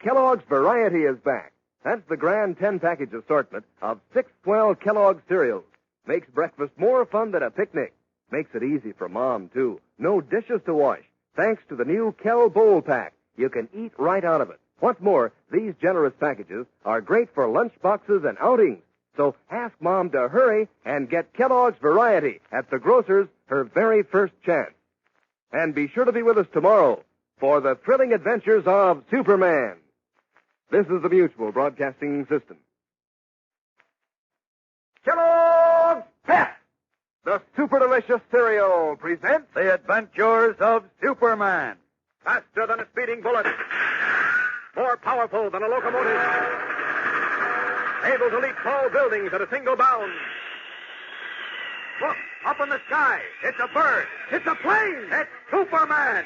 Kellogg's Variety is back. That's the grand 10-package assortment of 6 swell Kellogg cereals. Makes breakfast more fun than a picnic. Makes it easy for Mom, too. No dishes to wash. Thanks to the new Kell Bowl Pack. You can eat right out of it. What's more, these generous packages are great for lunch boxes and outings. So ask Mom to hurry and get Kellogg's Variety at the grocer's her very first chance. And be sure to be with us tomorrow for the thrilling adventures of Superman. This is the Mutual Broadcasting System. Kellogg's Pep, the super delicious cereal, presents The Adventures of Superman. Faster than a speeding bullet. More powerful than a locomotive. Able to leap tall buildings at a single bound. Look, up in the sky. It's a bird. It's a plane. It's Superman.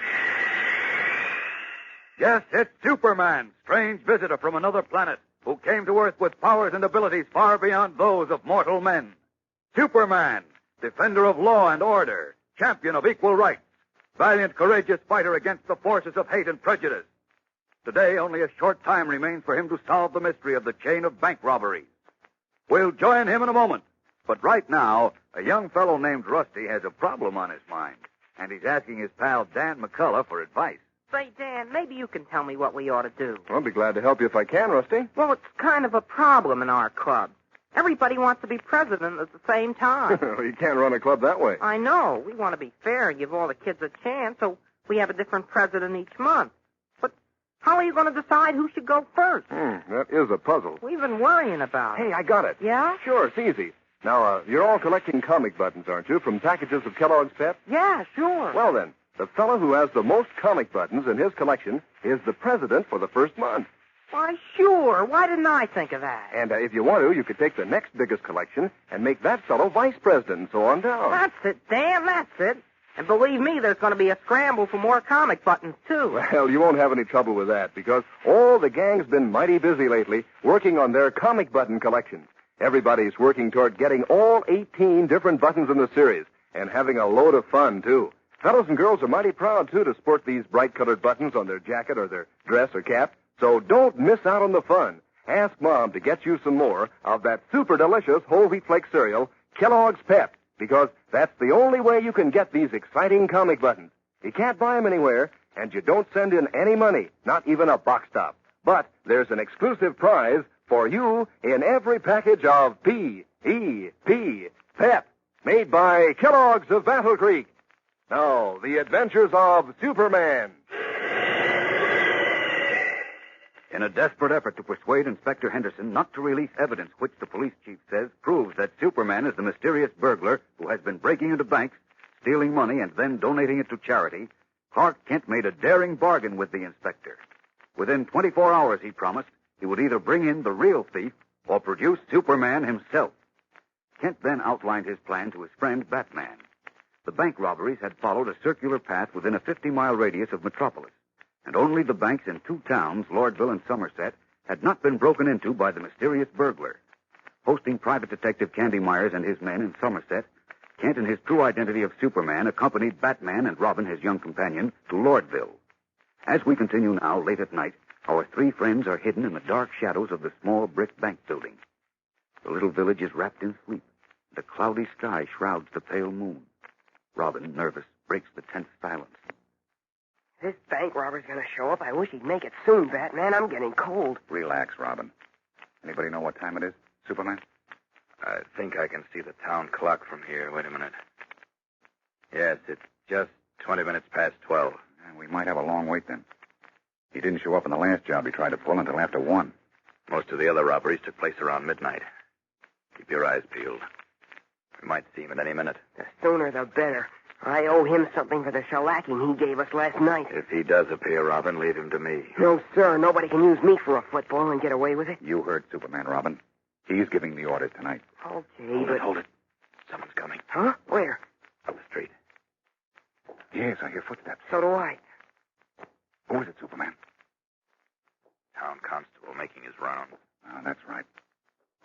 Yes, it's Superman, strange visitor from another planet who came to Earth with powers and abilities far beyond those of mortal men. Superman, defender of law and order, champion of equal rights, valiant, courageous fighter against the forces of hate and prejudice. Today, only a short time remains for him to solve the mystery of the chain of bank robberies. We'll join him in a moment. But right now, a young fellow named Rusty has a problem on his mind, and he's asking his pal Dan McCullough for advice. Say, Dan, maybe you can tell me what we ought to do. I'll be glad to help you if I can, Rusty. Well, it's kind of a problem in our club. Everybody wants to be president at the same time. You can't run a club that way. I know. We want to be fair and give all the kids a chance, so we have a different president each month. But how are you going to decide who should go first? That is a puzzle. We've been worrying about it. Hey, I got it. Yeah? Sure, it's easy. Now, you're all collecting comic buttons, aren't you, from packages of Kellogg's Pep? Yeah, sure. Well, then, the fellow who has the most comic buttons in his collection is the president for the first month. Why, sure. Why didn't I think of that? And if you want to, you could take the next biggest collection and make that fellow vice president and so on down. That's it, Dan, that's it. And believe me, there's going to be a scramble for more comic buttons, too. Well, you won't have any trouble with that, because all the gang's been mighty busy lately working on their comic button collections. Everybody's working toward getting all 18 different buttons in the series, and having a load of fun, too. Fellows and girls are mighty proud, too, to sport these bright-colored buttons on their jacket or their dress or cap. So don't miss out on the fun. Ask Mom to get you some more of that super delicious whole wheat flake cereal, Kellogg's Pep, because that's the only way you can get these exciting comic buttons. You can't buy them anywhere, and you don't send in any money, not even a box top. But there's an exclusive prize for you in every package of P.E.P. Pep, made by Kellogg's of Battle Creek. Now, the adventures of Superman. In a desperate effort to persuade Inspector Henderson not to release evidence which the police chief says proves that Superman is the mysterious burglar who has been breaking into banks, stealing money, and then donating it to charity, Clark Kent made a daring bargain with the inspector. Within 24 hours, he promised, he would either bring in the real thief or produce Superman himself. Kent then outlined his plan to his friend Batman. The bank robberies had followed a circular path within a 50-mile radius of Metropolis, and only the banks in 2 towns, Lordville and Somerset, had not been broken into by the mysterious burglar. Posting Private Detective Candy Myers and his men in Somerset, Kent and his true identity of Superman accompanied Batman and Robin, his young companion, to Lordville. As we continue now, late at night, our 3 friends are hidden in the dark shadows of the small brick bank building. The little village is wrapped in sleep. The cloudy sky shrouds the pale moon. Robin, nervous, breaks the tense silence. This bank robber's going to show up. I wish he'd make it soon, Batman. I'm getting cold. Relax, Robin. Anybody know what time it is, Superman? I think I can see the town clock from here. Wait a minute. Yes, it's just 20 minutes past 12. We might have a long wait then. He didn't show up in the last job he tried to pull until after 1. Most of the other robberies took place around midnight. Keep your eyes peeled. We might see him at any minute. The sooner the better. I owe him something for the shellacking he gave us last night. If he does appear, Robin, leave him to me. No, sir. Nobody can use me for a football and get away with it. You heard Superman, Robin. He's giving the orders tonight. Okay, Hold it. Someone's coming. Huh? Where? Up the street. Yes, I hear footsteps. So do I. Who is it, Superman? Town constable making his rounds. Oh, that's right.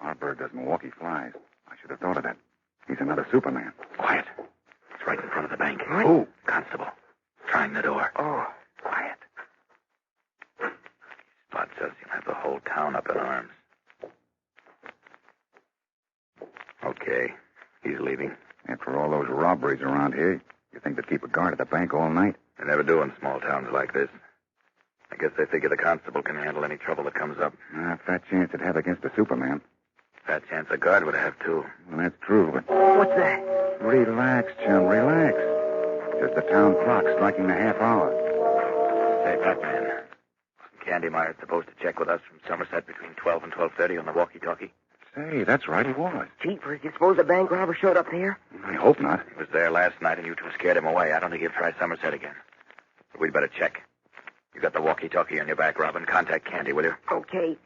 Our bird doesn't walk, he flies. I should have thought of that. He's another Superman. Quiet. It's right in front of the bank. What? Who? Constable. Trying the door. Oh. Quiet. Spot says he'll have the whole town up in arms. Okay. He's leaving. After all those robberies around here, you think they'd keep a guard at the bank all night? They never do in small towns like this. I guess they figure the constable can handle any trouble that comes up. Fat chance it'd have against the Superman. Fat chance a guard would have, too. Well, that's true, but... What's that? Relax, chum, relax. Just the town clock striking the half hour. Say, Batman, wasn't Candy Myers supposed to check with us from Somerset between 12 and 12:30 on the walkie-talkie? Say, that's right, he was. Jeepers, you suppose the bank robber showed up there? I hope not. He was there last night, and you two scared him away. I don't think he'll try Somerset again. But we'd better check. You got the walkie-talkie on your back, Robin. Contact Candy, will you? Okay.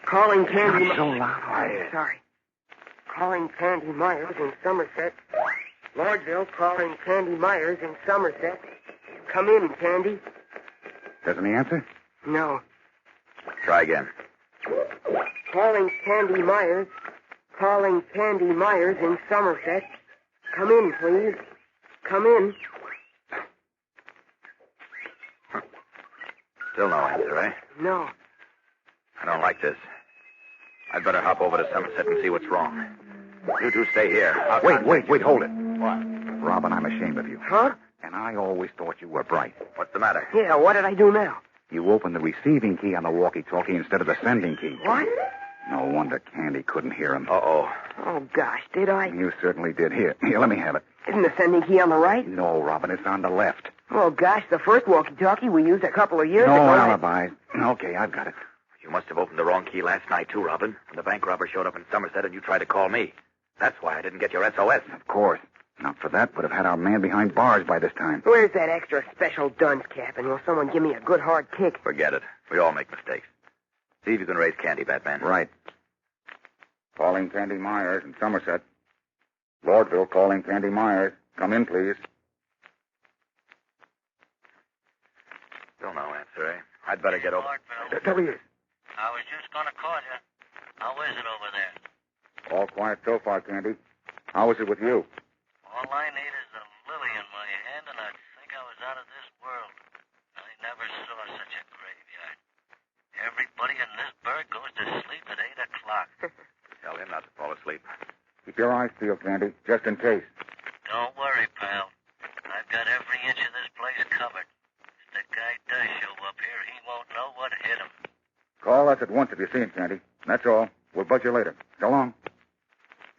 Calling Candy... Not so loud. Oh, sorry. Calling Candy Myers in Somerset. Lordville calling Candy Myers in Somerset. Come in, Candy. Doesn't he answer? No. Try again. Calling Candy Myers. Calling Candy Myers in Somerset. Come in, please. Come in. Still no answer, eh? No. I don't like this. I'd better hop over to Somerset and see what's wrong. You two stay here. Wait, hold it. What? Robin, I'm ashamed of you. Huh? And I always thought you were bright. What's the matter? Yeah, what did I do now? You opened the receiving key on the walkie-talkie instead of the sending key. What? No wonder Candy couldn't hear him. Uh-oh. Oh, gosh, did I? You certainly did. Here, let me have it. Isn't the sending key on the right? No, Robin, it's on the left. Oh, gosh, the first walkie-talkie we used a couple of years No ago... alibis. Okay, I've got it. You must have opened the wrong key last night, too, Robin. When the bank robber showed up in Somerset and you tried to call me. That's why I didn't get your SOS. Of course. Not for that, would have had our man behind bars by this time. Where's that extra special dunce cap? And will someone give me a good hard kick? Forget it. We all make mistakes. See if you can raise Candy, Batman. Right. Calling Candy Myers in Somerset. Lordville calling Candy Myers. Come in, please. Still no answer, eh? I'd better get over. There he is. I was just going to call you. How is it over there? All quiet so far, Candy. How is it with you? All I need is a lily in my hand, and I'd think I was out of this world. I never saw such a graveyard. Everybody in this burg goes to sleep at 8 o'clock. Tell him not to fall asleep. Keep your eyes peeled, Candy, just in case. Don't worry, pal. I've got every inch of this place covered. If the guy does show up here, he won't know what hit him. Call us at once if you see him, Candy. That's all. We'll buzz you later. So long.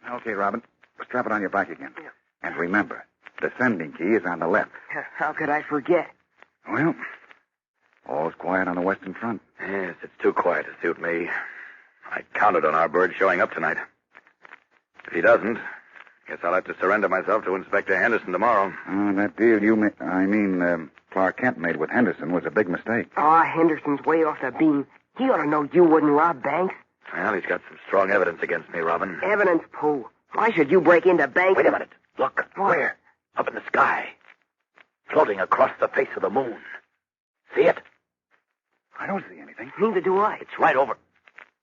Okay, Robin. Strap it on your back again. Yeah. And remember, the sending key is on the left. How could I forget? Well, all's quiet on the Western Front. Yes, it's too quiet to suit me. I counted on our bird showing up tonight. If he doesn't, guess I'll have to surrender myself to Inspector Henderson tomorrow. That deal Clark Kent made with Henderson was a big mistake. Henderson's way off the beam. He ought to know you wouldn't rob banks. Well, he's got some strong evidence against me, Robin. Evidence, pooh. Why should you break into banks? Wait a minute. Look. What? Where? Up in the sky. Floating across the face of the moon. See it? I don't see anything. Neither do I. It's right over.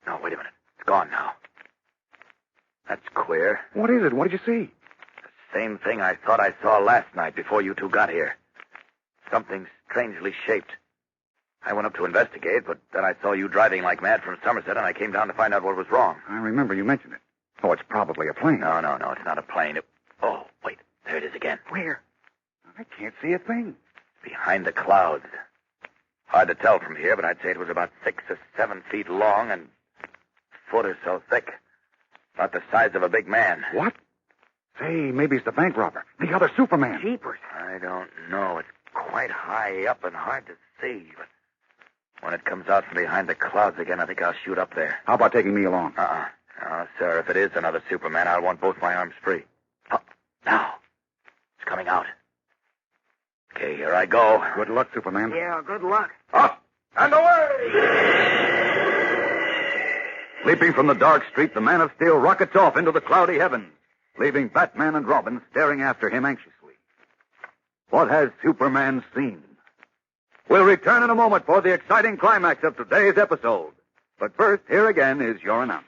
No, wait a minute. It's gone now. That's queer. What is it? What did you see? The same thing I thought I saw last night before you two got here. Something strangely shaped. I went up to investigate, but then I saw you driving like mad from Somerset, and I came down to find out what was wrong. I remember you mentioned it. Oh, it's probably a plane. No, it's not a plane. Oh, wait, there it is again. Where? I can't see a thing. Behind the clouds. Hard to tell from here, but I'd say it was about 6 or 7 feet long and a foot or so thick. About the size of a big man. What? Say, maybe it's the bank robber. The other Superman. Jeepers. I don't know. It's quite high up and hard to see. But when it comes out from behind the clouds again, I think I'll shoot up there. How about taking me along? No, sir. If it is another Superman, I'll want both my arms free. Oh, now. It's coming out. Okay, here I go. Good luck, Superman. Yeah, good luck. Up and away! Leaping from the dark street, the Man of Steel rockets off into the cloudy heavens, leaving Batman and Robin staring after him anxiously. What has Superman seen? We'll return in a moment for the exciting climax of today's episode. But first, here again is your announcer.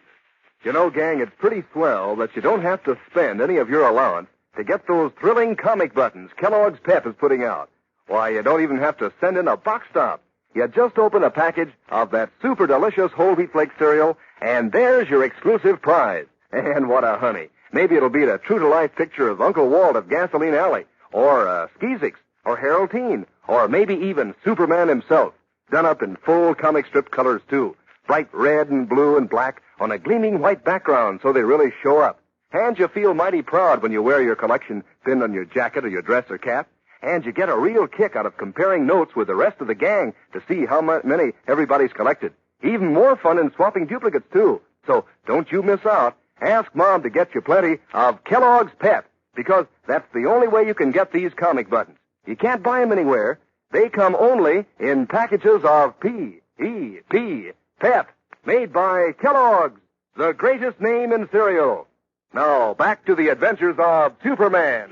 You know, gang, it's pretty swell that you don't have to spend any of your allowance to get those thrilling comic buttons Kellogg's Pep is putting out. Why, you don't even have to send in a box stop. You just open a package of that super delicious whole wheat flake cereal, and there's your exclusive prize. And what a honey. Maybe it'll be a true-to-life picture of Uncle Walt of Gasoline Alley, or Skeezix, or Harold Teen, or maybe even Superman himself, done up in full comic strip colors, too. Bright red and blue and black on a gleaming white background so they really show up. And you feel mighty proud when you wear your collection pinned on your jacket or your dress or cap. And you get a real kick out of comparing notes with the rest of the gang to see how many everybody's collected. Even more fun in swapping duplicates, too. So don't you miss out. Ask Mom to get you plenty of Kellogg's Pep, because that's the only way you can get these comic buttons. You can't buy them anywhere. They come only in packages of P-E-P, Pep, made by Kellogg's, the greatest name in cereal. Now, back to the adventures of Superman.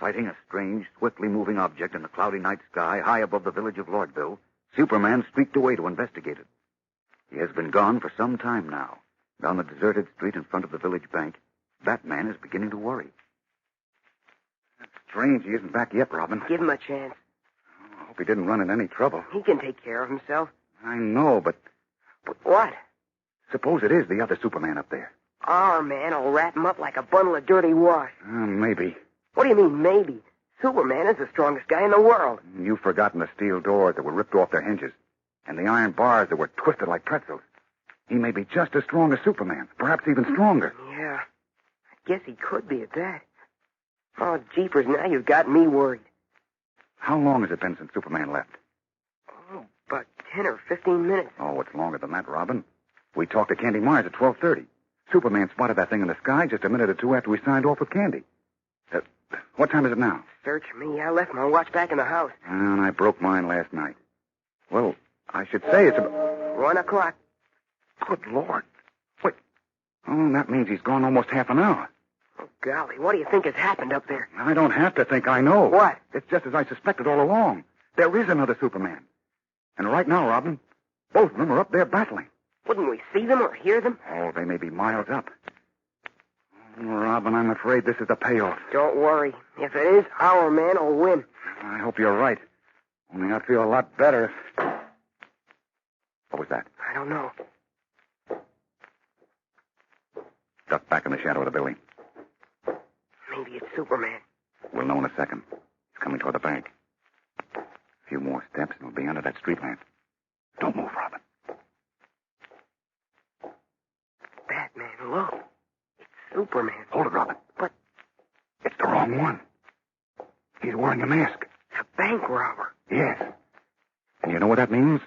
Sighting a strange, swiftly moving object in the cloudy night sky high above the village of Lordville, Superman streaked away to investigate it. He has been gone for some time now. Down the deserted street in front of the village bank, Batman is beginning to worry. Strange he isn't back yet, Robin. Give him a chance. I hope he didn't run into any trouble. He can take care of himself. I know, but What? suppose it is the other Superman up there. Our man will wrap him up like a bundle of dirty wash. Maybe. What do you mean, maybe? Superman is the strongest guy in the world. You've forgotten the steel doors that were ripped off their hinges, and the iron bars that were twisted like pretzels. He may be just as strong as Superman, perhaps even stronger. Yeah, I guess he could be at that. Oh, jeepers, now you've got me worried. How long has it been since Superman left? Oh, about 10 or 15 minutes. Oh, it's longer than that, Robin. We talked to Candy Myers at 12:30. Superman spotted that thing in the sky just a minute or two after we signed off with Candy. What time is it now? Search me. I left my watch back in the house. And I broke mine last night. Well, I should say it's about 1 o'clock. Good Lord. Wait. Oh, that means he's gone almost half an hour. Oh, golly, what do you think has happened up there? I don't have to think. I know. What? It's just as I suspected all along. There is another Superman. And right now, Robin, both of them are up there battling. Wouldn't we see them or hear them? Oh, they may be miles up. Oh, Robin, I'm afraid this is the payoff. Don't worry. If it is, our man will win. I hope you're right. Only I'd feel a lot better if... What was that? I don't know. Duck back in the shadow of the building. Maybe it's Superman. We'll know in a second. He's coming toward the bank. A few more steps and we'll be under that street lamp. Don't move, Robin. Batman, look. It's Superman. Hold it, Robin. But... It's the wrong one. He's wearing a mask. A bank robber. Yes. And you know what that means?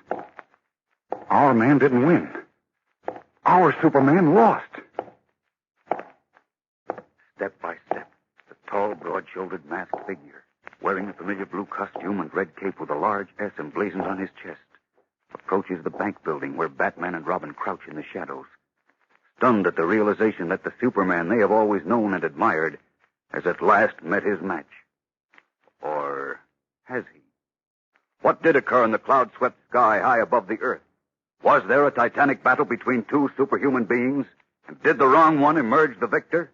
Our man didn't win. Our Superman lost. Step by step, the tall, broad-shouldered masked figure, wearing the familiar blue costume and red cape with a large S emblazoned on his chest, approaches the bank building where Batman and Robin crouch in the shadows, stunned at the realization that the Superman they have always known and admired has at last met his match. Or has he? What did occur in the cloud-swept sky high above the earth? Was there a titanic battle between two superhuman beings? And did the wrong one emerge the victor?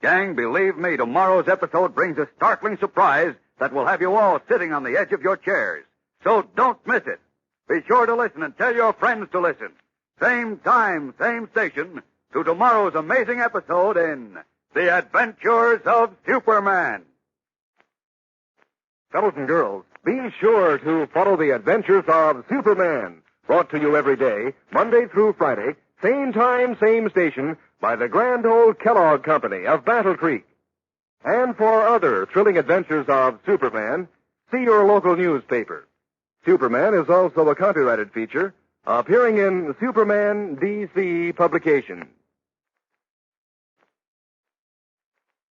Gang, believe me, tomorrow's episode brings a startling surprise that will have you all sitting on the edge of your chairs. So don't miss it. Be sure to listen and tell your friends to listen. Same time, same station, to tomorrow's amazing episode in The Adventures of Superman. Fellows and girls, be sure to follow the adventures of Superman, brought to you every day, Monday through Friday, Same time, same station, by the grand old Kellogg Company of Battle Creek. And for other thrilling adventures of Superman, see your local newspaper. Superman is also a copyrighted feature appearing in Superman DC publications.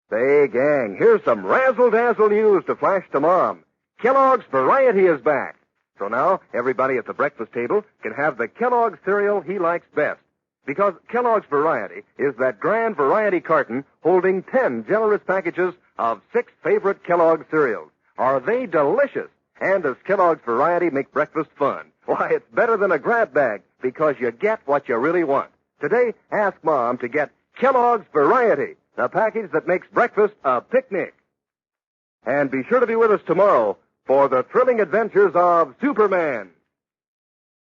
Say, gang, here's some razzle-dazzle news to flash to Mom. Kellogg's Variety is back. So now everybody at the breakfast table can have the Kellogg cereal he likes best. Because Kellogg's Variety is that grand variety carton holding 10 generous packages of 6 favorite Kellogg cereals. Are they delicious? And does Kellogg's Variety make breakfast fun? Why, it's better than a grab bag because you get what you really want. Today, ask Mom to get Kellogg's Variety, the package that makes breakfast a picnic. And be sure to be with us tomorrow for the thrilling adventures of Superman.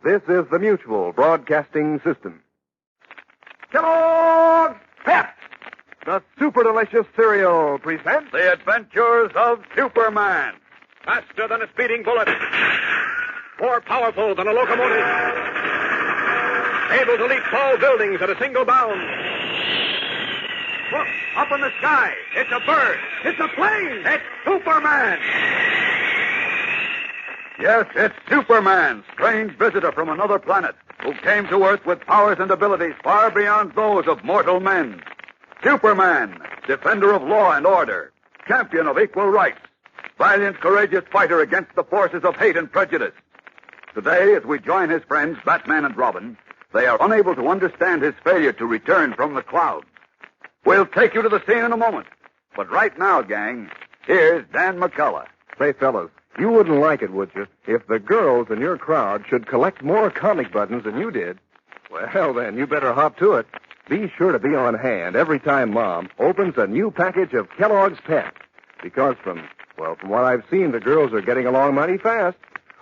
This is the Mutual Broadcasting System. Kellogg's Pep, the super delicious cereal, presents The Adventures of Superman. Faster than a speeding bullet. More powerful than a locomotive. Able to leap tall buildings at a single bound. Look, up in the sky. It's a bird. It's a plane. It's Superman. Yes, it's Superman, strange visitor from another planet, who came to Earth with powers and abilities far beyond those of mortal men. Superman, defender of law and order, champion of equal rights, valiant, courageous fighter against the forces of hate and prejudice. Today, as we join his friends, Batman and Robin, they are unable to understand his failure to return from the clouds. We'll take you to the scene in a moment. But right now, gang, here's Dan McCullough. Say, fellas, you wouldn't like it, would you, if the girls in your crowd should collect more comic buttons than you did? Well, then, you better hop to it. Be sure to be on hand every time Mom opens a new package of Kellogg's Pep. Because from what I've seen, the girls are getting along mighty fast.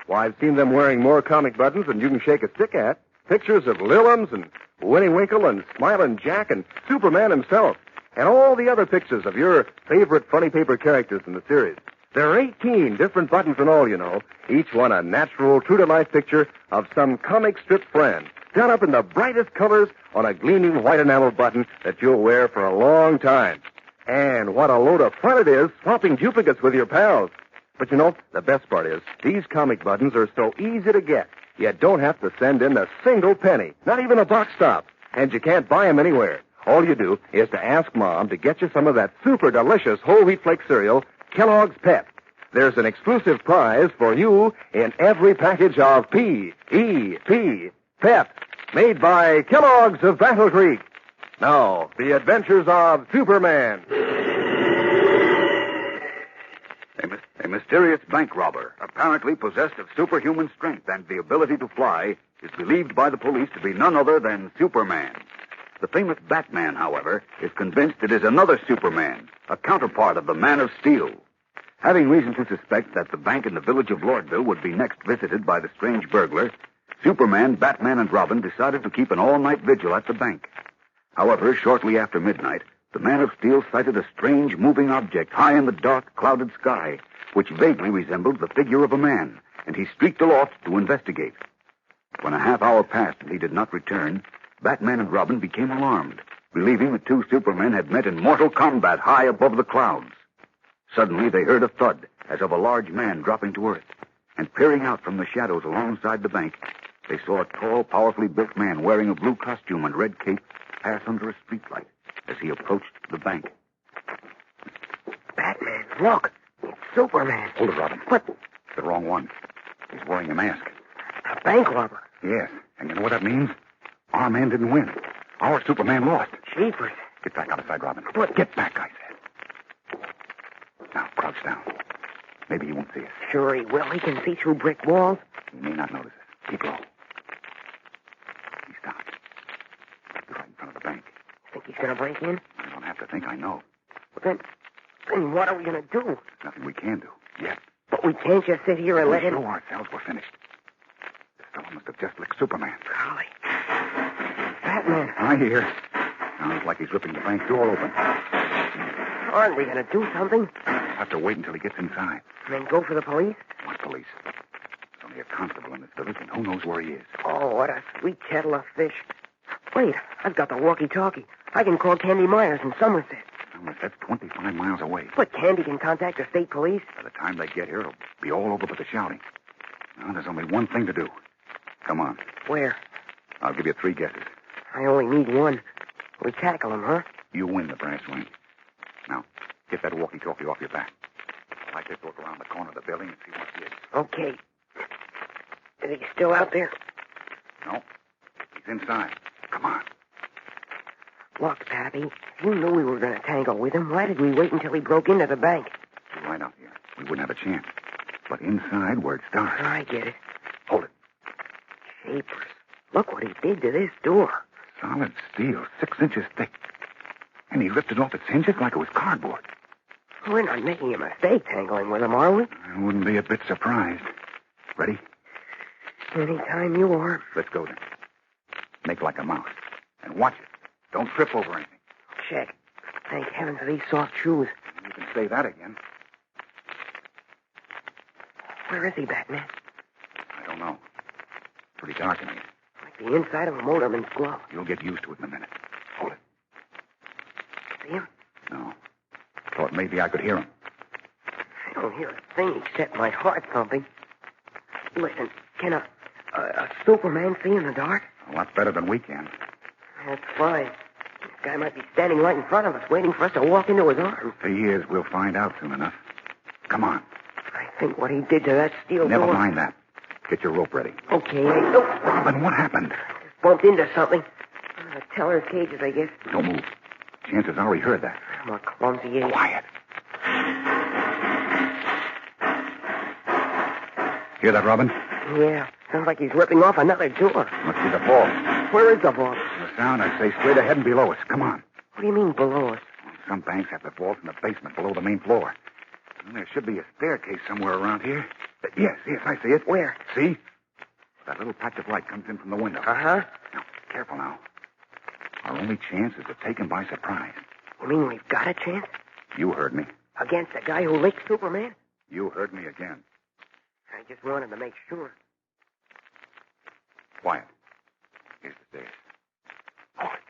Why, I've seen them wearing more comic buttons than you can shake a stick at. Pictures of Lillums and Winnie Winkle and Smiling Jack and Superman himself. And all the other pictures of your favorite funny paper characters in the series. There are 18 different buttons in all, you know. Each one a natural, true-to-life picture of some comic strip friend. Done up in the brightest colors on a gleaming white enamel button that you'll wear for a long time. And what a load of fun it is swapping duplicates with your pals. But you know, the best part is, these comic buttons are so easy to get. You don't have to send in a single penny, not even a box stop. And you can't buy them anywhere. All you do is to ask Mom to get you some of that super delicious whole wheat flake cereal, Kellogg's Pep. There's an exclusive prize for you in every package of P.E.P. Pep, made by Kellogg's of Battle Creek. Now, the adventures of Superman. A mysterious bank robber, apparently possessed of superhuman strength and the ability to fly, is believed by the police to be none other than Superman. The famous Batman, however, is convinced it is another Superman, a counterpart of the Man of Steel. Having reason to suspect that the bank in the village of Lordville would be next visited by the strange burglar, Superman, Batman, and Robin decided to keep an all-night vigil at the bank. However, shortly after midnight, the Man of Steel sighted a strange moving object high in the dark, clouded sky, which vaguely resembled the figure of a man, and he streaked aloft to investigate. When a half hour passed and he did not return, Batman and Robin became alarmed, believing the two Supermen had met in mortal combat high above the clouds. Suddenly, they heard a thud, as of a large man dropping to earth, and peering out from the shadows alongside the bank, they saw a tall, powerfully built man wearing a blue costume and red cape pass under a streetlight as he approached the bank. Batman, look. It's Superman. Hold it, Robin. What? It's the wrong one. He's wearing a mask. A bank robber. Yes. And you know what that means? Our man didn't win. Our Superman lost. Jeepers. Get back out of sight, Robin. What? Get back, I said. Now, crouch down. Maybe he won't see us. Sure he will. He can see through brick walls. He may not notice us. Keep low. He stopped. He's right in front of the bank. Think he's going to break in? I don't have to think. I know. But then what are we going to do? Nothing we can do. Yet. But we can't just sit here and let him... Show ourselves. We're finished. This fellow must have just licked Superman. Golly. Batman. I hear. Sounds like he's ripping the bank door open. Aren't we going to do something? We'll have to wait until he gets inside. And then go for the police? What police? There's only a constable in this village, and who knows where he is. Oh, what a sweet kettle of fish. Wait, I've got the walkie-talkie. I can call Candy Myers in Somerset. That's 25 miles away. But Candy can contact the state police. By the time they get here, it'll be all over but the shouting. Now, there's only one thing to do. Come on. Where? I'll give you 3 guesses. I only need one. We tackle him, huh? You win the brass ring. Now, get that walkie-talkie off your back. I'd like to look around the corner of the building and see what it is. Okay. Is he still out there? No. He's inside. Come on. Look, Pappy, if you knew we were going to tangle with him, why did we wait until he broke into the bank? You're right out here. We wouldn't have a chance. But inside, where it starts. I get it. Hold it. Shapers. Look what he did to this door. Solid steel, 6 inches thick. And he lifted off its hinges like it was cardboard. We're not making a mistake tangling with him, are we? I wouldn't be a bit surprised. Ready? Anytime you are. Let's go then. Make like a mouse. And watch it. Don't trip over anything. Check. Thank heaven for these soft shoes. You can say that again. Where is he, Batman? I don't know. Pretty dark in here. Like the inside of a motorman's glove. You'll get used to it in a minute. Hold it. See him? No. Thought maybe I could hear him. I don't hear a thing except my heart thumping. Listen, can a Superman see in the dark? A lot better than we can. That's fine. This guy might be standing right in front of us, waiting for us to walk into his arms. If he is, we'll find out soon enough. Come on. I think what he did to that steel Never door... mind that. Get your rope ready. Okay. Robin, what happened? Bumped into something. The teller's cages, I guess. Don't move. Chances are he heard that. I'm a clumsy idiot. Quiet. Hear that, Robin? Yeah. Sounds like he's ripping off another door. Must be the ball. Where is the vault? The sound, I'd say, straight ahead and below us. Come on. What do you mean, below us? Some banks have the vault in the basement below the main floor. And there should be a staircase somewhere around here. Yes, I see it. Where? See? That little patch of light comes in from the window. Uh-huh. Now, careful now. Our only chance is to take him by surprise. You mean we've got a chance? You heard me. Against the guy who licked Superman? You heard me again. I just wanted to make sure. Quiet. Here's the stairs. Hold it.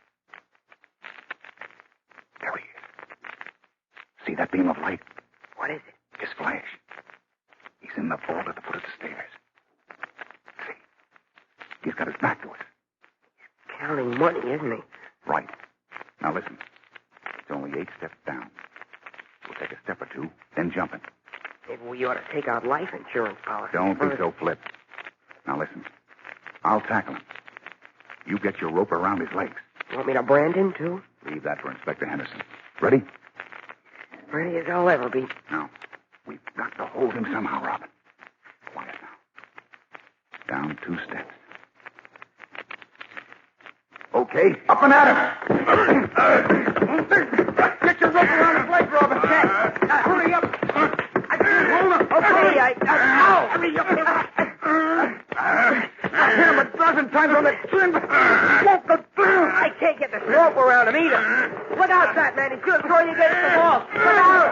There he is. See that beam of light? What is it? His flash. He's in the vault at the foot of the stairs. See? He's got his back to us. He's counting money, isn't he? Right. Now listen. It's only 8 steps down. We'll take a step or 2, then jump in. Maybe we ought to take out life insurance policy. Don't be so flip. Now listen. I'll tackle him. You get your rope around his legs. You want me to brand him, too? Leave that for Inspector Henderson. Ready? Ready as I'll ever be. Now, we've got to hold him somehow, Robin. Quiet now. Down 2 steps. Okay, up and at him. Get your rope around his legs, Robin. Hurry up. I can't hold him. Okay, ow! Hurry up. I hit him a dozen times on the chin, but won't go through. I can't get this rope around him either. Look out, Batman. He's going to throw you against the wall. Look out.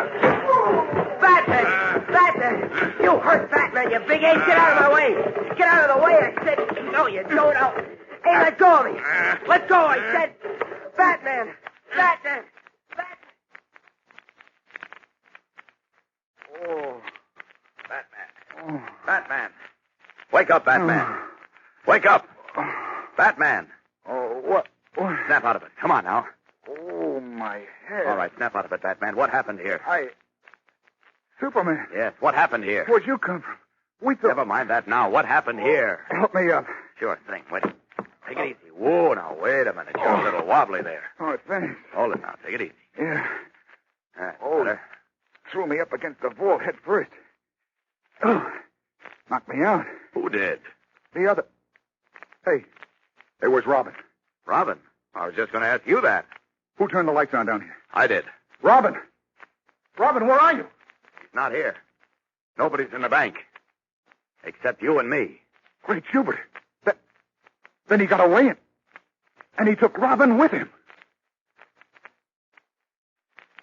Batman. You hurt Batman, you big ape. Get out of my way. Get out of the way, I said. No, you don't. Hey, let go of me. Let go, I said. Batman. Oh, Batman. Batman. Wake up, Batman. Wake up. Batman. Oh, what? Snap out of it. Come on now. Oh, my head. All right, snap out of it, Batman. What happened here? Superman. Yes, what happened here? Where'd you come from? We thought... Never mind that now. What happened here? Help me up. Sure thing. Wait. Take it easy. Whoa, now, wait a minute. You're a little wobbly there. Oh, thanks. Hold it now. Take it easy. Yeah. Oh, better. Threw me up against the vault head first. Oh, knocked me out. Who did? The other. Hey, where's Robin? Robin? I was just going to ask you that. Who turned the lights on down here? I did. Robin, where are you? He's not here. Nobody's in the bank. Except you and me. Great Hubert. Then he got away and he took Robin with him.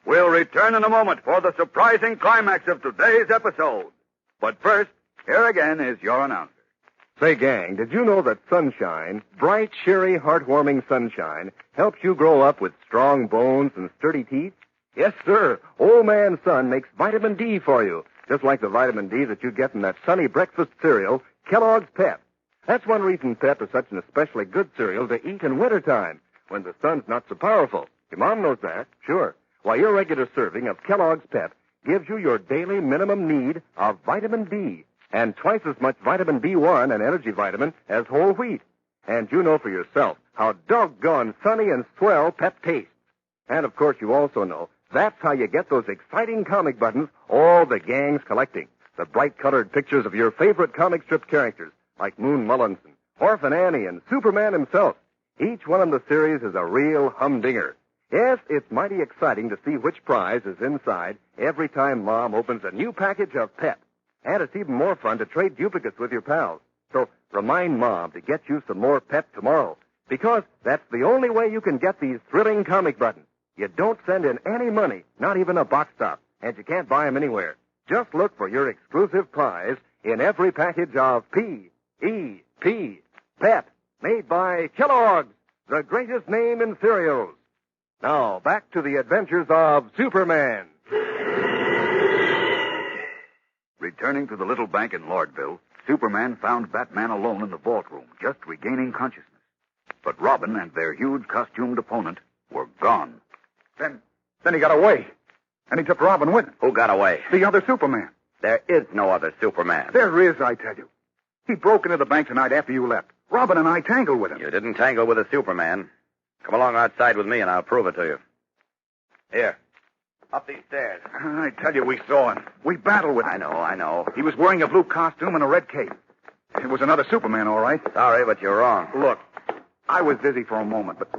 We'll return in a moment for the surprising climax of today's episode. But first, here again is your announcer. Say, gang, did you know that sunshine, bright, cheery, heartwarming sunshine, helps you grow up with strong bones and sturdy teeth? Yes, sir. Old Man Sun makes vitamin D for you, just like the vitamin D that you get in that sunny breakfast cereal, Kellogg's Pep. That's one reason Pep is such an especially good cereal to eat in wintertime, when the sun's not so powerful. Your mom knows that, sure. Why, your regular serving of Kellogg's Pep gives you your daily minimum need of vitamin D, and twice as much vitamin B1 and energy vitamin as whole wheat. And you know for yourself how doggone sunny and swell Pep tastes. And, of course, you also know that's how you get those exciting comic buttons all the gang's collecting. The bright-colored pictures of your favorite comic strip characters, like Moon Mullinson, Orphan Annie, and Superman himself. Each one in the series is a real humdinger. Yes, it's mighty exciting to see which prize is inside every time Mom opens a new package of Pep. And it's even more fun to trade duplicates with your pals. So remind Mom to get you some more Pep tomorrow, because that's the only way you can get these thrilling comic buttons. You don't send in any money, not even a box top, and you can't buy them anywhere. Just look for your exclusive prize in every package of P.E.P. Pep, made by Kellogg's, the greatest name in cereals. Now, back to the adventures of Superman. Returning to the little bank in Lordville, Superman found Batman alone in the vault room, just regaining consciousness. But Robin and their huge costumed opponent were gone. Then he got away. And he took Robin with him. Who got away? The other Superman. There is no other Superman. There is, I tell you. He broke into the bank tonight after you left. Robin and I tangled with him. You didn't tangle with a Superman. Come along outside with me and I'll prove it to you. Here. Up these stairs. I tell you, we saw him. We battled with him. I know. He was wearing a blue costume and a red cape. It was another Superman, all right. Sorry, but you're wrong. Look, I was dizzy for a moment, but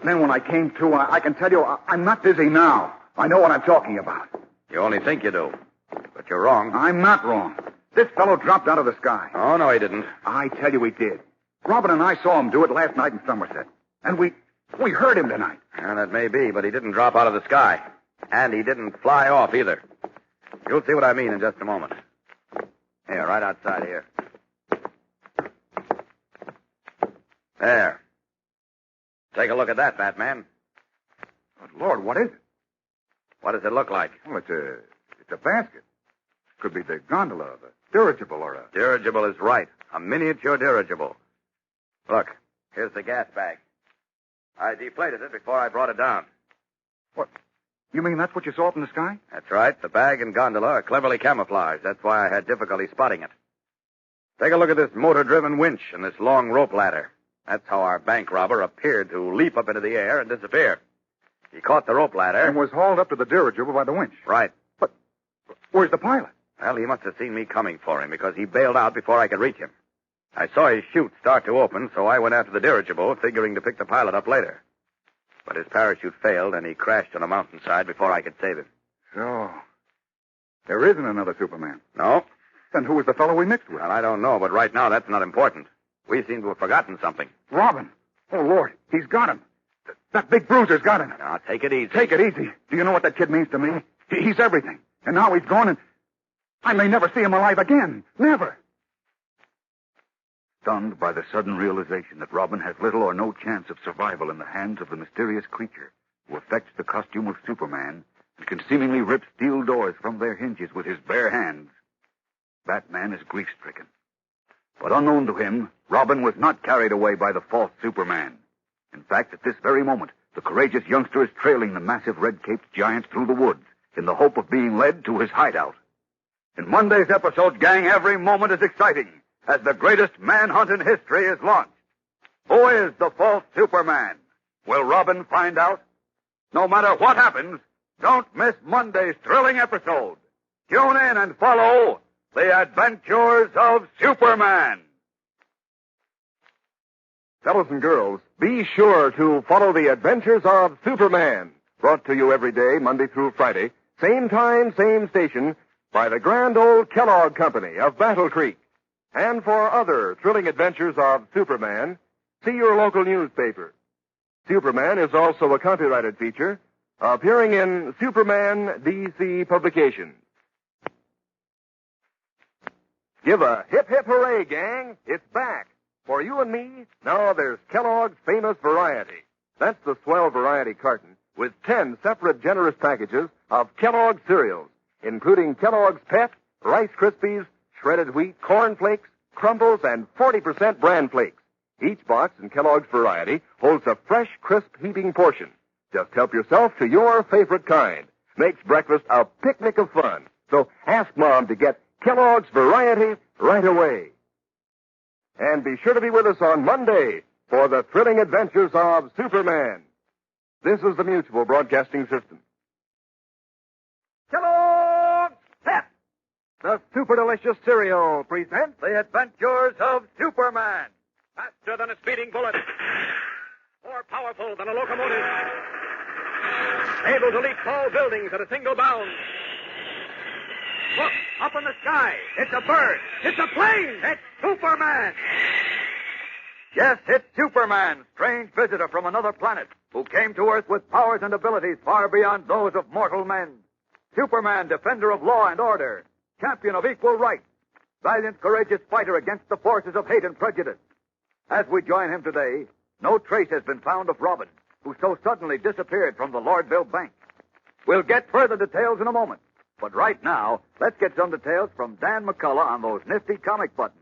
then when I came to, I can tell you, I'm not dizzy now. I know what I'm talking about. You only think you do. But you're wrong. I'm not wrong. This fellow dropped out of the sky. Oh, no, he didn't. I tell you he did. Robin and I saw him do it last night in Somerset. And we heard him tonight. And that may be, but he didn't drop out of the sky. And he didn't fly off either. You'll see what I mean in just a moment. Here, right outside here. There. Take a look at that, Batman. Good Lord, what is it? What does it look like? Well, it's a basket. Could be the gondola, the dirigible, or a... Dirigible is right. A miniature dirigible. Look, here's the gas bag. I deflated it before I brought it down. What? You mean that's what you saw up in the sky? That's right. The bag and gondola are cleverly camouflaged. That's why I had difficulty spotting it. Take a look at this motor-driven winch and this long rope ladder. That's how our bank robber appeared to leap up into the air and disappear. He caught the rope ladder. And was hauled up to the dirigible by the winch. Right. But where's the pilot? Well, he must have seen me coming for him because he bailed out before I could reach him. I saw his chute start to open, so I went after the dirigible, figuring to pick the pilot up later. But his parachute failed, and he crashed on a mountainside before I could save him. So, there isn't another Superman. No. Then who was the fellow we mixed with? Well, I don't know, but right now that's not important. We seem to have forgotten something. Robin. Oh, Lord, he's got him. That big bruiser's got him. Now, take it easy. Take it easy. Do you know what that kid means to me? He's everything. And now he's gone, and I may never see him alive again. Never. Stunned by the sudden realization that Robin has little or no chance of survival in the hands of the mysterious creature who affects the costume of Superman and can seemingly rip steel doors from their hinges with his bare hands, Batman is grief-stricken. But unknown to him, Robin was not carried away by the false Superman. In fact, at this very moment, the courageous youngster is trailing the massive red-caped giant through the woods in the hope of being led to his hideout. In Monday's episode, gang, every moment is exciting as the greatest manhunt in history is launched. Who is the false Superman? Will Robin find out? No matter what happens, don't miss Monday's thrilling episode. Tune in and follow The Adventures of Superman. Fellows and girls, be sure to follow The Adventures of Superman. Brought to you every day, Monday through Friday, same time, same station, by the grand old Kellogg Company of Battle Creek. And for other thrilling adventures of Superman, see your local newspaper. Superman is also a copyrighted feature appearing in Superman DC publications. Give a hip, hip hooray, gang. It's back. For you and me, now there's Kellogg's famous variety. That's the swell variety carton with 10 separate generous packages of Kellogg's cereals, including Kellogg's Pep, Rice Krispies, shredded wheat, corn flakes, crumbles, and 40% bran flakes. Each box in Kellogg's variety holds a fresh, crisp, heaping portion. Just help yourself to your favorite kind. Makes breakfast a picnic of fun. So ask Mom to get Kellogg's variety right away. And be sure to be with us on Monday for the thrilling adventures of Superman. This is the Mutual Broadcasting System. Kellogg's Pep, the super delicious cereal, presents The Adventures of Superman. Faster than a speeding bullet, more powerful than a locomotive, able to leap tall buildings at a single bound. Look, up in the sky. It's a bird. It's a plane. It's Superman. Yes, it's Superman, strange visitor from another planet, who came to Earth with powers and abilities far beyond those of mortal men. Superman, defender of law and order, champion of equal rights, valiant, courageous fighter against the forces of hate and prejudice. As we join him today, no trace has been found of Robin, who so suddenly disappeared from the Lordville Bank. We'll get further details in a moment. But right now, let's get some details from Dan McCullough on those nifty comic buttons.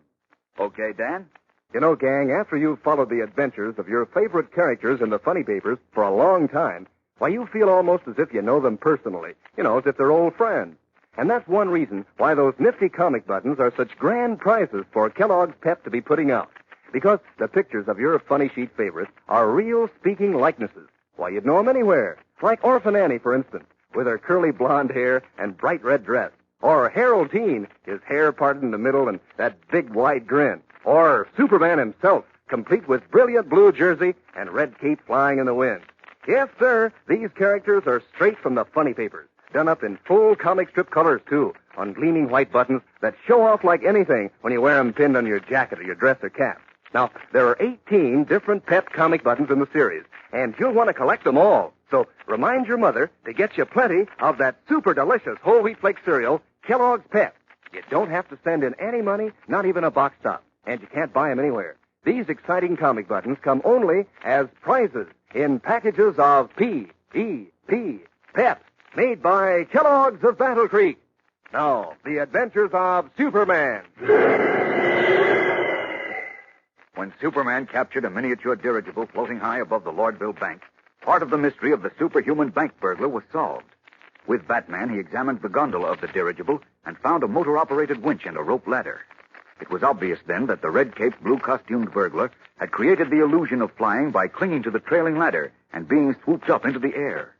Okay, Dan? You know, gang, after you've followed the adventures of your favorite characters in the funny papers for a long time, why, you feel almost as if you know them personally. You know, as if they're old friends. And that's one reason why those nifty comic buttons are such grand prizes for Kellogg's Pep to be putting out. Because the pictures of your funny sheet favorites are real speaking likenesses. Why, you'd know them anywhere. Like Orphan Annie, for instance, with her curly blonde hair and bright red dress. Or Harold Teen, his hair parted in the middle and that big wide grin. Or Superman himself, complete with brilliant blue jersey and red cape flying in the wind. Yes, sir, these characters are straight from the funny papers, done up in full comic strip colors, too, on gleaming white buttons that show off like anything when you wear them pinned on your jacket or your dress or cap. Now, there are 18 different Pep comic buttons in the series, and you'll want to collect them all. So remind your mother to get you plenty of that super delicious whole wheat flake cereal, Kellogg's Pep. You don't have to send in any money, not even a box top, and you can't buy them anywhere. These exciting comic buttons come only as prizes in packages of P.E.P. Pep, made by Kellogg's of Battle Creek. Now, the adventures of Superman. When Superman captured a miniature dirigible floating high above the Lordville Bank, part of the mystery of the superhuman bank burglar was solved. With Batman, he examined the gondola of the dirigible and found a motor-operated winch and a rope ladder. It was obvious then that the red-caped, blue-costumed burglar had created the illusion of flying by clinging to the trailing ladder and being swooped up into the air.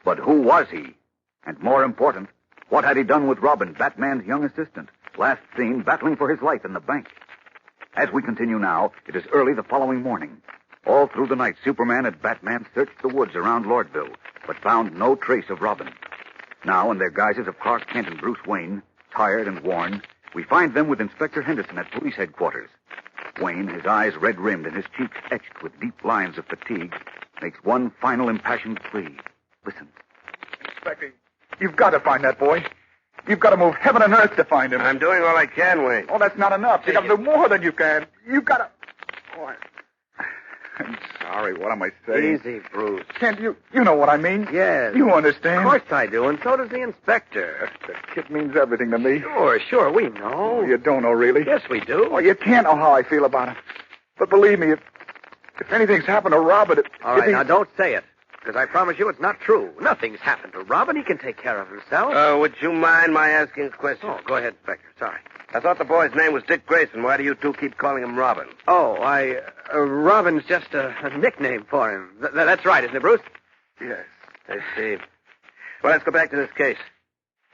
But who was he? And more important, what had he done with Robin, Batman's young assistant, last seen battling for his life in the bank? As we continue now, it is early the following morning. All through the night, Superman and Batman searched the woods around Lordville, but found no trace of Robin. Now, in their guises of Clark Kent and Bruce Wayne, tired and worn, we find them with Inspector Henderson at police headquarters. Wayne, his eyes red-rimmed and his cheeks etched with deep lines of fatigue, makes one final impassioned plea. Listen. Inspector, you've got to find that boy. You've got to move heaven and earth to find him. I'm doing all I can, Wayne. Oh, that's not enough. You've got to do more than you can. You've got to... Oh, I'm sorry. What am I saying? Easy, Bruce. Kent, you know what I mean. Yes. You understand. Of course I do, and so does the inspector. The kid means everything to me. Sure, we know. Oh, you don't know, really? Yes, we do. Oh, you can't know how I feel about him. But believe me, if anything's happened to Robert... All right, now don't say it. Because I promise you it's not true. Nothing's happened to Robin. He can take care of himself. Would you mind my asking a question? Oh, go ahead, Inspector. Sorry. I thought the boy's name was Dick Grayson. Why do you two keep calling him Robin? Oh, Robin's just a nickname for him. That's right, isn't it, Bruce? Yes. I see. Well, let's go back to this case.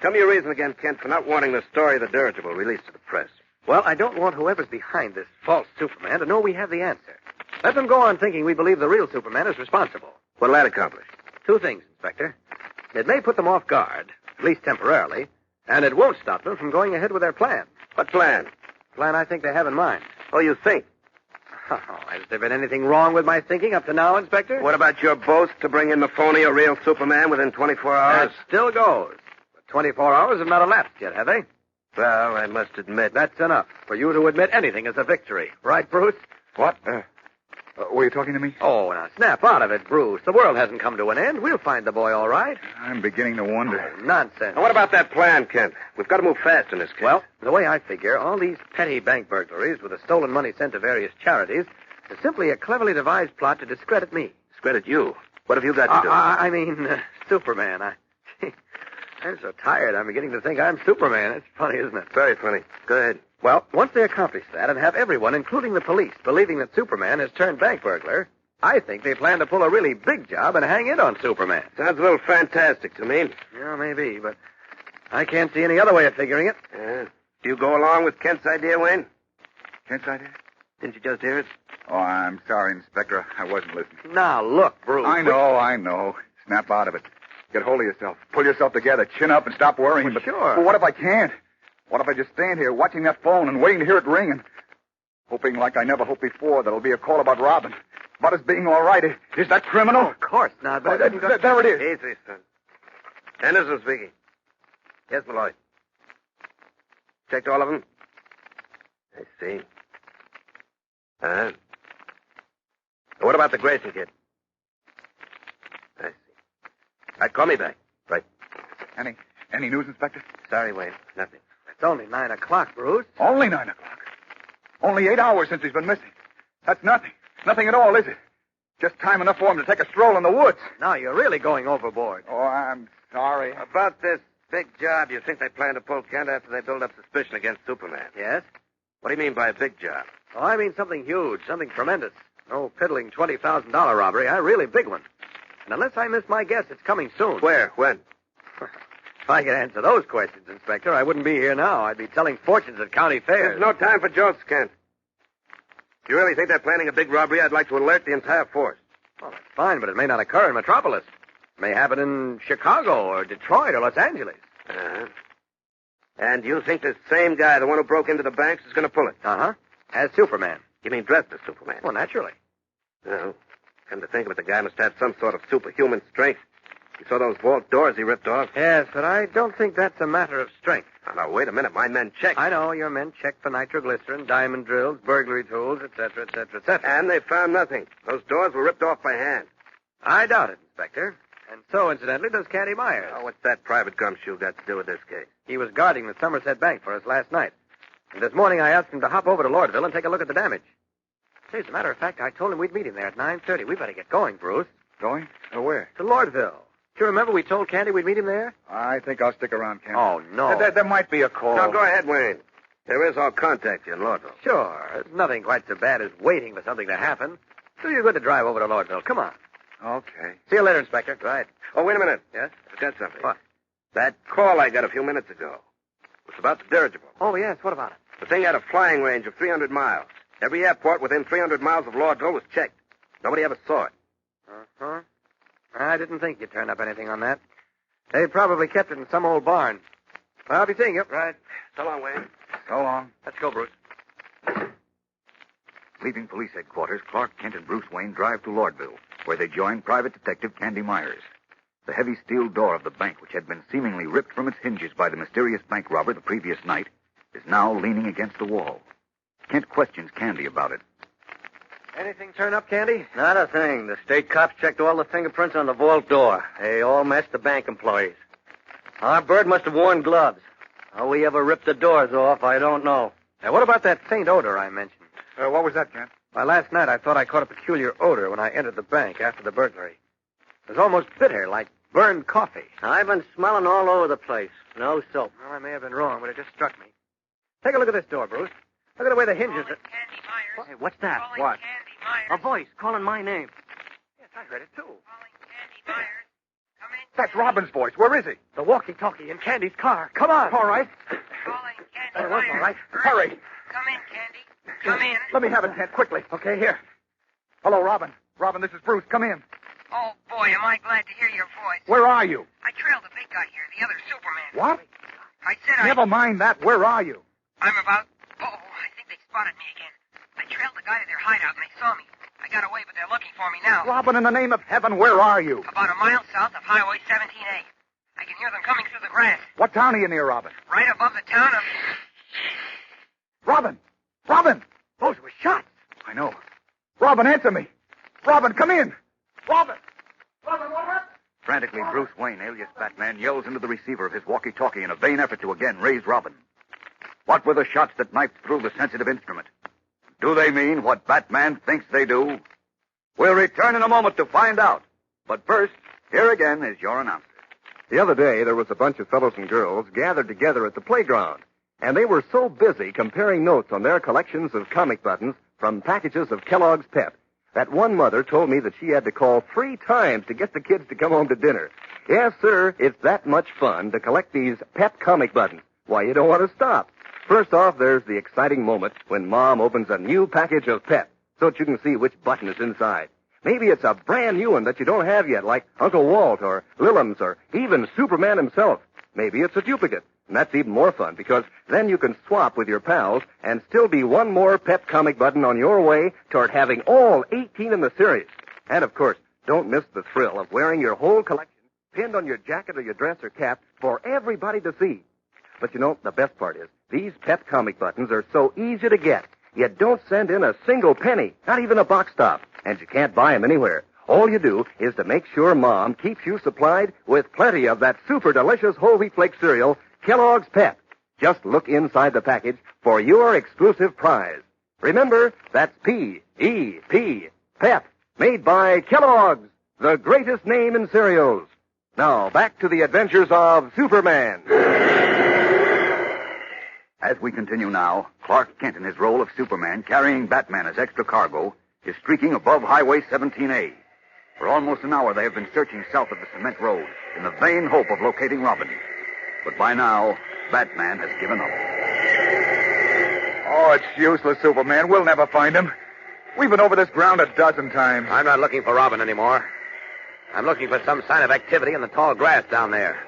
Tell me your reason again, Kent, for not wanting the story of the dirigible released to the press. Well, I don't want whoever's behind this false Superman to know we have the answer. Let them go on thinking we believe the real Superman is responsible. What'll that accomplish? Two things, Inspector. It may put them off guard, at least temporarily, and it won't stop them from going ahead with their plan. What plan? Plan I think they have in mind. Oh, you think? Oh, has there been anything wrong with my thinking up to now, Inspector? What about your boast to bring in the phony or real Superman within 24 hours? That still goes. But 24 hours have not elapsed yet, have they? Well, I must admit. That's enough. For you to admit anything is a victory. Right, Bruce? What? Were you talking to me? Oh, now snap out of it, Bruce. The world hasn't come to an end. We'll find the boy all right. I'm beginning to wonder. Oh, nonsense. Now, what about that plan, Kent? We've got to move fast in this case. Well, the way I figure, all these petty bank burglaries with the stolen money sent to various charities is simply a cleverly devised plot to discredit me. Discredit you? What have you got to do? I mean, Superman. I'm so tired, I'm beginning to think I'm Superman. It's funny, isn't it? Very funny. Go ahead. Well, once they accomplish that and have everyone, including the police, believing that Superman has turned bank burglar, I think they plan to pull a really big job and hang it on Superman. Sounds a little fantastic to me. Yeah, maybe, but I can't see any other way of figuring it. Do you go along with Kent's idea, Wayne? Kent's idea? Didn't you just hear it? Oh, I'm sorry, Inspector. I wasn't listening. Now, look, Bruce. I know. Snap out of it. Get hold of yourself. Pull yourself together. Chin up and stop worrying. Well, sure. But what if I can't? What if I just stand here watching that phone and waiting to hear it ring and hoping like I never hoped before that it'll be a call about Robin, about us being all right? Is that criminal? Oh, of course not. But there it is. Easy, son. Anderson speaking. Yes, Malloy. Checked all of them? I see. What about the Grayson kid? I see. All right, call me back. Right. Any news, Inspector? Sorry, Wayne. Nothing. It's only 9 o'clock, Bruce. Only 9 o'clock. Only 8 hours since he's been missing. That's nothing. Nothing at all, is it? Just time enough for him to take a stroll in the woods. Now you're really going overboard. Oh, I'm sorry. About this big job, you think they plan to pull Kent after they build up suspicion against Superman? Yes? What do you mean by a big job? Oh, I mean something huge, something tremendous. No piddling $20,000 robbery, a really big one. And unless I miss my guess, it's coming soon. Where? When? If I could answer those questions, Inspector, I wouldn't be here now. I'd be telling fortunes at county fairs. There's no time for jokes, Kent. If you really think they're planning a big robbery, I'd like to alert the entire force. Well, that's fine, but it may not occur in Metropolis. It may happen in Chicago or Detroit or Los Angeles. And you think this same guy, the one who broke into the banks, is going to pull it? Uh-huh. As Superman. You mean dressed as Superman? Well, naturally. Well, come to think of it, the guy must have some sort of superhuman strength. You saw those vault doors he ripped off? Yes, but I don't think that's a matter of strength. Now, wait a minute. My men checked. I know. Your men checked for nitroglycerin, diamond drills, burglary tools, etc., etc., etc. And they found nothing. Those doors were ripped off by hand. I doubt it, Inspector. And so, incidentally, does Candy Myers. Oh, what's that private gumshoe got to do with this case? He was guarding the Somerset Bank for us last night. And this morning I asked him to hop over to Lordville and take a look at the damage. Say, as a matter of fact, I told him we'd meet him there at 9:30. We better get going, Bruce. Going? Where? To Lordville. Do you remember we told Candy we'd meet him there? I think I'll stick around, Kent. Oh, no. There might be a call. Now, go ahead, Wayne. There is, I'll contact you in Lordville. Sure. It's nothing quite so bad as waiting for something to happen. Do you good to drive over to Lordville. Come on. Okay. See you later, Inspector. Right. Oh, wait a minute. Yes? I forgot something. What? That call I got a few minutes ago. It was about the dirigible. Oh, yes. What about it? The thing had a flying range of 300 miles. Every airport within 300 miles of Lordville was checked. Nobody ever saw it. Uh-huh. I didn't think you'd turn up anything on that. They probably kept it in some old barn. Well, I'll be seeing you. Right. So long, Wayne. So long. Let's go, Bruce. Leaving police headquarters, Clark Kent and Bruce Wayne drive to Lordville, where they join Private Detective Candy Myers. The heavy steel door of the bank, which had been seemingly ripped from its hinges by the mysterious bank robber the previous night, is now leaning against the wall. Kent questions Candy about it. Anything turn up, Candy? Not a thing. The state cops checked all the fingerprints on the vault door. They all matched the bank employees. Our bird must have worn gloves. How we ever ripped the doors off, I don't know. Now, what about that faint odor I mentioned? What was that, Kent? Why, last night I thought I caught a peculiar odor when I entered the bank after the burglary. It was almost bitter, like burned coffee. I've been smelling all over the place. No soap. Well, I may have been wrong, but it just struck me. Take a look at this door, Bruce. Look at the way the hinges are... Candy Myers. Hey, what's that? Calling What? Candy Myers. A voice calling my name. Yes, I heard it, too. Calling Candy Myers. Come in. That's Robin's voice. Where is he? The walkie-talkie in Candy's car. Come on. All right. Calling Candy It was Myers. all right. Hurry. Come in, Candy. Come in. Let me have it, Kent, quickly. Okay, here. Hello, Robin. Robin, this is Bruce. Come in. Oh, boy, am I glad to hear your voice. Where are you? I trailed the big guy here, the other Superman. What? I said Never mind that. Where are you? I'm about... Oh, I think they spotted me again. I trailed the guy to their hideout, and they saw me. I got away, but they're looking for me now. Robin, in the name of heaven, where are you? About a mile south of Highway 17A. I can hear them coming through the grass. What town are you near, Robin? Right above the town of... Robin! Robin! Those were shots. I know. Robin, answer me. Robin, come in. Robin! Robin, what happened? Frantically, Bruce Wayne, alias Batman, yells into the receiver of his walkie-talkie in a vain effort to again raise Robin. What were the shots that knifed through the sensitive instrument? Do they mean what Batman thinks they do? We'll return in a moment to find out. But first, here again is your announcer. The other day, there was a bunch of fellows and girls gathered together at the playground, and they were so busy comparing notes on their collections of comic buttons from packages of Kellogg's Pep that one mother told me that she had to call 3 times to get the kids to come home to dinner. Yes, sir, it's that much fun to collect these Pep comic buttons. Why, you don't want to stop. First off, there's the exciting moment when Mom opens a new package of Pep so that you can see which button is inside. Maybe it's a brand new one that you don't have yet, like Uncle Walt or Lillums or even Superman himself. Maybe it's a duplicate, and that's even more fun because then you can swap with your pals and still be one more Pep comic button on your way toward having all 18 in the series. And, of course, don't miss the thrill of wearing your whole collection pinned on your jacket or your dress or cap for everybody to see. But, you know, the best part is these Pep comic buttons are so easy to get. You don't send in a single penny, not even a box top, and you can't buy them anywhere. All you do is to make sure Mom keeps you supplied with plenty of that super delicious whole wheat flake cereal, Kellogg's Pep. Just look inside the package for your exclusive prize. Remember, that's P-E-P, Pep, made by Kellogg's, the greatest name in cereals. Now, back to the adventures of Superman. As we continue now, Clark Kent in his role of Superman, carrying Batman as extra cargo, is streaking above Highway 17A. For almost an hour, they have been searching south of the cement road in the vain hope of locating Robin. But by now, Batman has given up. Oh, it's useless, Superman. We'll never find him. We've been over this ground a dozen times. I'm not looking for Robin anymore. I'm looking for some sign of activity in the tall grass down there.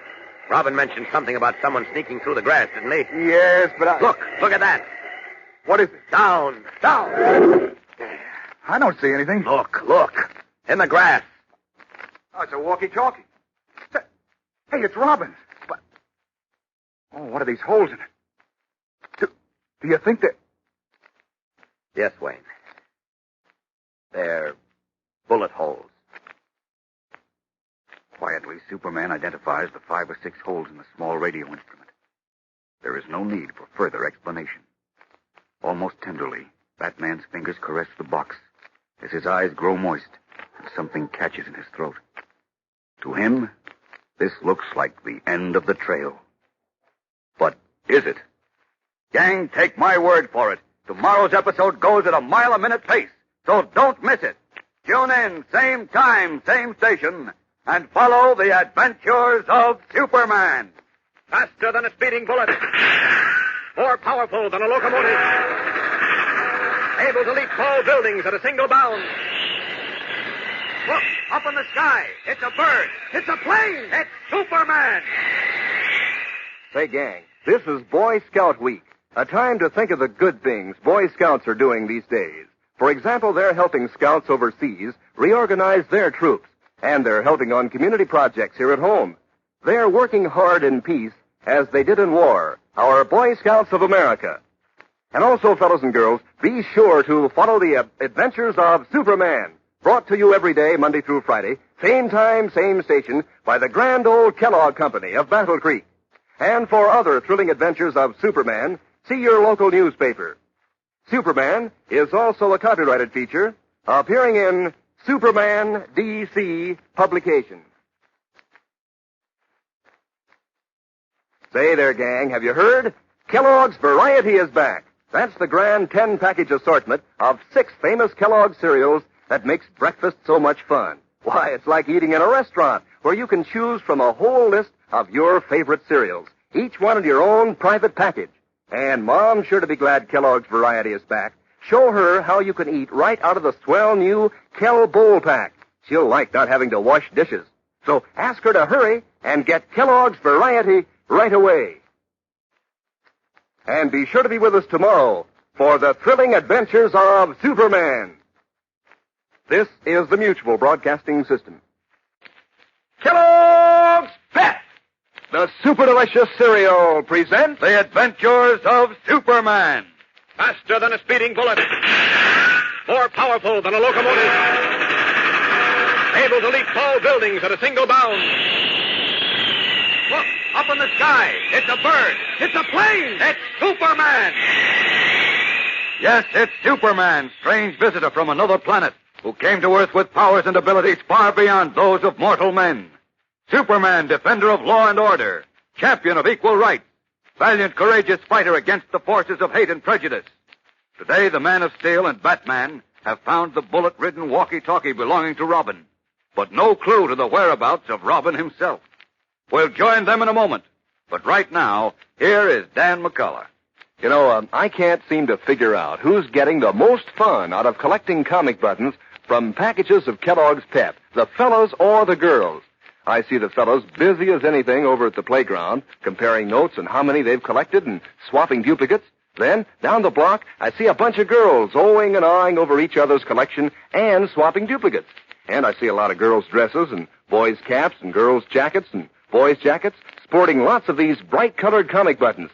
Robin mentioned something about someone sneaking through the grass, didn't he? Yes, but I... Look at that. What is it? Down. I don't see anything. Look. In the grass. Oh, it's a walkie-talkie. Hey, it's Robin. But... Oh, what are these holes in it? Do you think that... Yes, Wayne. They're bullet holes. Quietly, Superman identifies the 5 or 6 holes in the small radio instrument. There is no need for further explanation. Almost tenderly, Batman's fingers caress the box as his eyes grow moist and something catches in his throat. To him, this looks like the end of the trail. But is it? Gang, take my word for it. Tomorrow's episode goes at a mile-a-minute pace, so don't miss it. Tune in, same time, same station, and follow the adventures of Superman. Faster than a speeding bullet. More powerful than a locomotive. Able to leap tall buildings at a single bound. Look, up in the sky. It's a bird. It's a plane. It's Superman. Say, gang, this is Boy Scout Week, a time to think of the good things Boy Scouts are doing these days. For example, they're helping scouts overseas reorganize their troops, and they're helping on community projects here at home. They're working hard in peace as they did in war, our Boy Scouts of America. And also, fellows and girls, be sure to follow the adventures of Superman, brought to you every day, Monday through Friday, same time, same station, by the grand old Kellogg Company of Battle Creek. And for other thrilling adventures of Superman, see your local newspaper. Superman is also a copyrighted feature appearing in Superman DC publication. Say there, gang, have you heard? Kellogg's Variety is back. That's the grand 10-package assortment of 6 famous Kellogg cereals that makes breakfast so much fun. Why, it's like eating in a restaurant where you can choose from a whole list of your favorite cereals, each one in your own private package. And Mom's sure to be glad Kellogg's Variety is back. Show her how you can eat right out of the swell new Kell Bowl Pack. She'll like not having to wash dishes. So ask her to hurry and get Kellogg's Variety right away. And be sure to be with us tomorrow for the thrilling adventures of Superman. This is the Mutual Broadcasting System. Kellogg's Pep! the Super Delicious cereal presents The Adventures of Superman. Faster than a speeding bullet. More powerful than a locomotive. Able to leap tall buildings at a single bound. Look, up in the sky. It's a bird. It's a plane. It's Superman. Yes, it's Superman, strange visitor from another planet, who came to Earth with powers and abilities far beyond those of mortal men. Superman, defender of law and order, champion of equal rights, valiant, courageous fighter against the forces of hate and prejudice. Today, the Man of Steel and Batman have found the bullet-ridden walkie-talkie belonging to Robin, but no clue to the whereabouts of Robin himself. We'll join them in a moment, but right now, here is Dan McCullough. You know, I can't seem to figure out who's getting the most fun out of collecting comic buttons from packages of Kellogg's Pep, the fellows or the girls. I see the fellows busy as anything over at the playground, comparing notes on how many they've collected and swapping duplicates. Then, down the block, I see a bunch of girls owing and eyeing over each other's collection and swapping duplicates. And I see a lot of girls' dresses and boys' caps and girls' jackets and boys' jackets sporting lots of these bright-colored comic buttons.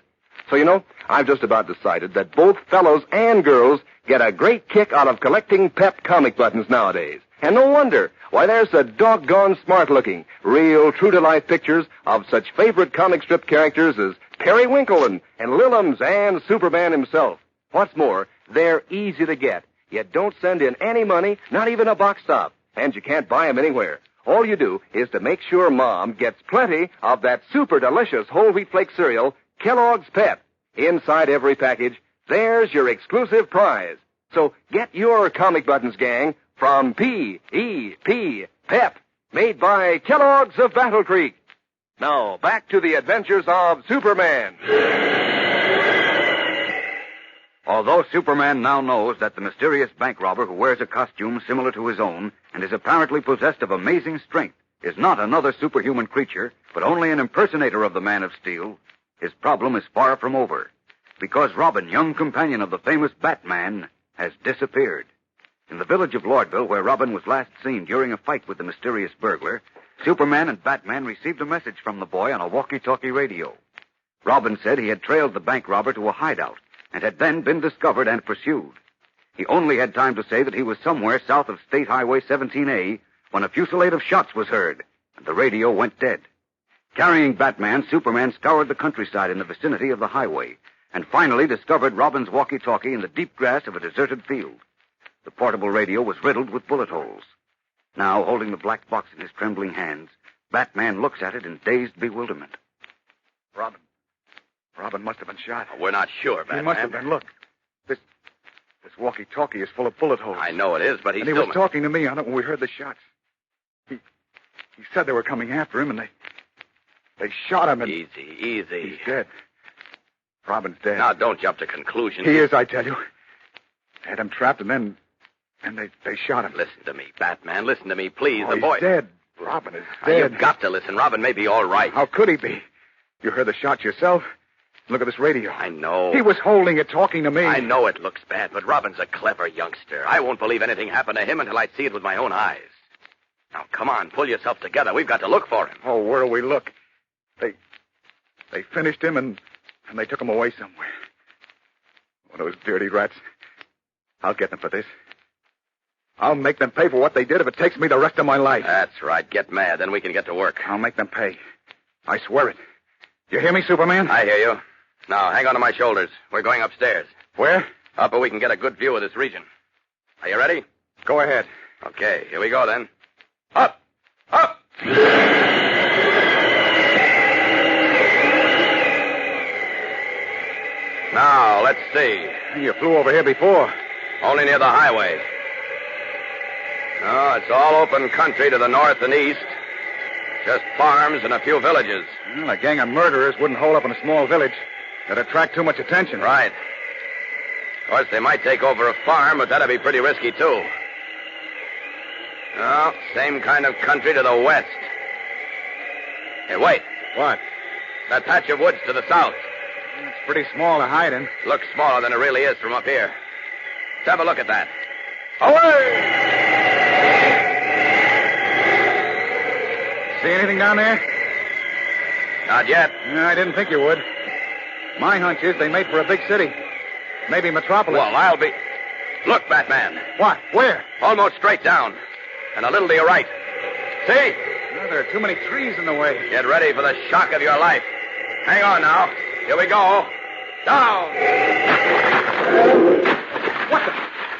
So, you know, I've just about decided that both fellows and girls get a great kick out of collecting Pep comic buttons nowadays. And no wonder. Why, there's the doggone smart-looking, real, true-to-life pictures of such favorite comic strip characters as Periwinkle and Lillums and Superman himself. What's more, they're easy to get. You don't send in any money, not even a box stop, and you can't buy them anywhere. All you do is to make sure Mom gets plenty of that super delicious whole wheat flake cereal, Kellogg's Pep. Inside every package, there's your exclusive prize. So get your comic buttons, gang, from P.E.P. Pep, made by Kellogg's of Battle Creek. Now, back to the adventures of Superman. Although Superman now knows that the mysterious bank robber who wears a costume similar to his own and is apparently possessed of amazing strength is not another superhuman creature, but only an impersonator of the Man of Steel, his problem is far from over, because Robin, young companion of the famous Batman, has disappeared. In the village of Lordville, where Robin was last seen during a fight with the mysterious burglar, Superman and Batman received a message from the boy on a walkie-talkie radio. Robin said he had trailed the bank robber to a hideout and had then been discovered and pursued. He only had time to say that he was somewhere south of State Highway 17A when a fusillade of shots was heard, and the radio went dead. Carrying Batman, Superman scoured the countryside in the vicinity of the highway and finally discovered Robin's walkie-talkie in the deep grass of a deserted field. The portable radio was riddled with bullet holes. Now, holding the black box in his trembling hands, Batman looks at it in dazed bewilderment. Robin must have been shot. We're not sure, Batman. He must have been. Look, this walkie-talkie is full of bullet holes. I know it is, but he was talking to me on it when we heard the shots. He said they were coming after him, and they shot him. And Easy. He's dead. Robin's dead. Now, don't jump to conclusions. He is, I tell you. They had him trapped, and then they shot him. Listen to me, Batman. Listen to me, please. Oh, the boy. He's dead. Robin is dead. You've got to listen. Robin may be all right. How could he be? You heard the shots yourself. Look at this radio. I know. He was holding it, talking to me. I know it looks bad, but Robin's a clever youngster. I won't believe anything happened to him until I see it with my own eyes. Now, come on, pull yourself together. We've got to look for him. Oh, where'll we look? They finished him, and they took him away somewhere. One of those dirty rats. I'll get them for this. I'll make them pay for what they did if it takes me the rest of my life. That's right. Get mad, then we can get to work. I'll make them pay. I swear it. You hear me, Superman? I hear you. Now, hang on to my shoulders. We're going upstairs. Where? Up where we can get a good view of this region. Are you ready? Go ahead. Okay, here we go, then. Up! Up! Now, let's see. You flew over here before. Only near the highway. No, it's all open country to the north and east. Just farms and a few villages. Well, a gang of murderers wouldn't hold up in a small village. That'd attract too much attention. Right. Of course, they might take over a farm, but that'd be pretty risky, too. No, same kind of country to the west. Hey, wait. What? That patch of woods to the south. It's pretty small to hide in. Looks smaller than it really is from up here. Let's have a look at that. Away! See anything down there? Not yet. No, I didn't think you would. My hunch is they made for a big city. Maybe Metropolis. Well, I'll be... Look, Batman. What? Where? Almost straight down. And a little to your right. See? No, there are too many trees in the way. Get ready for the shock of your life. Hang on now. Here we go. Down. What the...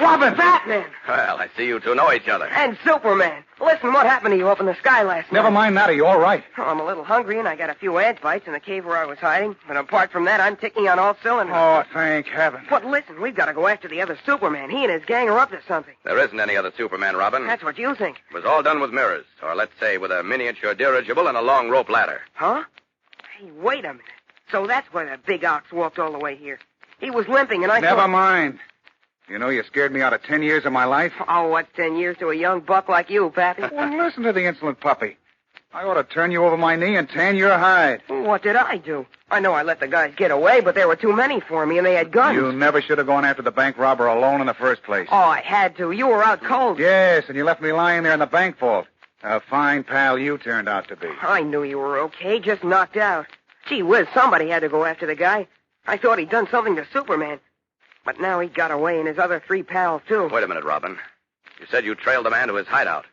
Robin! Batman! Well, I see you two know each other. And Superman. Listen, what happened to you up in the sky last night? Never mind that. Are you all right? Oh, I'm a little hungry, and I got a few ant bites in the cave where I was hiding. But apart from that, I'm ticking on all cylinders. Oh, thank heaven. But listen, we've got to go after the other Superman. He and his gang are up to something. There isn't any other Superman, Robin. That's what you think. It was all done with mirrors, or let's say with a miniature dirigible and a long rope ladder. Huh? Hey, wait a minute. So that's why the big ox walked all the way here. He was limping, and I Never thought... mind. You know you scared me out of 10 years of my life? Oh, what's 10 years to a young buck like you, Pappy? Well, listen to the insolent puppy. I ought to turn you over my knee and tan your hide. What did I do? I know I let the guys get away, but there were too many for me, and they had guns. You never should have gone after the bank robber alone in the first place. Oh, I had to. You were out cold. Yes, and you left me lying there in the bank vault. A fine pal you turned out to be. I knew you were okay, just knocked out. Gee whiz, somebody had to go after the guy. I thought he'd done something to Superman. But now he got away, and his other 3 pals, too. Wait a minute, Robin. You said you trailed the man to his hideout.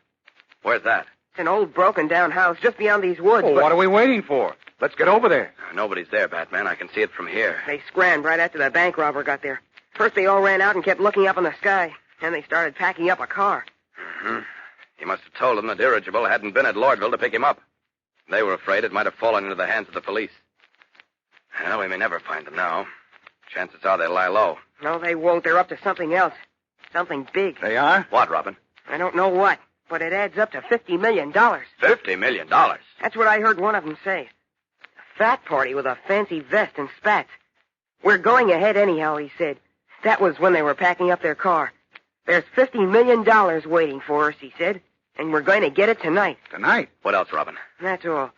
Where's that? It's an old broken-down house just beyond these woods. Oh, what are we waiting for? Let's get over there. Nobody's there, Batman. I can see it from here. They scrammed right after the bank robber got there. First they all ran out and kept looking up in the sky. Then they started packing up a car. Mm-hmm. He must have told them the dirigible hadn't been at Lordville to pick him up. They were afraid it might have fallen into the hands of the police. Well, we may never find them now. Chances are they'll lie low. No, they won't. They're up to something else. Something big. They are? What, Robin? I don't know what, but it adds up to $50 million. $50 million? That's what I heard one of them say. A fat party with a fancy vest and spats. We're going ahead anyhow, he said. That was when they were packing up their car. There's $50 million waiting for us, he said, and we're going to get it tonight. Tonight? What else, Robin? That's all.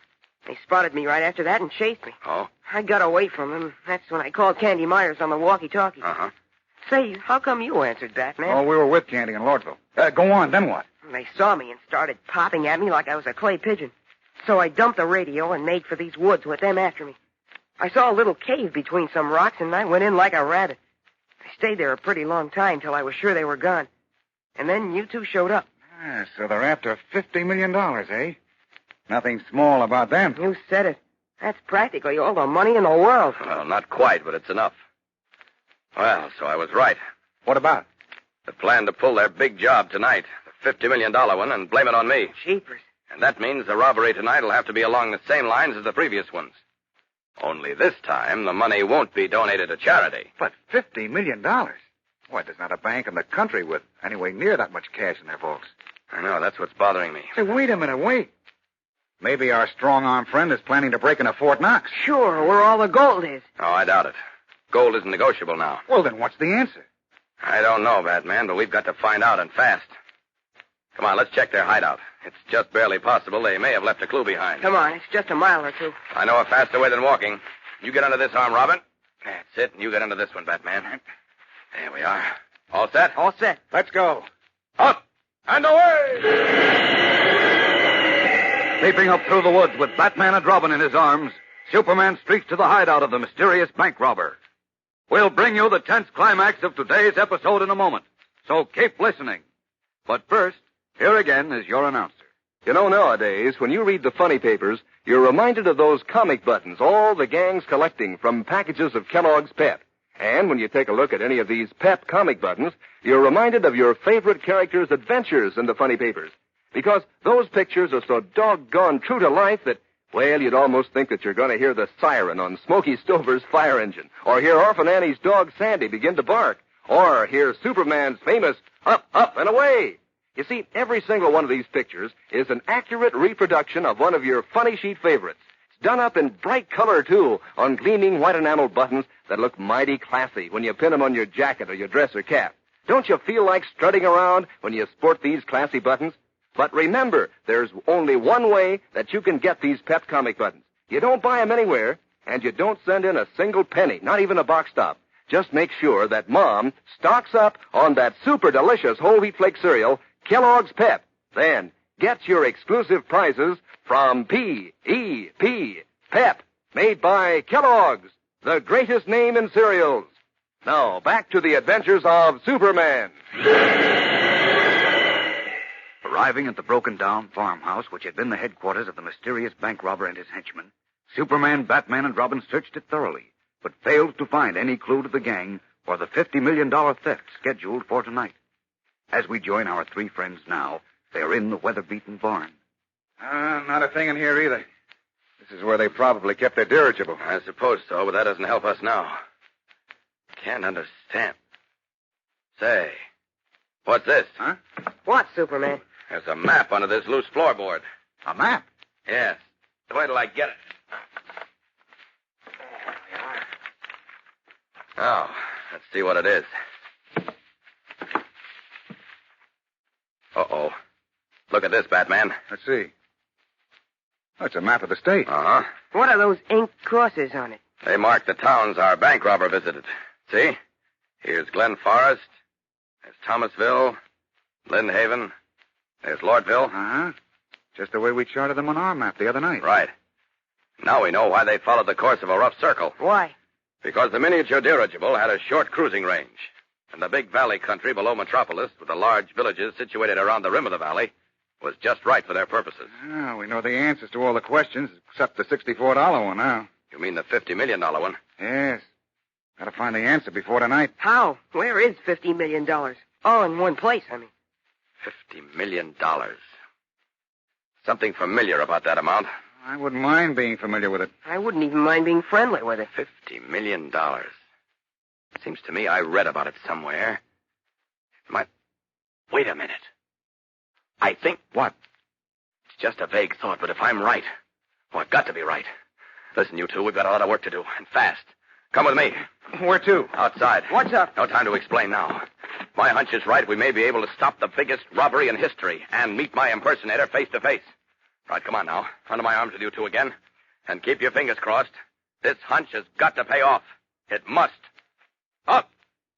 They spotted me right after that and chased me. Oh? I got away from them. That's when I called Candy Myers on the walkie-talkie. Uh-huh. Say, how come you answered, Batman? Oh, we were with Candy in Lordville. Go on, then what? They saw me and started popping at me like I was a clay pigeon. So I dumped the radio and made for these woods with them after me. I saw a little cave between some rocks, and I went in like a rabbit. I stayed there a pretty long time till I was sure they were gone. And then you two showed up. Ah, so they're after $50 million, eh? Nothing small about them. You said it. That's practically all the money in the world. Well, not quite, but it's enough. Well, so I was right. What about? The plan to pull their big job tonight, the $50 million one, and blame it on me. Jeepers. And that means the robbery tonight will have to be along the same lines as the previous ones. Only this time, the money won't be donated to charity. But $50 million? Why, there's not a bank in the country with anywhere near that much cash in their vaults. I know, that's what's bothering me. Hey, wait a minute, wait. Maybe our strong-arm friend is planning to break into Fort Knox. Sure, where all the gold is. Oh, I doubt it. Gold isn't negotiable now. Well, then what's the answer? I don't know, Batman, but we've got to find out and fast. Come on, let's check their hideout. It's just barely possible they may have left a clue behind. Come on, it's just a mile or two. I know a faster way than walking. You get under this arm, Robin. That's it, and you get under this one, Batman. There we are. All set? All set. Let's go. Up and away! Leaping up through the woods with Batman and Robin in his arms, Superman streaks to the hideout of the mysterious bank robber. We'll bring you the tense climax of today's episode in a moment, so keep listening. But first, here again is your announcer. You know, nowadays, when you read the funny papers, you're reminded of those comic buttons all the gang's collecting from packages of Kellogg's Pep. And when you take a look at any of these Pep comic buttons, you're reminded of your favorite characters' adventures in the funny papers. Because those pictures are so doggone true to life that, well, you'd almost think that you're going to hear the siren on Smokey Stover's fire engine, or hear Orphan Annie's dog Sandy begin to bark, or hear Superman's famous up, up, and away. You see, every single one of these pictures is an accurate reproduction of one of your funny sheet favorites. It's done up in bright color, too, on gleaming white enamel buttons that look mighty classy when you pin them on your jacket or your dress or cap. Don't you feel like strutting around when you sport these classy buttons? But remember, there's only one way that you can get these Pep comic buttons. You don't buy them anywhere, and you don't send in a single penny, not even a box top. Just make sure that Mom stocks up on that super delicious whole wheat flake cereal, Kellogg's Pep. Then get your exclusive prizes from P.E.P. Pep, Made by Kellogg's, the greatest name in cereals. Now, back to the adventures of Superman. Arriving at the broken-down farmhouse, which had been the headquarters of the mysterious bank robber and his henchmen, Superman, Batman, and Robin searched it thoroughly, but failed to find any clue to the gang or the $50 million theft scheduled for tonight. As we join our three friends now, they're in the weather-beaten barn. Not a thing in here either. This is where they probably kept their dirigible. I suppose so, but that doesn't help us now. Can't understand. Say, what's this? Huh? What, Superman? There's a map under this loose floorboard. A map? Yes. Wait till I get it. Oh, let's see what it is. Uh-oh. Look at this, Batman. Let's see. Oh, it's a map of the state. Uh-huh. What are those ink crosses on it? They mark the towns our bank robber visited. See? Here's Glen Forest. There's Thomasville. Lynn-Haven. There's Lordville. Uh-huh. Just the way we charted them on our map the other night. Right. Now we know why they followed the course of a rough circle. Why? Because the miniature dirigible had a short cruising range. And the big valley country below Metropolis, with the large villages situated around the rim of the valley, was just right for their purposes. Oh, we know the answers to all the questions, except the $64 one now. You mean the $50 million one? Yes. Gotta find the answer before tonight. How? Where is $50 million? All in one place, I mean. $50 million. Something familiar about that amount. I wouldn't mind being familiar with it. I wouldn't even mind being friendly with it. $50 million. Seems to me I read about it somewhere. Wait a minute. I think... What? It's just a vague thought, but if I'm right... Well, I've got to be right. Listen, you two, we've got a lot of work to do, and fast. Come with me. Where to? Outside. What's up? No time to explain now. My hunch is right. We may be able to stop the biggest robbery in history and meet my impersonator face to face. Right, come on now. Under my arms with you two again. And keep your fingers crossed. This hunch has got to pay off. It must. Up,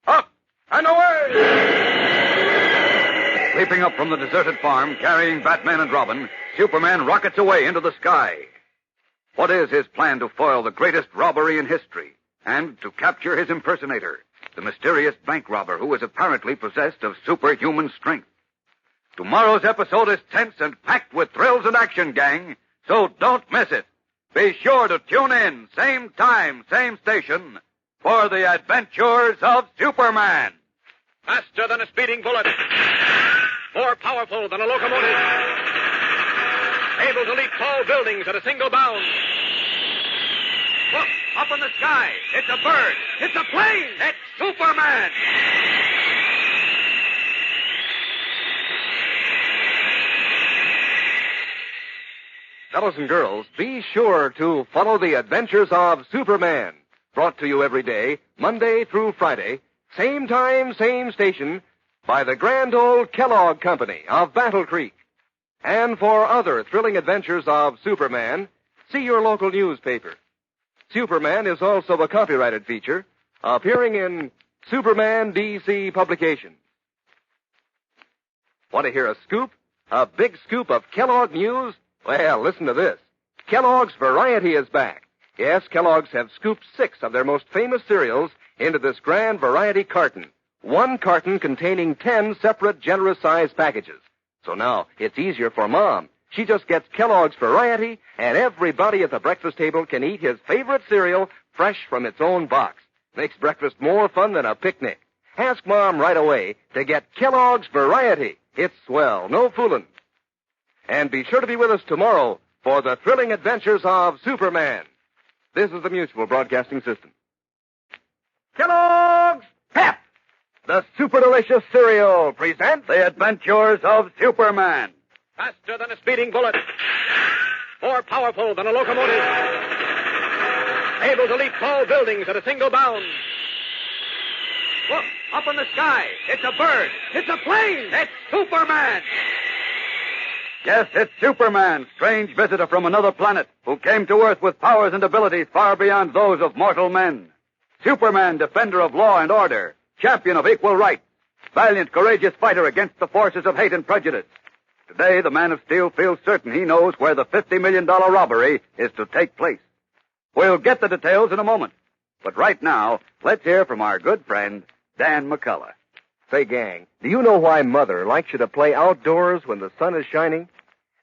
up, and away! Leaping up from the deserted farm, carrying Batman and Robin, Superman rockets away into the sky. What is his plan to foil the greatest robbery in history and to capture his impersonator, the mysterious bank robber who is apparently possessed of superhuman strength? Tomorrow's episode is tense and packed with thrills and action, gang, so don't miss it. Be sure to tune in, same time, same station, for the adventures of Superman. Faster than a speeding bullet. More powerful than a locomotive. Able to leap tall buildings at a single bound. Look, up in the sky. It's a bird. It's a plane. It's Superman. Fellows and girls, be sure to follow the adventures of Superman. Brought to you every day, Monday through Friday, same time, same station, by the grand old Kellogg Company of Battle Creek. And for other thrilling adventures of Superman, see your local newspaper. Superman is also a copyrighted feature, appearing in Superman DC publications. Want to hear a scoop? A big scoop of Kellogg news? Well, listen to this. Kellogg's Variety is back. Yes, Kellogg's have scooped 6 of their most famous cereals into this grand variety carton. One carton containing 10 separate generous-sized packages. So now it's easier for Mom. She just gets Kellogg's Variety, and everybody at the breakfast table can eat his favorite cereal fresh from its own box. Makes breakfast more fun than a picnic. Ask Mom right away to get Kellogg's Variety. It's swell, no fooling. And be sure to be with us tomorrow for the thrilling adventures of Superman. This is the Mutual Broadcasting System. Kellogg's Pep, the super delicious cereal, presents The Adventures of Superman. Faster than a speeding bullet. More powerful than a locomotive. Able to leap tall buildings at a single bound. Look, up in the sky. It's a bird. It's a plane. It's Superman. Yes, it's Superman, strange visitor from another planet, who came to Earth with powers and abilities far beyond those of mortal men. Superman, defender of law and order, champion of equal rights, valiant, courageous fighter against the forces of hate and prejudice. Today, the Man of Steel feels certain he knows where the $50 million robbery is to take place. We'll get the details in a moment. But right now, let's hear from our good friend, Dan McCullough. Say, gang, do you know why Mother likes you to play outdoors when the sun is shining?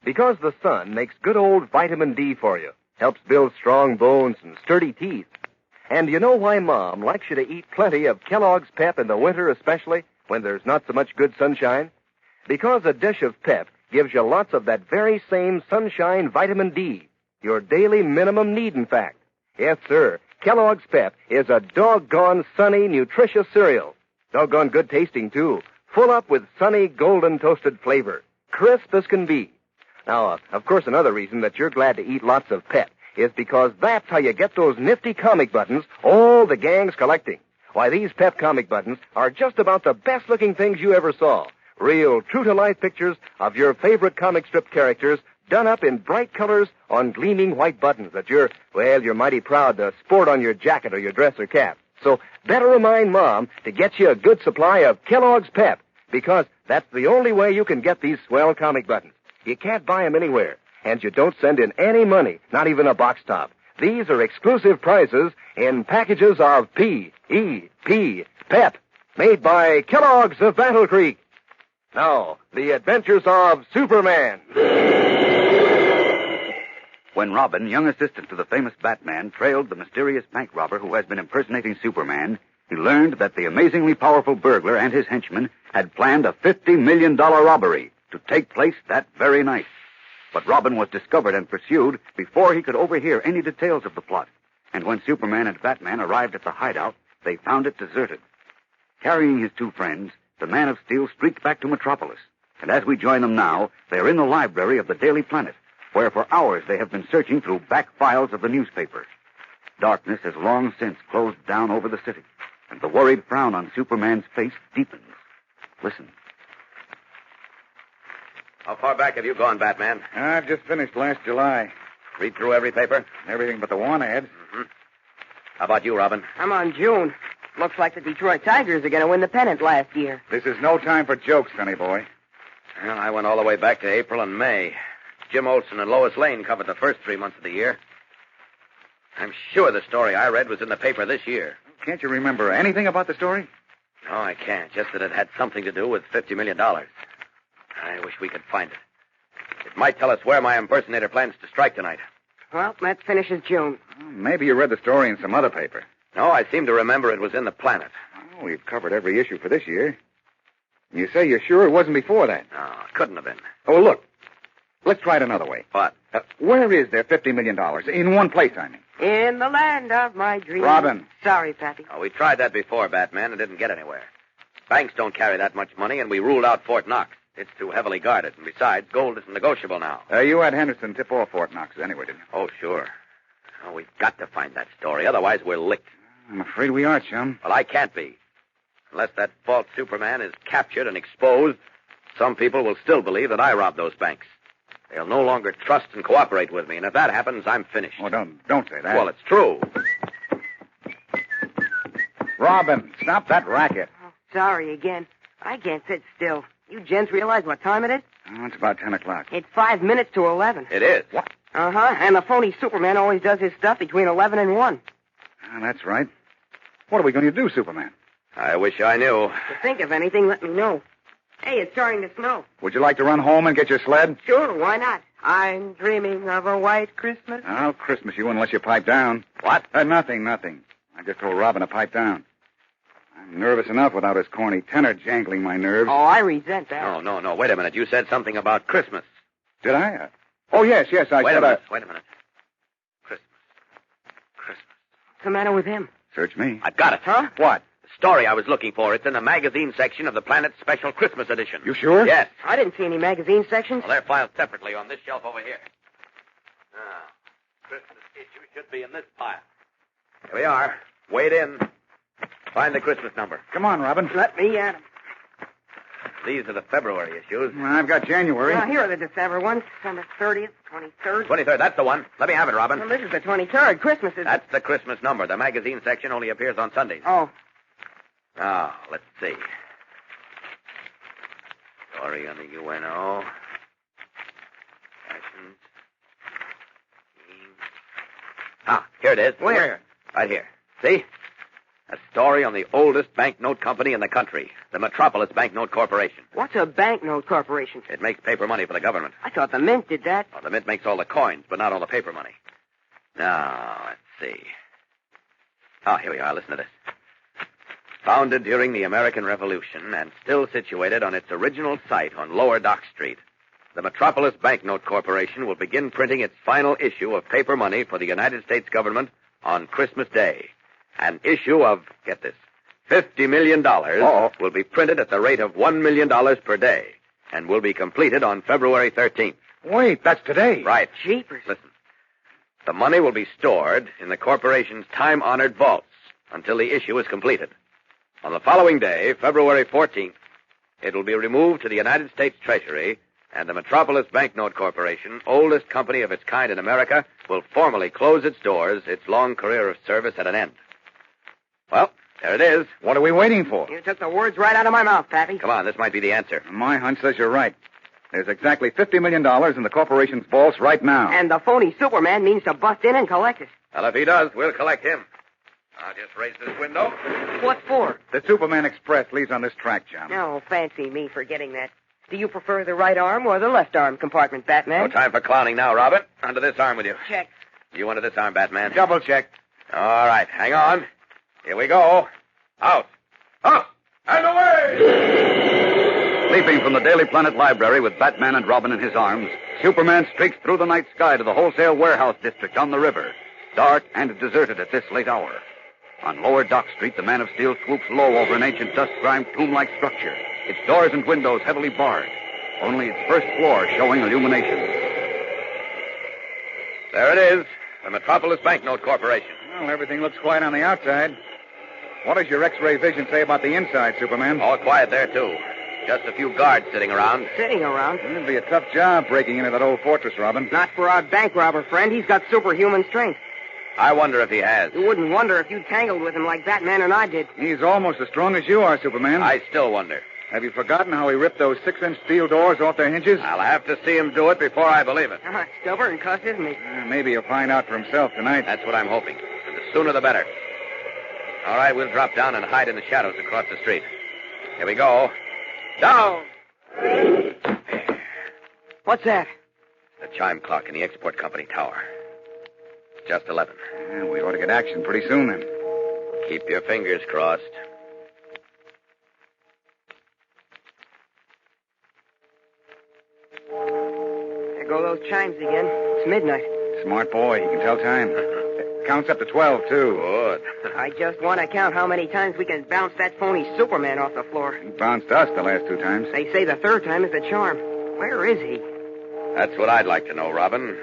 Because the sun makes good old vitamin D for you, helps build strong bones and sturdy teeth. And you know why Mom likes you to eat plenty of Kellogg's Pep in the winter, especially when there's not so much good sunshine? Because a dish of Pep gives you lots of that very same sunshine vitamin D, your daily minimum need, in fact. Yes, sir, Kellogg's Pep is a doggone sunny, nutritious cereal. Doggone good tasting, too. Full up with sunny, golden toasted flavor. Crisp as can be. Now, of course, another reason that you're glad to eat lots of Pep is because that's how you get those nifty comic buttons all the gang's collecting. Why, these Pep comic buttons are just about the best-looking things you ever saw. Real, true-to-life pictures of your favorite comic strip characters done up in bright colors on gleaming white buttons that you're mighty proud to sport on your jacket or your dress or cap. So better remind Mom to get you a good supply of Kellogg's Pep, because that's the only way you can get these swell comic buttons. You can't buy them anywhere, and you don't send in any money, not even a box top. These are exclusive prizes in packages of P.E.P. Pep, made by Kellogg's of Battle Creek. Now, the adventures of Superman. When Robin, young assistant to the famous Batman, trailed the mysterious bank robber who has been impersonating Superman, he learned that the amazingly powerful burglar and his henchmen had planned a $50 million robbery to take place that very night. But Robin was discovered and pursued before he could overhear any details of the plot. And when Superman and Batman arrived at the hideout, they found it deserted. Carrying his two friends, the Man of Steel streaked back to Metropolis. And as we join them now, they are in the library of the Daily Planet, where for hours they have been searching through back files of the newspaper. Darkness has long since closed down over the city, and the worried frown on Superman's face deepens. Listen. How far back have you gone, Batman? I've just finished last July. Read through every paper? Everything but the want ads. Mm-hmm. How about you, Robin? I'm on June. Looks like the Detroit Tigers are going to win the pennant last year. This is no time for jokes, sonny boy. Well, I went all the way back to April and May. Jim Olsen and Lois Lane covered the first 3 months of the year. I'm sure the story I read was in the paper this year. Can't you remember anything about the story? No, I can't. Just that it had something to do with $50 million. I wish we could find it. It might tell us where my impersonator plans to strike tonight. Well, that finishes June. Maybe you read the story in some other paper. No, I seem to remember it was in the Planet. Oh, we've covered every issue for this year. You say you're sure it wasn't before that? No, it couldn't have been. Oh, look. Let's try it another way. What? Where is there $50 million? In one place, I mean. In the land of my dreams. Robin. Sorry, Pappy. Oh, we tried that before, Batman, and didn't get anywhere. Banks don't carry that much money, and we ruled out Fort Knox. It's too heavily guarded, and besides, gold isn't negotiable now. You had Henderson tip off Fort Knox anyway, didn't you? Oh, sure. Oh, we've got to find that story, otherwise we're licked. I'm afraid we are, chum. Well, I can't be. Unless that false Superman is captured and exposed, some people will still believe that I robbed those banks. They'll no longer trust and cooperate with me, and if that happens, I'm finished. Oh, don't say that. Well, it's true. Robin, stop that racket. Oh, sorry again. I can't sit still. You gents realize what time it is? Oh, it's about 10 o'clock. It's 5 minutes to 11. It is? What? Uh-huh, and the phony Superman always does his stuff between 11 and 1. Oh, that's right. What are we going to do, Superman? I wish I knew. If you think of anything, let me know. Hey, it's starting to snow. Would you like to run home and get your sled? Sure, why not? I'm dreaming of a white Christmas. I'll Christmas you unless you pipe down. What? Nothing. I just told Robin to pipe down. I'm nervous enough without his corny tenor jangling my nerves. Oh, I resent that. No. Wait a minute. You said something about Christmas. Did I? Oh, yes, I Wait said Wait a minute. Christmas. What's the matter with him? Search me. I've got it. Huh? What? The story I was looking for. It's in the magazine section of the Planet's special Christmas edition. You sure? Yes. I didn't see any magazine sections. Well, they're filed separately on this shelf over here. Now, Christmas issue should be in this pile. Here we are. Wade in. Find the Christmas number. Come on, Robin. Let me at him. These are the February issues. Well, I've got January. Now, here are the December ones. December 30th, 23rd. 23rd, that's the one. Let me have it, Robin. Well, this is the 23rd. Christmas is... That's the Christmas number. The magazine section only appears on Sundays. Oh. Now, let's see. Story on the UNO. Fashions. Ah, here it is. Where? Right here. See? A story on the oldest banknote company in the country, the Metropolis Banknote Corporation. What's a banknote corporation? It makes paper money for the government. I thought the mint did that. Well, the mint makes all the coins, but not all the paper money. Now, let's see. Oh, here we are. Listen to this. Founded during the American Revolution and still situated on its original site on Lower Dock Street, the Metropolis Banknote Corporation will begin printing its final issue of paper money for the United States government on Christmas Day. An issue of, get this, $50 million will be printed at the rate of $1 million per day and will be completed on February 13th. Wait, that's today. Right. Jeepers. Listen. The money will be stored in the corporation's time-honored vaults until the issue is completed. On the following day, February 14th, it will be removed to the United States Treasury, and the Metropolis Banknote Corporation, oldest company of its kind in America, will formally close its doors, its long career of service at an end. Well, there it is. What are we waiting for? You took the words right out of my mouth, Pappy. Come on, this might be the answer. My hunch says you're right. There's exactly $50 million in the corporation's vaults right now. And the phony Superman means to bust in and collect it. Well, if he does, we'll collect him. I'll just raise this window. What for? The Superman Express leaves on this track, John. No, fancy me forgetting that. Do you prefer the right arm or the left arm compartment, Batman? No time for clowning now, Robin. Under this arm with you. Check. You under this arm, Batman. Double check. All right, hang on. Here we go. Out. Up. And away! Leaping from the Daily Planet library with Batman and Robin in his arms, Superman streaks through the night sky to the wholesale warehouse district on the river, dark and deserted at this late hour. On Lower Dock Street, the Man of Steel swoops low over an ancient dust-grimed tomb-like structure, its doors and windows heavily barred, only its first floor showing illumination. There it is, the Metropolis Banknote Corporation. Well, everything looks quiet on the outside. What does your X-ray vision say about the inside, Superman? All quiet there, too. Just a few guards sitting around. Sitting around? It'll be a tough job breaking into that old fortress, Robin. Not for our bank robber friend. He's got superhuman strength. I wonder if he has. You wouldn't wonder if you tangled with him like Batman and I did. He's almost as strong as you are, Superman. I still wonder. Have you forgotten how he ripped those 6-inch steel doors off their hinges? I'll have to see him do it before I believe it. Stubborn cuss, isn't he? Maybe he'll find out for himself tonight. That's what I'm hoping. And the sooner the better. All right, we'll drop down and hide in the shadows across the street. Here we go. Down! What's that? The chime clock in the export company tower. It's just 11. Yeah, we ought to get action pretty soon, then. Keep your fingers crossed. There go those chimes again. It's midnight. Smart boy. He can tell time. Counts up to 12, too. Good. I just want to count how many times we can bounce that phony Superman off the floor. He bounced us the last 2 times. They say the third time is the charm. Where is he? That's what I'd like to know, Robin.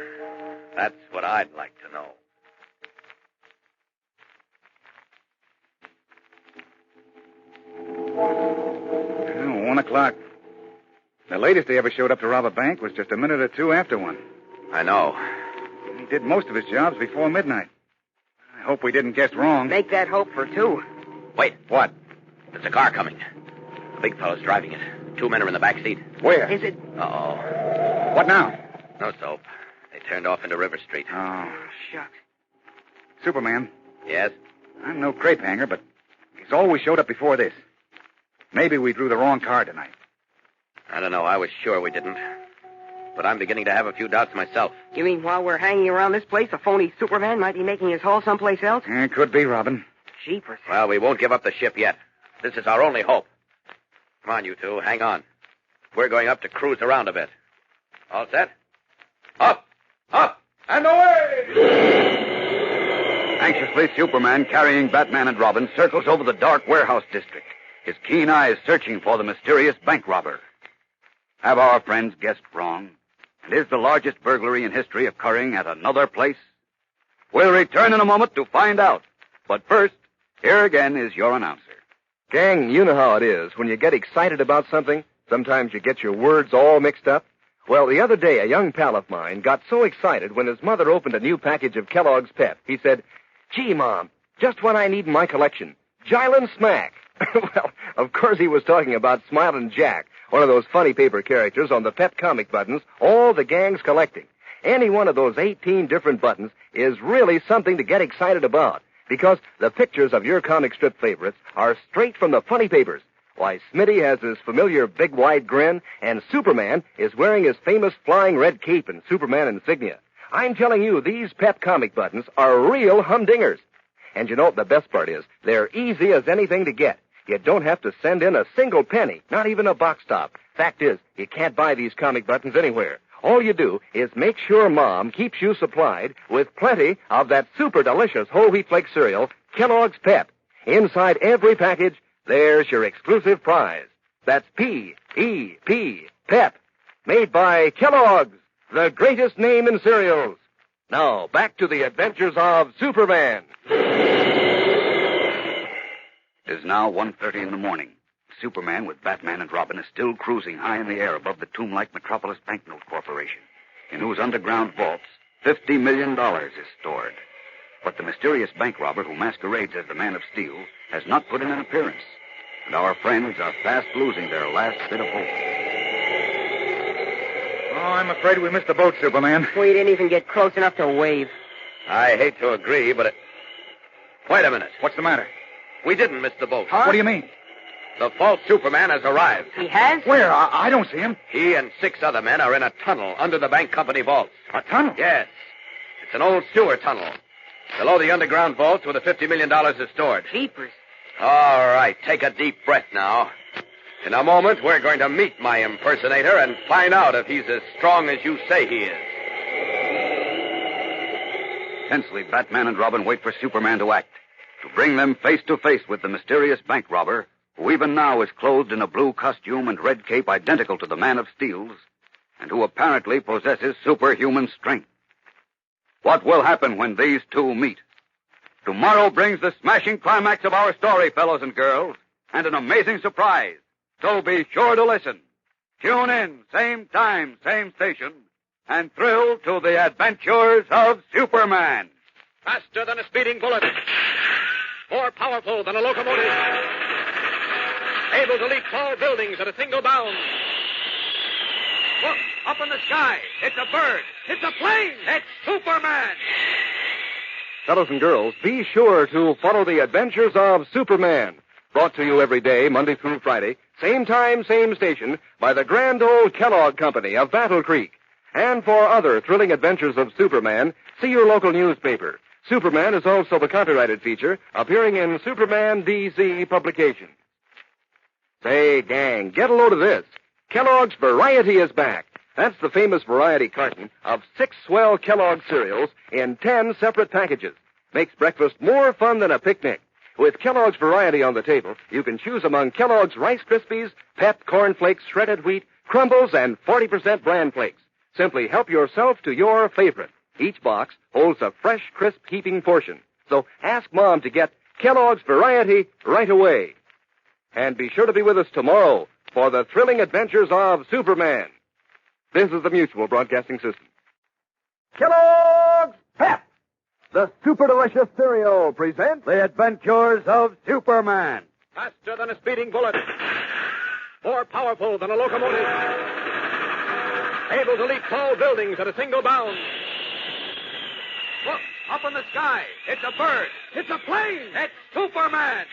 That's what I'd like to know. Oh, 1 o'clock. The latest he ever showed up to rob a bank was just a minute or 2 after 1. I know. He did most of his jobs before midnight. I hope we didn't guess wrong. Make that hope for 2. Wait. What? There's a car coming. The big fellow's driving it. 2 men are in the back seat. Where? Is it? Uh-oh. What now? No soap. They turned off into River Street. Oh. Shucks. Superman. Yes? I'm no crepe hanger, but he's always showed up before this. Maybe we drew the wrong car tonight. I don't know. I was sure we didn't. But I'm beginning to have a few doubts myself. You mean while we're hanging around this place, a phony Superman might be making his haul someplace else? It could be, Robin. Jeepers. Well, we won't give up the ship yet. This is our only hope. Come on, you two. Hang on. We're going up to cruise around a bit. All set? Up! Up! And away! Anxiously, Superman, carrying Batman and Robin, circles over the dark warehouse district, his keen eyes searching for the mysterious bank robber. Have our friends guessed wrong? And is the largest burglary in history occurring at another place? We'll return in a moment to find out. But first, here again is your announcer. Gang, you know how it is. When you get excited about something, sometimes you get your words all mixed up. Well, the other day, a young pal of mine got so excited when his mother opened a new package of Kellogg's Pep. He said, "Gee, Mom, just what I need in my collection. Jylin Smack." Well, of course he was talking about Smilin' Jack, one of those funny paper characters on the Pep comic buttons all the gang's collecting. any one of those 18 different buttons is really something to get excited about, because the pictures of your comic strip favorites are straight from the funny papers. Why, Smitty has his familiar big wide grin, and Superman is wearing his famous flying red cape and Superman insignia. I'm telling you, these pep comic buttons are real humdingers. And you know what the best part is? They're easy as anything to get. You don't have to send in a single penny, not even a box top. Fact is, you can't buy these comic buttons anywhere. All you do is make sure Mom keeps you supplied with plenty of that super delicious whole wheat flake cereal, Kellogg's Pep. Inside every package, there's your exclusive prize. That's P-E-P, Pep, made by Kellogg's, the greatest name in cereals. Now, back to the adventures of Superman. It is now 1:30 in the morning. Superman with Batman and Robin is still cruising high in the air above the tomb-like Metropolis Banknote Corporation, in whose underground vaults $50 million is stored. But the mysterious bank robber who masquerades as the Man of Steel has not put in an appearance, and our friends are fast losing their last bit of hope. Oh, I'm afraid we missed the boat, Superman. We didn't even get close enough to wave. I hate to agree, but Wait a minute. What's the matter? We didn't miss the boat. Huh? What do you mean? The false Superman has arrived. He has? Where? I don't see him. He and 6 other men are in a tunnel under the bank company vaults. A tunnel? Yes. It's an old sewer tunnel. Below the underground vaults where the $50 million is stored. Jeepers. All right, take a deep breath now. In a moment, we're going to meet my impersonator and find out if he's as strong as you say he is. Tensely, Batman and Robin wait for Superman to act, to bring them face to face with the mysterious bank robber, who even now is clothed in a blue costume and red cape identical to the Man of Steel's, and who apparently possesses superhuman strength. What will happen when these two meet? Tomorrow brings the smashing climax of our story, fellows and girls, and an amazing surprise. So be sure to listen. Tune in, same time, same station, and thrill to the adventures of Superman. Faster than a speeding bullet. More powerful than a locomotive. Able to leap tall buildings at a single bound. Look, up in the sky. It's a bird. It's a plane. It's Superman. Fellows and girls, be sure to follow the adventures of Superman. Brought to you every day, Monday through Friday, same time, same station, by the grand old Kellogg Company of Battle Creek. And for other thrilling adventures of Superman, see your local newspaper. Superman is also the copyrighted feature appearing in Superman DC publications. Say, gang, get a load of this. Kellogg's Variety is back. That's the famous variety carton of 6 swell Kellogg cereals in 10 separate packages. Makes breakfast more fun than a picnic. With Kellogg's Variety on the table, you can choose among Kellogg's Rice Krispies, Pep Corn Flakes, shredded wheat, crumbles, and 40% bran flakes. Simply help yourself to your favorite. Each box holds a fresh, crisp, heaping portion. So ask Mom to get Kellogg's Variety right away. And be sure to be with us tomorrow for the thrilling adventures of Superman. This is the Mutual Broadcasting System. Kellogg's Pep, the super delicious cereal, presents The Adventures of Superman. Faster than a speeding bullet. More powerful than a locomotive. Able to leap tall buildings at a single bound. Look, up in the sky. It's a bird. It's a plane. It's Superman.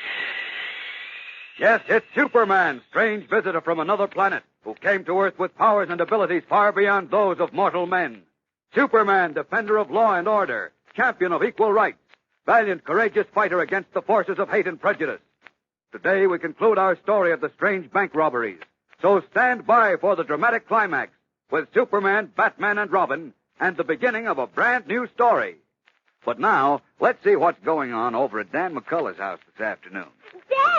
Yes, it's Superman, strange visitor from another planet, who came to Earth with powers and abilities far beyond those of mortal men. Superman, defender of law and order, champion of equal rights, valiant, courageous fighter against the forces of hate and prejudice. Today we conclude our story of the strange bank robberies. So stand by for the dramatic climax with Superman, Batman, and Robin, and the beginning of a brand new story. But now, let's see what's going on over at Dan McCullough's house this afternoon. Dan!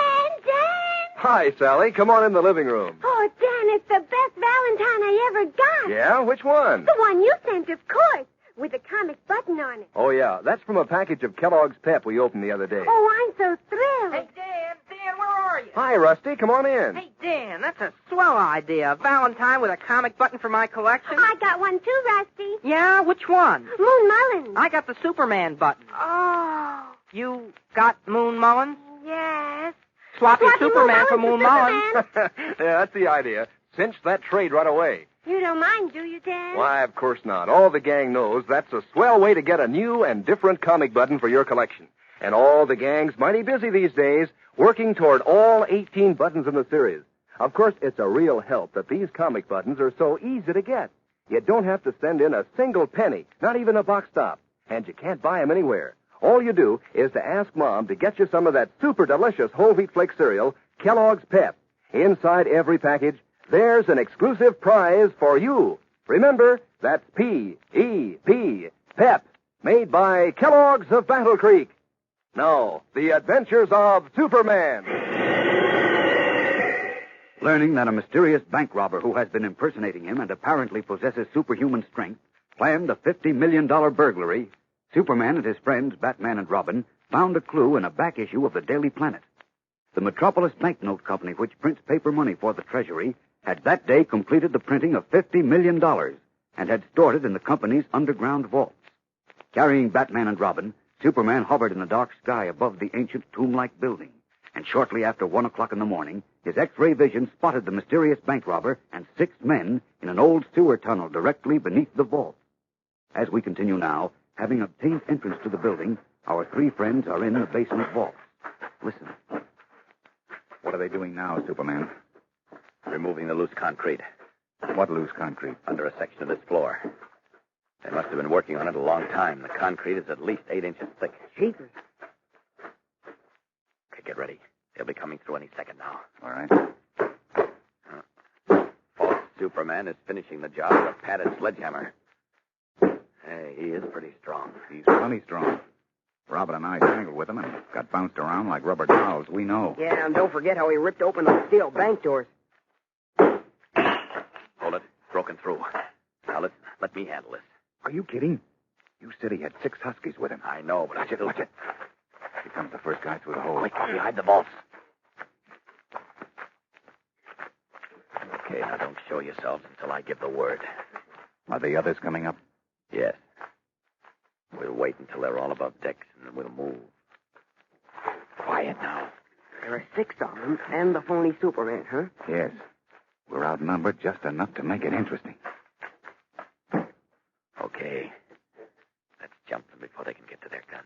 Hi, Sally. Come on in the living room. Oh, Dan, it's the best Valentine I ever got. Yeah? Which one? The one you sent, of course, with a comic button on it. Oh, yeah. That's from a package of Kellogg's Pep we opened the other day. Oh, I'm so thrilled. Hey, Dan, where are you? Hi, Rusty. Come on in. Hey, Dan, that's a swell idea. A Valentine with a comic button for my collection. I got one too, Rusty. Yeah? Which one? Moon Mullins. I got the Superman button. Oh. You got Moon Mullins? Yes. Swap your Superman for Moon Mullins. Yeah, that's the idea. Cinch that trade right away. You don't mind, do you, Dad? Why, of course not. All the gang knows that's a swell way to get a new and different comic button for your collection. And all the gang's mighty busy these days, working toward all 18 buttons in the series. Of course, it's a real help that these comic buttons are so easy to get. You don't have to send in a single penny, not even a box stop. And you can't buy them anywhere. All you do is to ask Mom to get you some of that super delicious whole wheat flake cereal, Kellogg's Pep. Inside every package, there's an exclusive prize for you. Remember, that's P-E-P, Pep, made by Kellogg's of Battle Creek. Now, the adventures of Superman. Learning that a mysterious bank robber who has been impersonating him and apparently possesses superhuman strength planned a $50 million burglary, Superman and his friends, Batman and Robin, found a clue in a back issue of the Daily Planet. The Metropolis Banknote Company, which prints paper money for the Treasury, had that day completed the printing of $50 million and had stored it in the company's underground vaults. Carrying Batman and Robin, Superman hovered in the dark sky above the ancient tomb-like building, and shortly after 1 o'clock in the morning, his X-ray vision spotted the mysterious bank robber and 6 men in an old sewer tunnel directly beneath the vault. As we continue now, having obtained entrance to the building, our 3 friends are in the basement vault. Listen. What are they doing now, Superman? Removing the loose concrete. What loose concrete? Under a section of this floor. They must have been working on it a long time. The concrete is at least 8 inches thick. Jeepers. Okay, get ready. They'll be coming through any second now. All right. False Superman is finishing the job with a padded sledgehammer. Hey, he is pretty strong. He's plenty strong. Robin and I tangled with him and got bounced around like rubber dolls. We know. Yeah, and don't forget how he ripped open those steel bank doors. Hold it. Broken through. Now, listen. Let me handle this. Are you kidding? You said he had 6 huskies with him. I know, but Watch it. Here comes the first guy through the hole. Quick, behind the vaults. Okay, now don't show yourselves until I give the word. Are the others coming up? Yes. We'll wait until they're all above decks, and then we'll move. Quiet now. There are 6 of them, and the phony Superman, huh? Yes. We're outnumbered just enough to make it interesting. Okay. Let's jump them before they can get to their guns.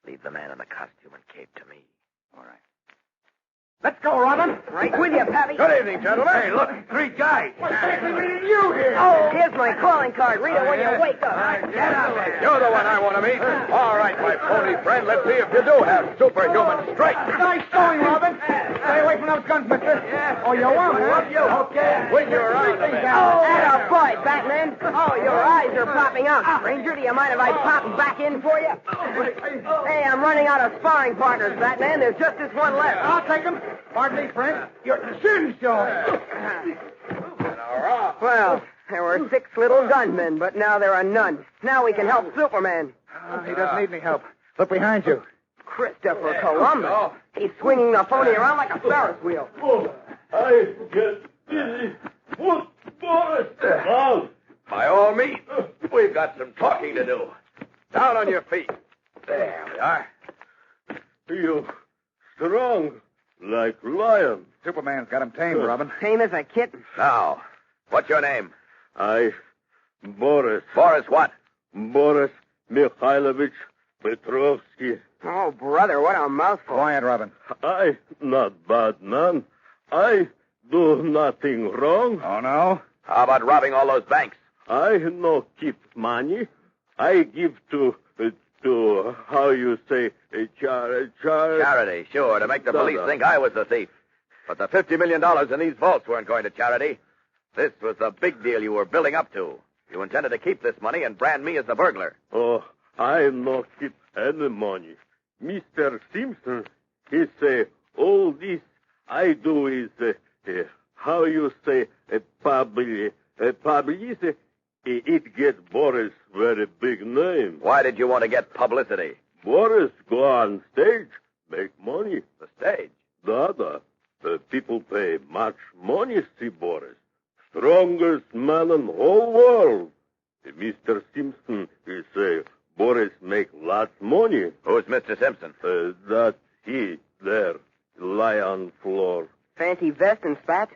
Leave the man in the costume and cape to me. All right. Let's go, Robin. Right with you, Pappy. Good evening, gentlemen. Hey, look, 3 guys. What's taking me to you here? Oh, here's my calling card. Read it when you wake up. Get out there. You're the one I want to meet. All right, my pony friend, let's see if you do have superhuman strength. Nice going, Robin. Stay away from those guns, mister. Yeah. Oh, you won't, huh? Okay. Swing you around a bit. Oh, atta boy, Batman. Oh, your eyes are popping out. Ranger, do you mind if I pop back in for you? Hey, I'm running out of sparring partners, Batman. There's just this one left. I'll take them. Pardon me, friend. You're shooting, sure. Well, there were 6 little gunmen, but now there are none. Now we can help Superman. He doesn't need any help. Look behind you. Christopher Columbus. He's swinging the phony around like a Ferris wheel. I get dizzy. What, Boris? By all means, we've got some talking to do. Down on your feet. There we are. You strong like lion. Superman's got him tamed, Robin. Tame as a kitten. Now, what's your name? Boris. Boris what? Boris Mikhailovich Petrovsky. Oh, brother, what a mouthful. Quiet, Robin. I not bad man. I do nothing wrong. Oh, no? How about robbing all those banks? I no keep money. I give to how you say, Charity, sure, to make the police think I was the thief. But the $50 million in these vaults weren't going to charity. This was the big deal you were building up to. You intended to keep this money and brand me as the burglar. Oh, I no keep any money. Mr. Simpson, he say, all this I do is, how you say, publicity. It get Boris very big name. Why did you want to get publicity? Boris go on stage, make money. The stage? People pay much money see Boris. Strongest man in the whole world. Mr. Simpson, he say, Boris make lots money. Who's Mr. Simpson? That he there, lie on floor. Fancy vest and spats?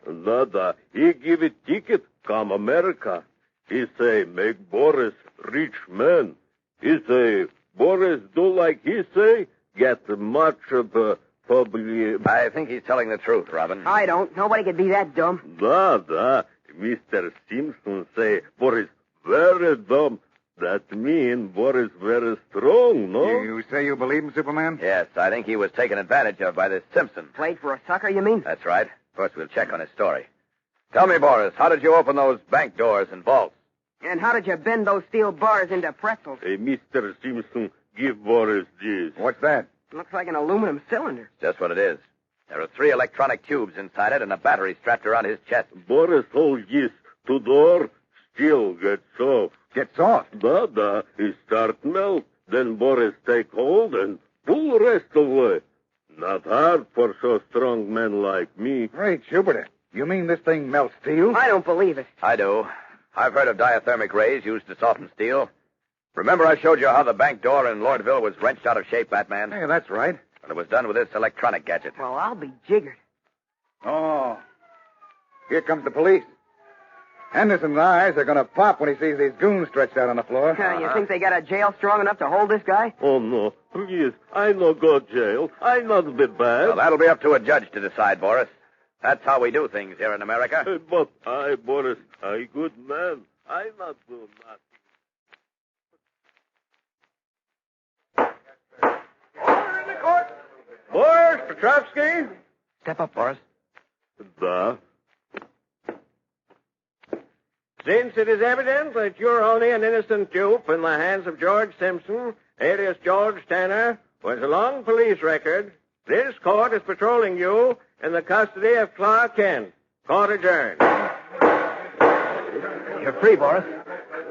He give a ticket come America. He say, make Boris rich man. He say, Boris do like he say, get much of public... I think he's telling the truth, Robin. I don't. Nobody could be that dumb. Da. Mr. Simpson say, Boris very dumb. That mean Boris very strong, no? You say you believe him, Superman? Yes, I think he was taken advantage of by this Simpson. Played for a sucker, you mean? That's right. Of course, we'll check on his story. Tell me, Boris, how did you open those bank doors and vaults? And how did you bend those steel bars into pretzels? Hey, Mr. Simpson, give Boris this. What's that? Looks like an aluminum cylinder. Just what it is. There are 3 electronic tubes inside it and a battery strapped around his chest. Boris hold this to door, still gets off. Gets off? Da. He start melt. Then Boris take hold and pull rest away. Not hard for so strong men like me. Great Jupiter. You mean this thing melts steel? I don't believe it. I do. I've heard of diathermic rays used to soften steel. Remember I showed you how the bank door in Lordville was wrenched out of shape, Batman? Hey, that's right. And it was done with this electronic gadget. Well, I'll be jiggered. Oh. Here comes the police. Henderson's eyes are going to pop when he sees these goons stretched out on the floor. You think they got a jail strong enough to hold this guy? Oh, no. Please, I no go jail. I not be bad. Well, that'll be up to a judge to decide, Boris. That's how we do things here in America. But I, Boris, I good man. I not do nothing. Order in the court. Boris Petrovsky. Step up, Boris. Da. Since it is evident that you're only an innocent dupe in the hands of George Simpson, alias George Tanner, who has a long police record, this court is patrolling you in the custody of Clark Kent. Court adjourned. You're free, Boris.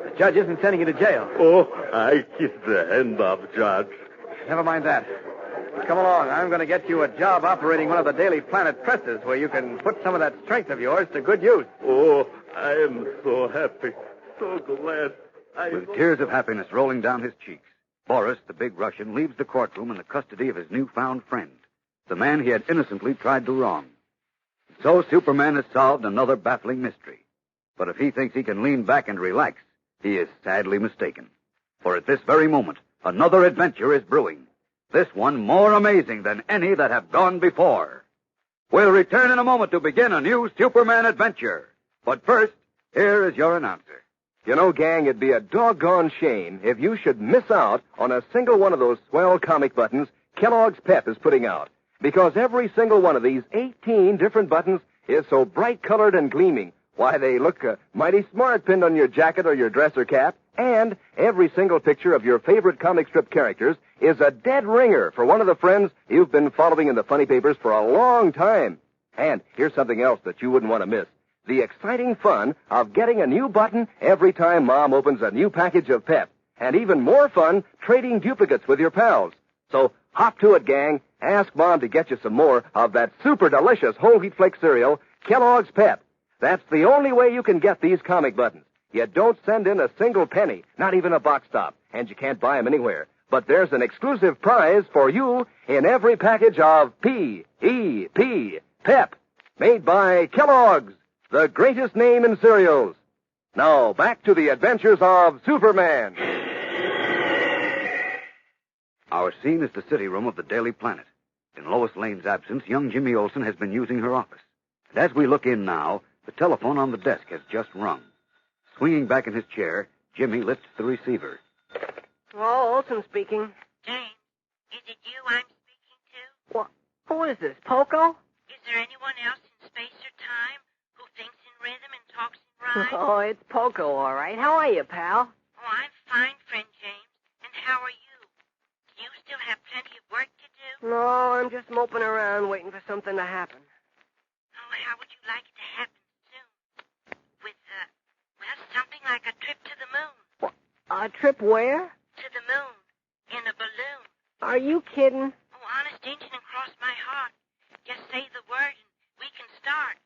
The judge isn't sending you to jail. Oh, I kiss the hand of Judge. Never mind that. Come along. I'm going to get you a job operating one of the Daily Planet presses where you can put some of that strength of yours to good use. Oh, I am so happy. So glad. With tears of happiness rolling down his cheeks, Boris, the big Russian, leaves the courtroom in the custody of his newfound friend, the man he had innocently tried to wrong. So Superman has solved another baffling mystery. But if he thinks he can lean back and relax, he is sadly mistaken. For at this very moment, another adventure is brewing. This one more amazing than any that have gone before. We'll return in a moment to begin a new Superman adventure. But first, here is your announcer. You know, gang, it'd be a doggone shame if you should miss out on a single one of those swell comic buttons Kellogg's Pep is putting out. Because every single one of these 18 different buttons is so bright-colored and gleaming. Why, they look mighty smart pinned on your jacket or your dress or cap. And every single picture of your favorite comic strip characters is a dead ringer for one of the friends you've been following in the funny papers for a long time. And here's something else that you wouldn't want to miss. The exciting fun of getting a new button every time Mom opens a new package of Pep. And even more fun trading duplicates with your pals. So hop to it, gang. Ask Mom to get you some more of that super delicious whole wheat flake cereal, Kellogg's Pep. That's the only way you can get these comic buttons. You don't send in a single penny, not even a box top, and you can't buy them anywhere. But there's an exclusive prize for you in every package of P.E.P. Pep, made by Kellogg's, the greatest name in cereals. Now, back to the adventures of Superman. Our scene is the city room of the Daily Planet. In Lois Lane's absence, young Jimmy Olsen has been using her office. And as we look in now, the telephone on the desk has just rung. Swinging back in his chair, Jimmy lifts the receiver. Oh, Olsen speaking. Jane, is it you I'm speaking to? What? Who is this, Poco? Is there anyone else in space or time who thinks in rhythm and talks in rhyme? Oh, it's Poco, all right. How are you, pal? Oh, I'm fine, friend James. And how are you? Do you still have plenty of work to do? No, I'm just moping around waiting for something to happen. Oh, how would you like it to happen soon? With, something like a trip to the moon. What? A trip where? To the moon. In a balloon. Are you kidding? Oh, honest Injun, and cross my heart. Just say the word and we can start.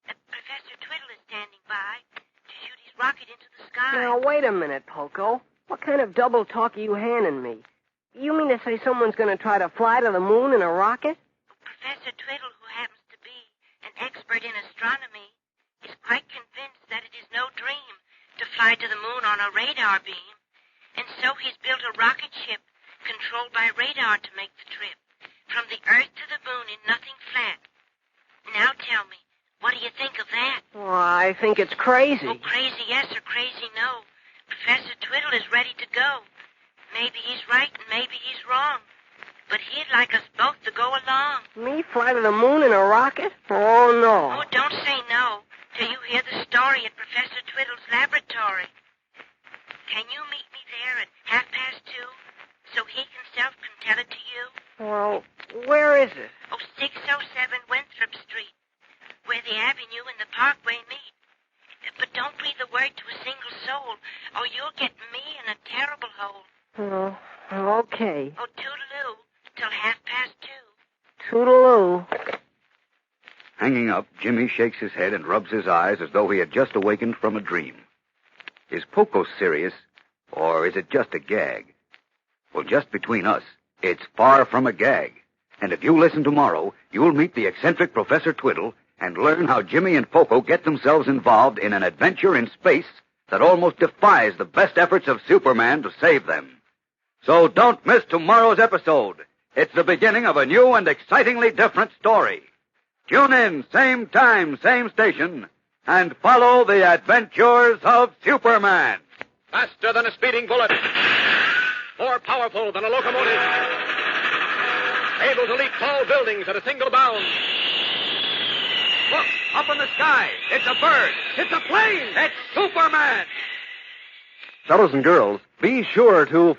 Professor Twiddle is standing by to shoot his rocket into the sky. Now, wait a minute, Poco. What kind of double talk are you handing me? You mean to say someone's going to try to fly to the moon in a rocket? Professor Twiddle, who happens to be an expert in astronomy, is quite convinced that it is no fly to the moon on a radar beam. And so he's built a rocket ship controlled by radar to make the trip. From the Earth to the moon in nothing flat. Now tell me, what do you think of that? Well, I think it's crazy. Oh, crazy yes or crazy no. Professor Twiddle is ready to go. Maybe he's right and maybe he's wrong. But he'd like us both to go along. Me fly to the moon in a rocket? Oh, no. Oh, don't say no till you hear the story at Professor Twiddle's laboratory. Can you meet me there at 2:30 so he himself can tell it to you? Well, where is it? Oh, 607 Winthrop Street, where the avenue and the parkway meet. But don't breathe a word to a single soul, or you'll get me in a terrible hole. Oh, okay. Oh, toodaloo, till 2:30. Toodaloo. Hanging up, Jimmy shakes his head and rubs his eyes as though he had just awakened from a dream. Is Poco serious, or is it just a gag? Well, just between us, it's far from a gag. And if you listen tomorrow, you'll meet the eccentric Professor Twiddle and learn how Jimmy and Poco get themselves involved in an adventure in space that almost defies the best efforts of Superman to save them. So don't miss tomorrow's episode. It's the beginning of a new and excitingly different story. Tune in, same time, same station, and follow the adventures of Superman. Faster than a speeding bullet. More powerful than a locomotive. Able to leap tall buildings at a single bound. Look, up in the sky. It's a bird. It's a plane. It's Superman. Fellows and girls, be sure to